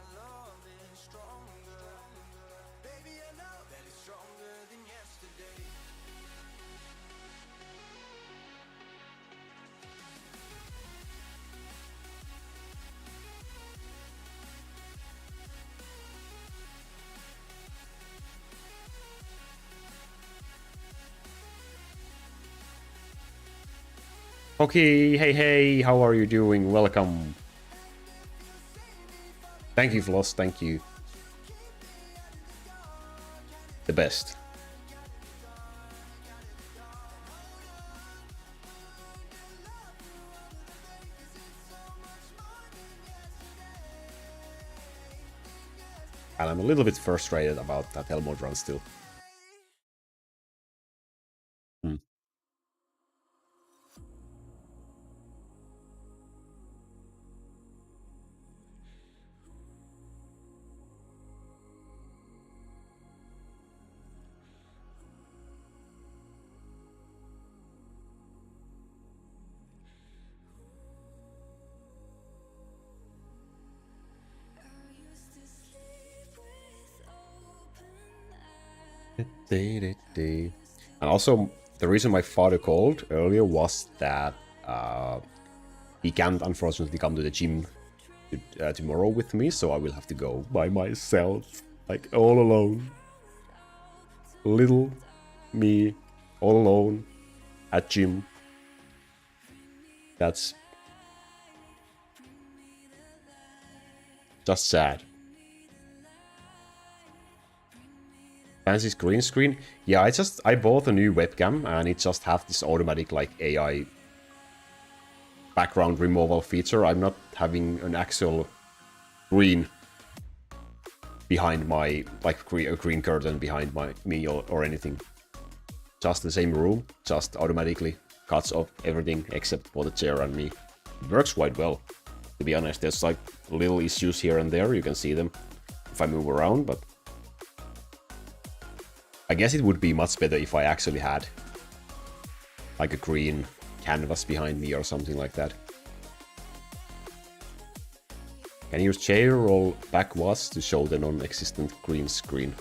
Okay, hey, how are you doing? Welcome. Thank you, Floss, thank you. The best. And I'm a little bit frustrated about that Hellmode run still. Hmm. And also, the reason my father called earlier was that he can't unfortunately come to the gym tomorrow with me, so I will have to go by myself, like all alone. Little me, all alone, at gym. That's just sad. Fancy green screen? Yeah, I bought a new webcam and it just has this automatic like AI background removal feature. I'm not having an actual green behind my like a green curtain behind me or anything. Just the same room, just automatically cuts off everything except for the chair and me. It works quite well, to be honest. There's like little issues here and there, you can see them if I move around, but I guess it would be much better if I actually had like a green canvas behind me or something like that. Can you use chair roll backwards to show the non-existent green screen?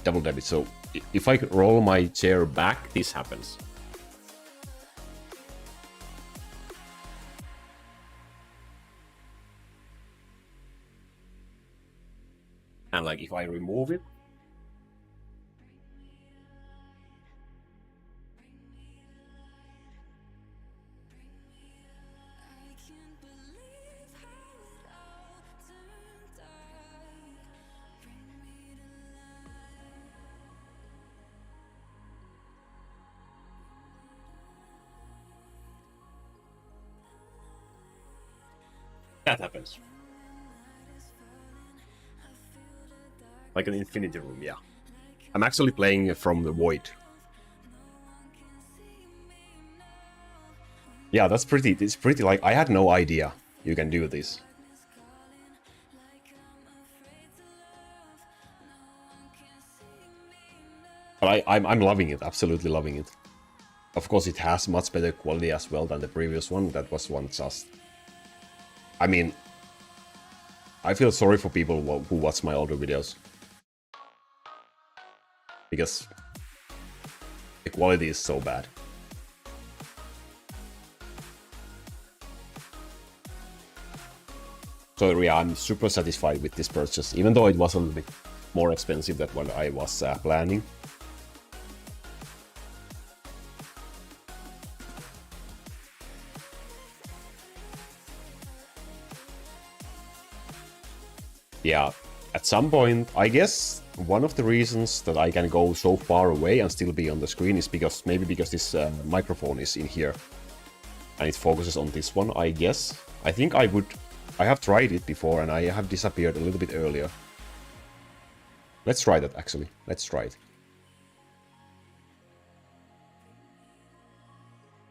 Double debit. So if I roll my chair back, this happens. And like if I remove it, that happens. Like an infinity room, yeah. I'm actually playing from the void. Yeah, it's pretty like, I had no idea you can do this. But I'm loving it, absolutely loving it. Of course, it has much better quality as well than the previous one. That was one just... I mean, I feel sorry for people who watch my older videos. Because the quality is so bad. So yeah, I'm super satisfied with this purchase, even though it was a little bit more expensive than what I was planning. Yeah, at some point, I guess one of the reasons that I can go so far away and still be on the screen is because this microphone is in here and it focuses on this one, I guess. I think I have tried it before and I have disappeared a little bit earlier. Let's try that actually. Let's try it.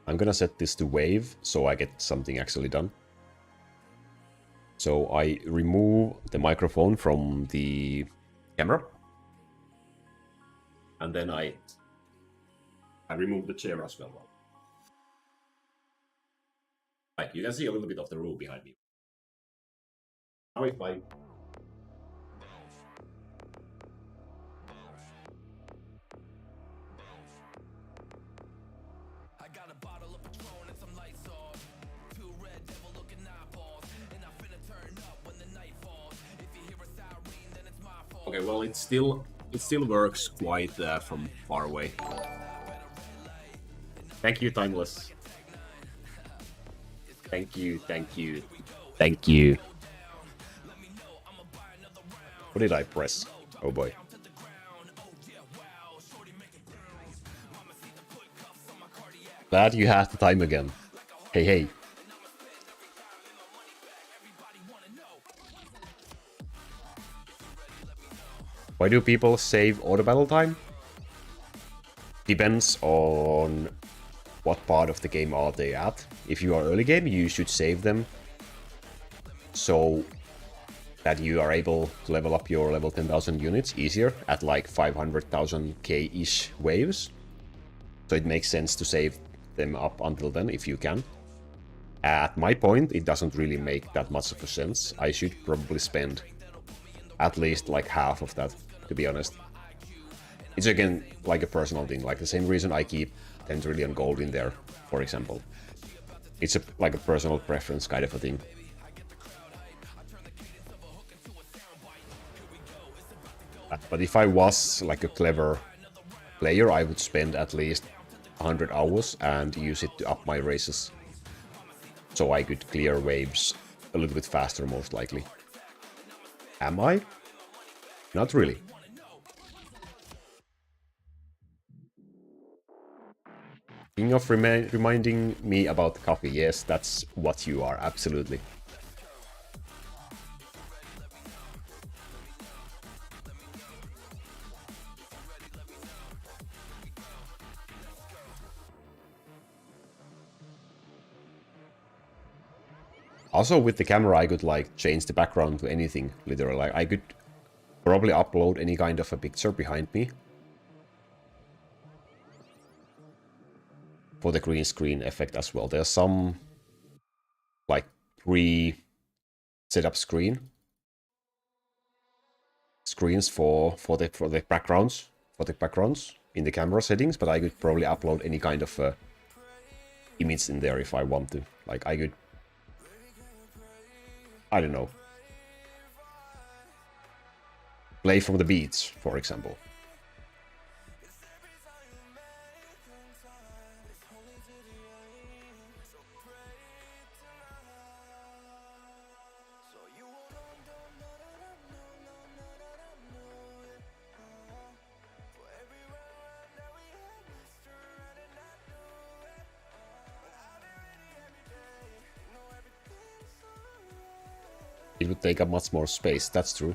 I'm gonna set this to wave so I get something actually done. So I remove the microphone from the camera. And then I remove the chair as well. Like you can see a little bit of the room behind me. Now if I... Okay, well, it still works quite from far away. Thank you, Timeless. Thank you, thank you, thank you. What did I press? Oh boy. Glad you had the time again. Hey, hey. Why do people save auto battle time? Depends on what part of the game are they at. If you are early game, you should save them so that you are able to level up your level 10,000 units easier at like 500,000 K-ish waves. So it makes sense to save them up until then if you can. At my point, it doesn't really make that much of a sense. I should probably spend at least like half of that, to be honest. It's again like a personal thing, like the same reason I keep 10 trillion gold in there, for example. It's like a personal preference kind of a thing. But if I was like a clever player, I would spend at least 100 hours and use it to up my races. So I could clear waves a little bit faster, most likely. Am I? Not really. King of reminding me about coffee. Yes, that's what you are, absolutely. Also, with the camera, I could like change the background to anything, literally. Like, I could probably upload any kind of a picture behind me for the green screen effect as well. There's some like pre-setup screens for the backgrounds in the camera settings, but I could probably upload any kind of image in there if I want to. Like I could, I don't know, play from the beach, for example. It would take up much more space, that's true.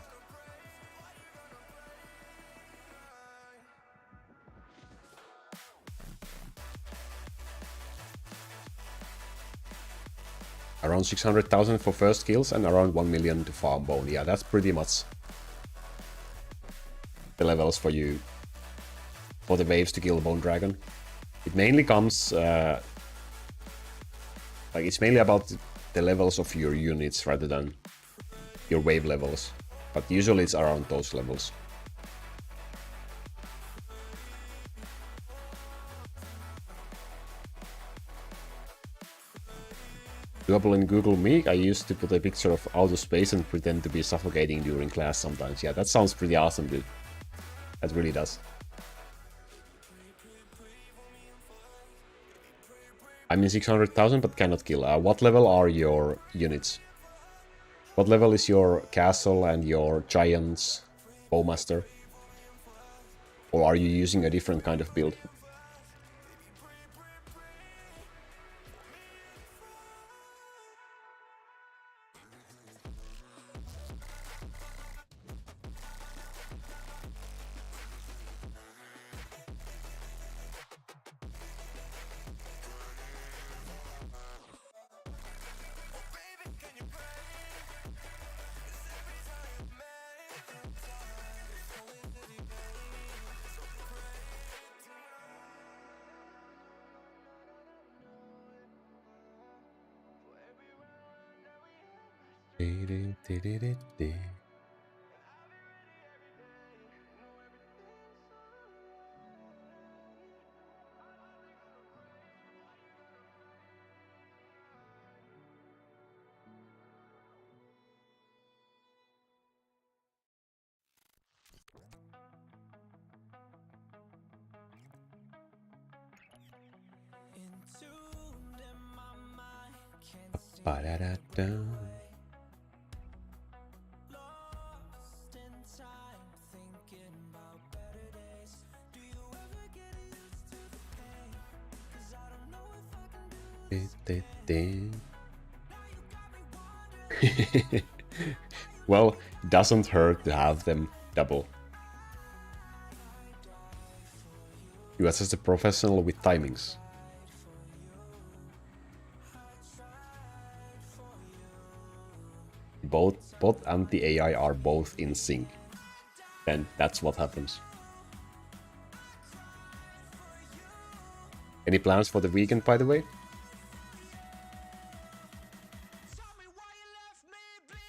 Around 600,000 for first kills and around 1 million to farm bone. Yeah, that's pretty much the levels for you, for the waves to kill Bone Dragon. It mainly comes, like it's mainly about the levels of your units rather than your wave levels, but usually it's around those levels. Doable in Google Meet, I used to put a picture of outer space and pretend to be suffocating during class sometimes. Yeah, that sounds pretty awesome, dude. That really does. I'm in 600,000 but cannot kill. What level are your units? What level is your castle and your giants bowmaster? Or are you using a different kind of build? Ba-da-da-da. Well, it doesn't hurt to have them double. You are just a professional with timings. Bot and the AI are both in sync. Then that's what happens. Any plans for the weekend, by the way?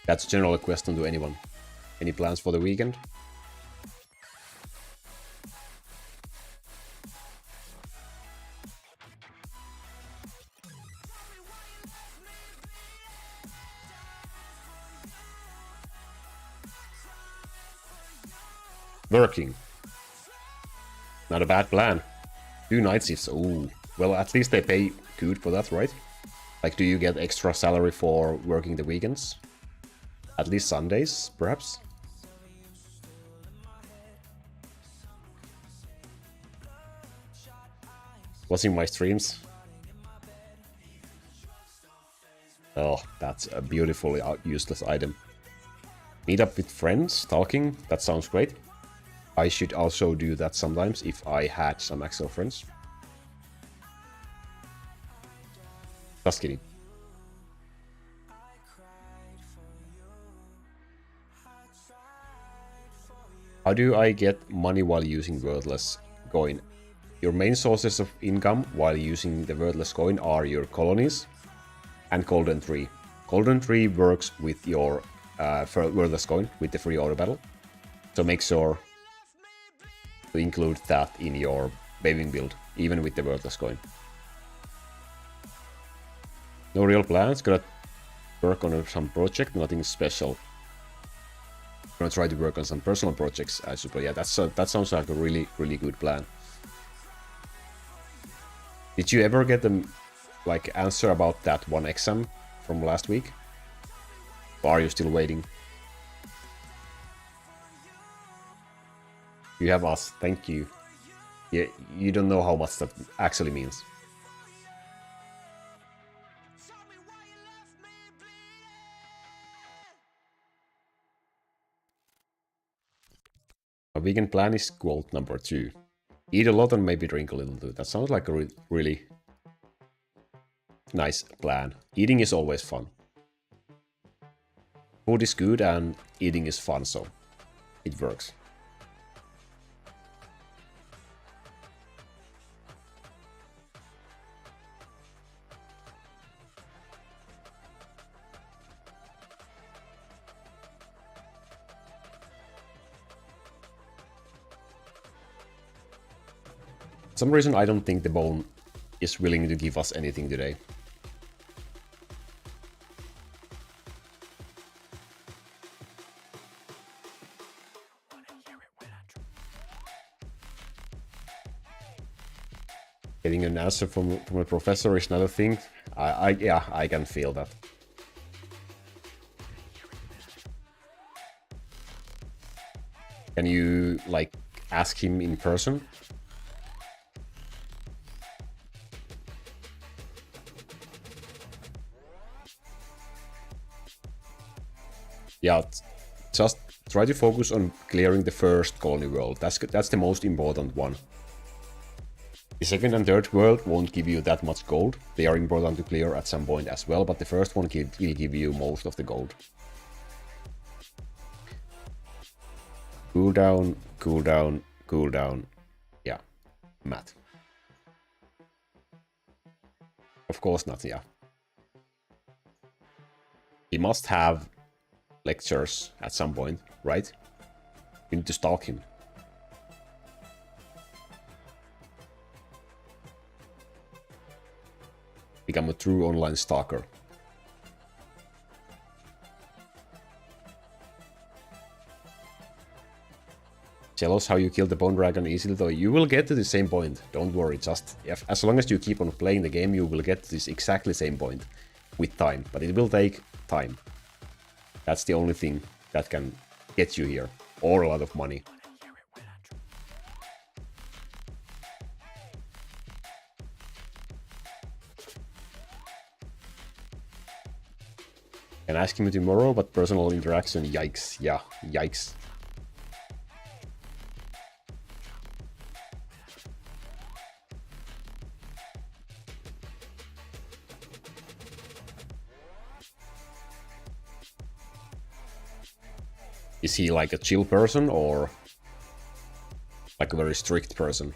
That's a general question to anyone. Any plans for the weekend? Working. Not a bad plan. 2 night shifts. Ooh. Well, at least they pay good for that, right? Like, do you get extra salary for working the weekends? At least Sundays, perhaps? Watching my streams. Oh, that's a beautifully useless item. Meet up with friends, talking. That sounds great. I should also do that sometimes if I had some actual friends. Just kidding. How do I get money while using wordless coin? Your main sources of income while using the wordless coin are your colonies and golden tree. Golden tree works with your wordless coin with the free auto battle. So make sure to include that in your waving build, even with the wordless coin. No real plans, gonna work on some project, nothing special. Gonna try to work on some personal projects, I suppose. Yeah, that sounds like a really, really good plan. Did you ever get the answer about that one exam from last week? Or are you still waiting? You have us, thank you. Yeah, you don't know how much that actually means. A vegan plan is goal number 2. Eat a lot and maybe drink a little too. That sounds like a really nice plan. Eating is always fun. Food is good and eating is fun, so it works. For some reason I don't think the bone is willing to give us anything today. Getting an answer from a professor is another thing. Yeah, I can feel that. Can you, ask him in person? Yeah, just try to focus on clearing the first colony world. That's the most important one. The second and third world won't give you that much gold. They are important to clear at some point as well, but the first one will give you most of the gold. Cool down, cool down, cool down. Yeah, Matt. Of course not, yeah. He must have lectures at some point, right? We need to stalk him. Become a true online stalker. Jealous how you killed the bone dragon easily though. You will get to the same point, don't worry. Just as long as you keep on playing the game, you will get to this exactly same point with time, but it will take time. That's the only thing that can get you here, or a lot of money. Can ask him tomorrow, but personal interaction, yikes. Yeah, yikes. Is he like a chill person or like a very strict person?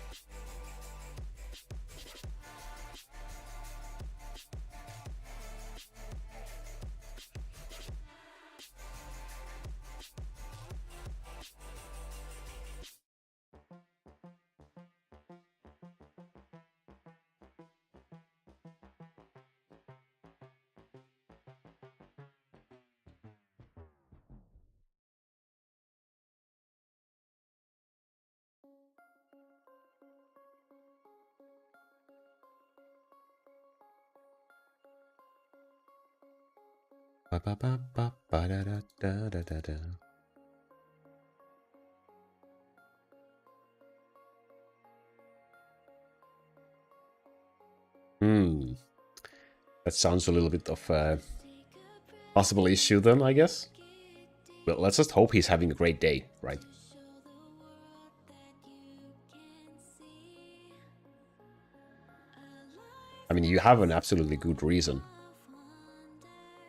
That sounds a little bit of a possible issue then, I guess. But let's just hope he's having a great day, right? I mean, you have an absolutely good reason.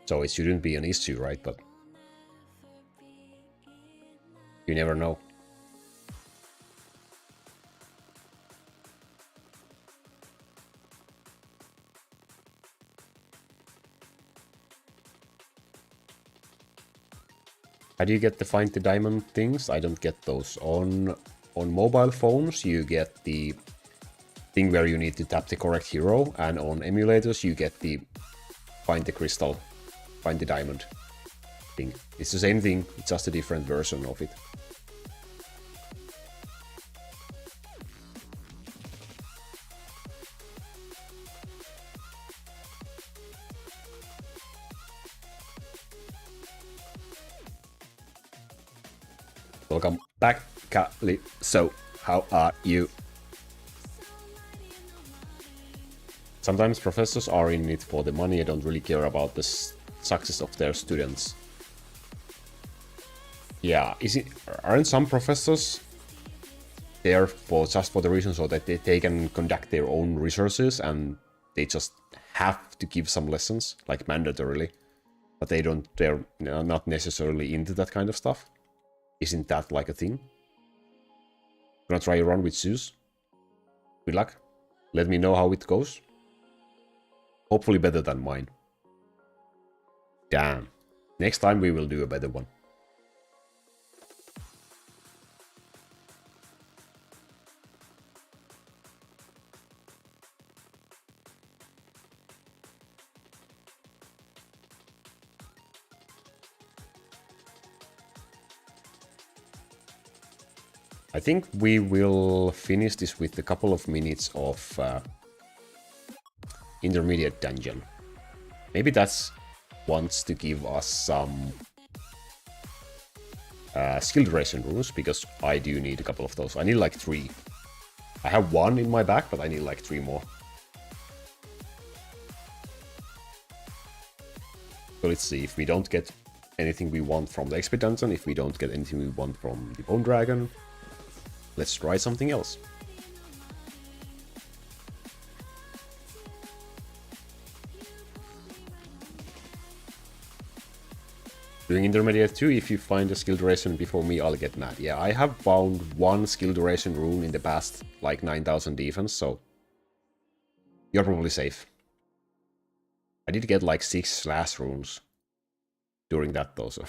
So it shouldn't be an issue, right? But you never know. How do you get the find the diamond things? I don't get those. On mobile phones, you get the thing where you need to tap the correct hero, and on emulators, you get the find the crystal, find the diamond thing. It's the same thing, it's just a different version of it. Welcome back, Kali. So, how are you? Sometimes professors are in it for the money and don't really care about the success of their students. Yeah, aren't some professors there for just for the reason so that they can conduct their own researches and they just have to give some lessons, like mandatorily, but they're not necessarily into that kind of stuff? Isn't that like a thing? Gonna try a run with Zeus? Good luck. Let me know how it goes. Hopefully better than mine. Damn. Next time we will do a better one. I think we will finish this with a couple of minutes of intermediate dungeon. Maybe that's wants to give us some skill duration runes, because I do need a couple of those. I need like 3. I have 1 in my back, but I need like 3 more. So let's see if we don't get anything we want from the XP dungeon, if we don't get anything we want from the Bone Dragon. Let's try something else. Doing intermediate too, if you find a skill duration before me, I'll get mad. Yeah, I have found 1 skill duration rune in the past, like 9000 defense, so you're probably safe. I did get like 6 slash runes during that though, so...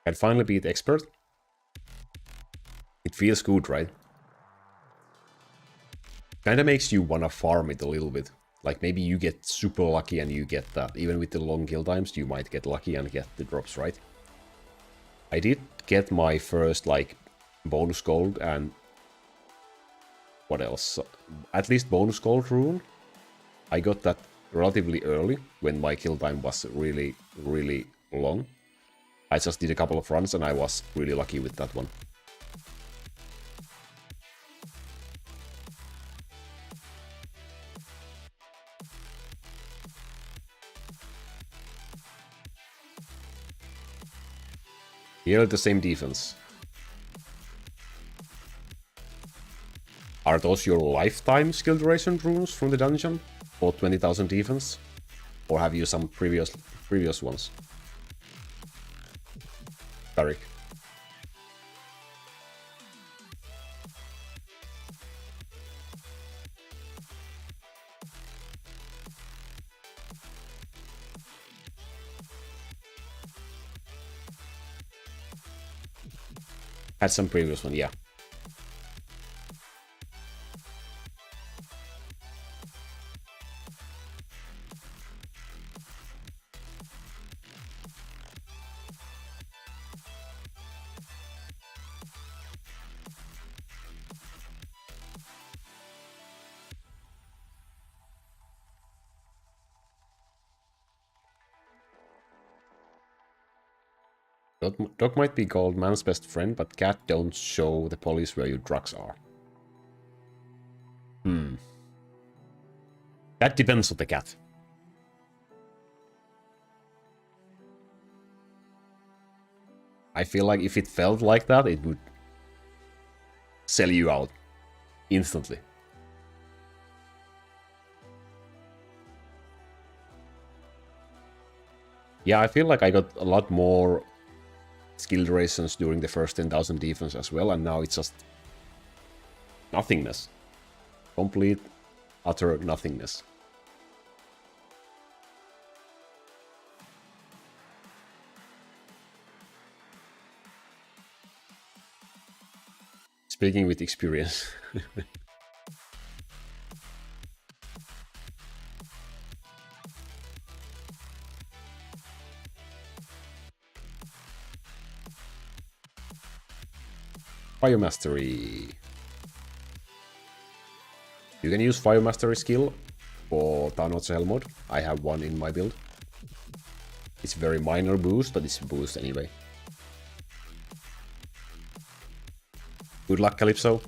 Can finally beat expert. It feels good, right? Kinda makes you wanna farm it a little bit. Like maybe you get super lucky and you get that. Even with the long kill times, you might get lucky and get the drops, right? I did get my first like bonus gold and what else? At least bonus gold rune. I got that relatively early when my kill time was really, really long. I just did a couple of runs and I was really lucky with that one. Nearly the same defense. Are those your lifetime skill duration runes from the dungeon? For 20,000 defense? Or have you some previous ones? Tarek. Had some previous one, yeah. Dog might be called man's best friend, but cat don't show the police where your drugs are. That depends on the cat. I feel like if it felt like that, it would sell you out instantly. Yeah, I feel like I got a lot more skill durations during the first 10,000 defense as well, and now it's just nothingness. Complete, utter nothingness. Speaking with experience. Fire Mastery. You can use Fire Mastery skill for Thanos Hellmode. I have one in my build. It's a very minor boost, but it's a boost anyway. Good luck, Calypso.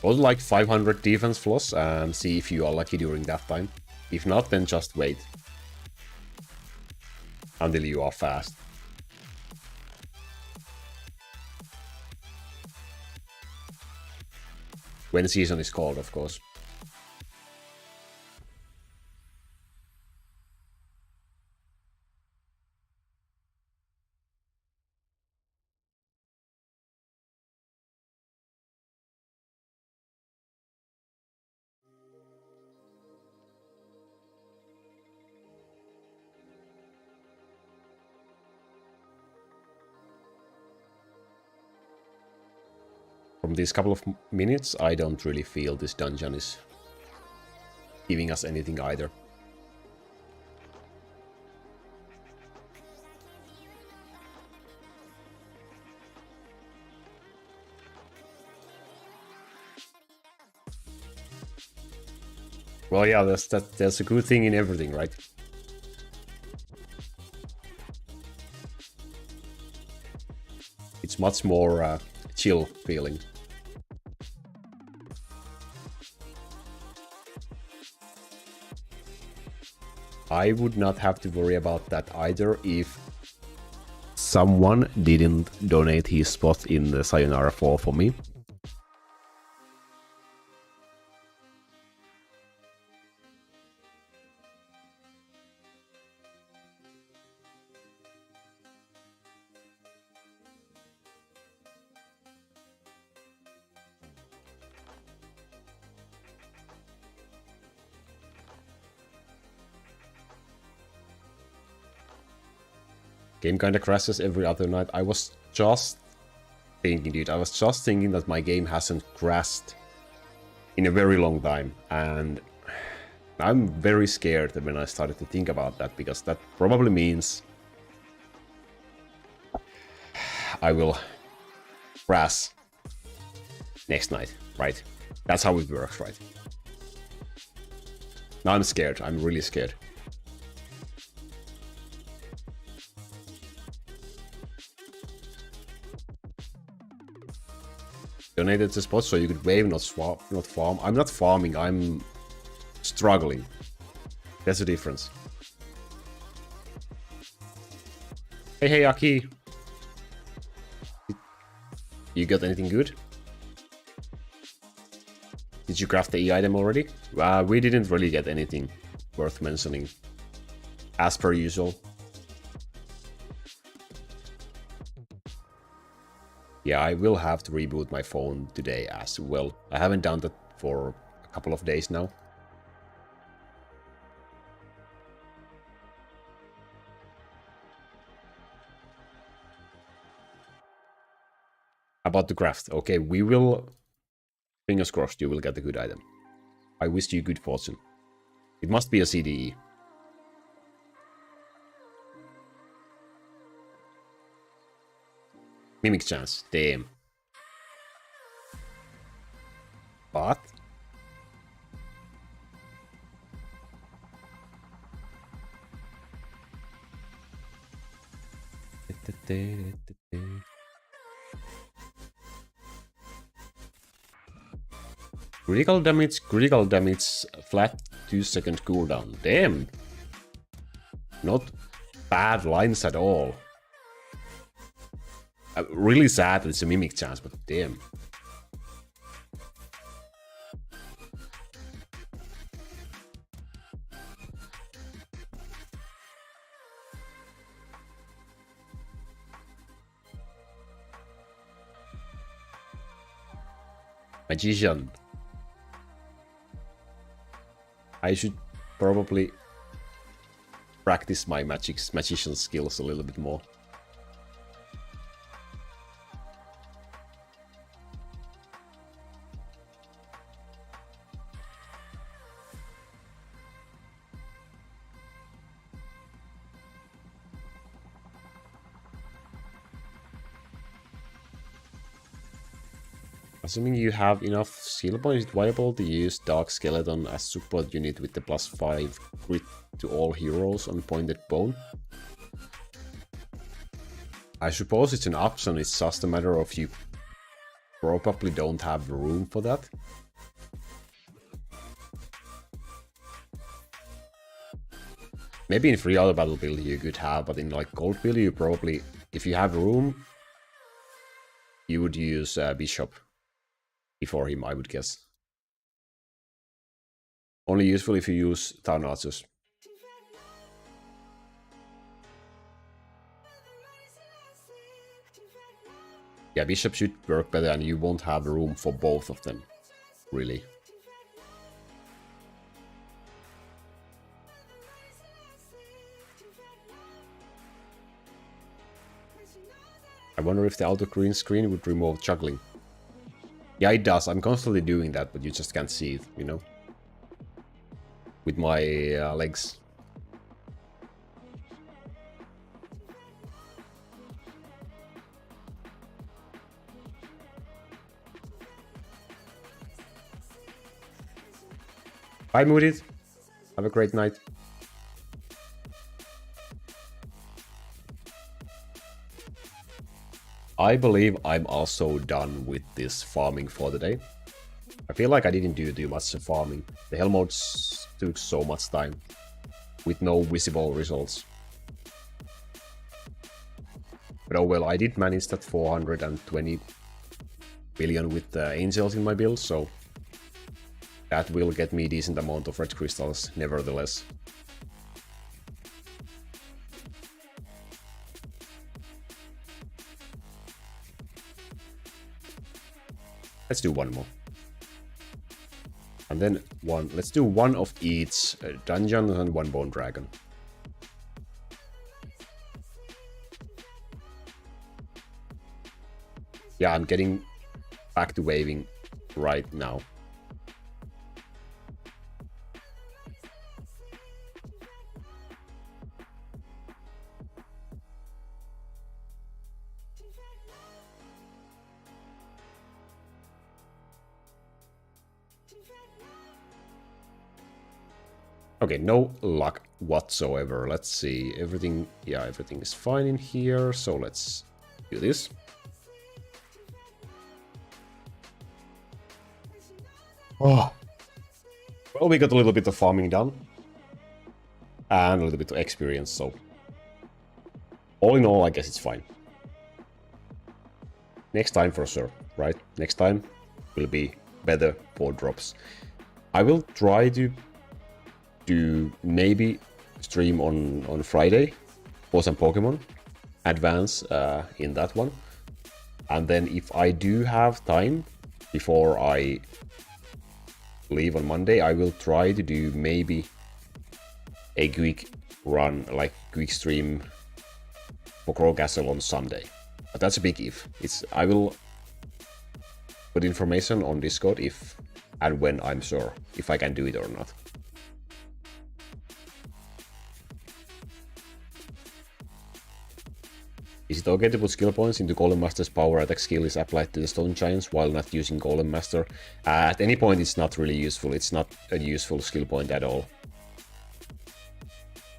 Roll like 500 defense floss and see if you are lucky during that time. If not, then just wait until you are fast. When season is called, of course. From these couple of minutes, I don't really feel this dungeon is giving us anything either. Well, yeah, there's a good thing in everything, right? It's much more chill feeling. I would not have to worry about that either if someone didn't donate his spot in the Sayonara 4 for me. Game kinda crashes every other night. I was just thinking, dude, that my game hasn't crashed in a very long time. And I'm very scared when I started to think about that, because that probably means I will crash next night, right? That's how it works, right? Now I'm scared. I'm really scared. donated the spot so you could wave, not swap, not farm. I'm not farming, I'm struggling. That's the difference. Hey, hey, Aki. You got anything good? Did you craft the E item already? We didn't really get anything worth mentioning. As per usual. Yeah, I will have to reboot my phone today as well. I haven't done that for a couple of days now. About the craft. Okay, we will... Fingers crossed you will get a good item. I wish you good fortune. It must be a CDE. Mimic chance. Damn. But... critical damage, flat 2-second cooldown. Damn. Not bad lines at all. Really sad that it's a mimic chance, but damn. Magician. I should probably practice my magician skills a little bit more. Assuming you have enough skill points, it's viable to use Dark Skeleton as support unit with the +5 crit to all heroes on Pointed Bone. I suppose it's an option, it's just a matter of you probably don't have room for that. Maybe in free auto battle build you could have, but in like gold build you probably, if you have room, you would use Bishop before him, I would guess. Only useful if you use Thanatos. Yeah, Bishop should work better and you won't have room for both of them, really. I wonder if the auto green screen would remove juggling. Yeah, it does. I'm constantly doing that, but you just can't see it, you know? With my legs. Bye, Mooded. Have a great night. I believe I'm also done with this farming for the day. I feel like I didn't do too much farming. The Hellmodes took so much time with no visible results. But oh well, I did manage that 420 billion with the angels in my build, so that will get me a decent amount of red crystals nevertheless. Let's do one more. And then one, let's do one of each dungeon and one bone dragon. Yeah, I'm getting back to waving right now. Okay, no luck whatsoever. Let's see, everything, yeah, everything is fine in here, so let's do this. Oh. Well, we got a little bit of farming done. And a little bit of experience, so... all in all, I guess it's fine. Next time for sure, right? Next time will be better for drops. I will try to do maybe stream on Friday for some Pokemon. Advance in that one. And then if I do have time before I leave on Monday, I will try to do maybe a quick run, like quick stream for Crow Castle on Sunday. But that's a big if. I will put information on Discord if and when I'm sure if I can do it or not. Is it okay to put skill points into Golem Master's power attack skill is applied to the Stone Giants while not using Golem Master? At any point it's not really useful. It's not a useful skill point at all.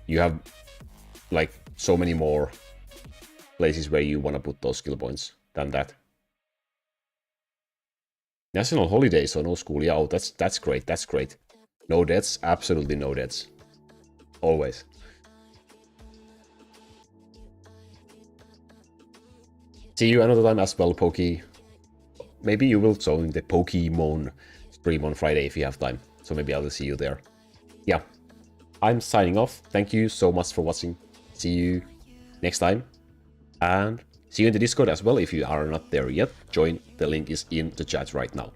You have like so many more places where you want to put those skill points than that. National holiday, so no school. Yeah, oh, that's great. That's great. No deaths, absolutely no deaths. Always. See you another time as well, Pokey. Maybe you will join the Pokemon stream on Friday if you have time. So maybe I will see you there. Yeah, I'm signing off. Thank you so much for watching. See you next time. And see you in the Discord as well if you are not there yet. Join, the link is in the chat right now.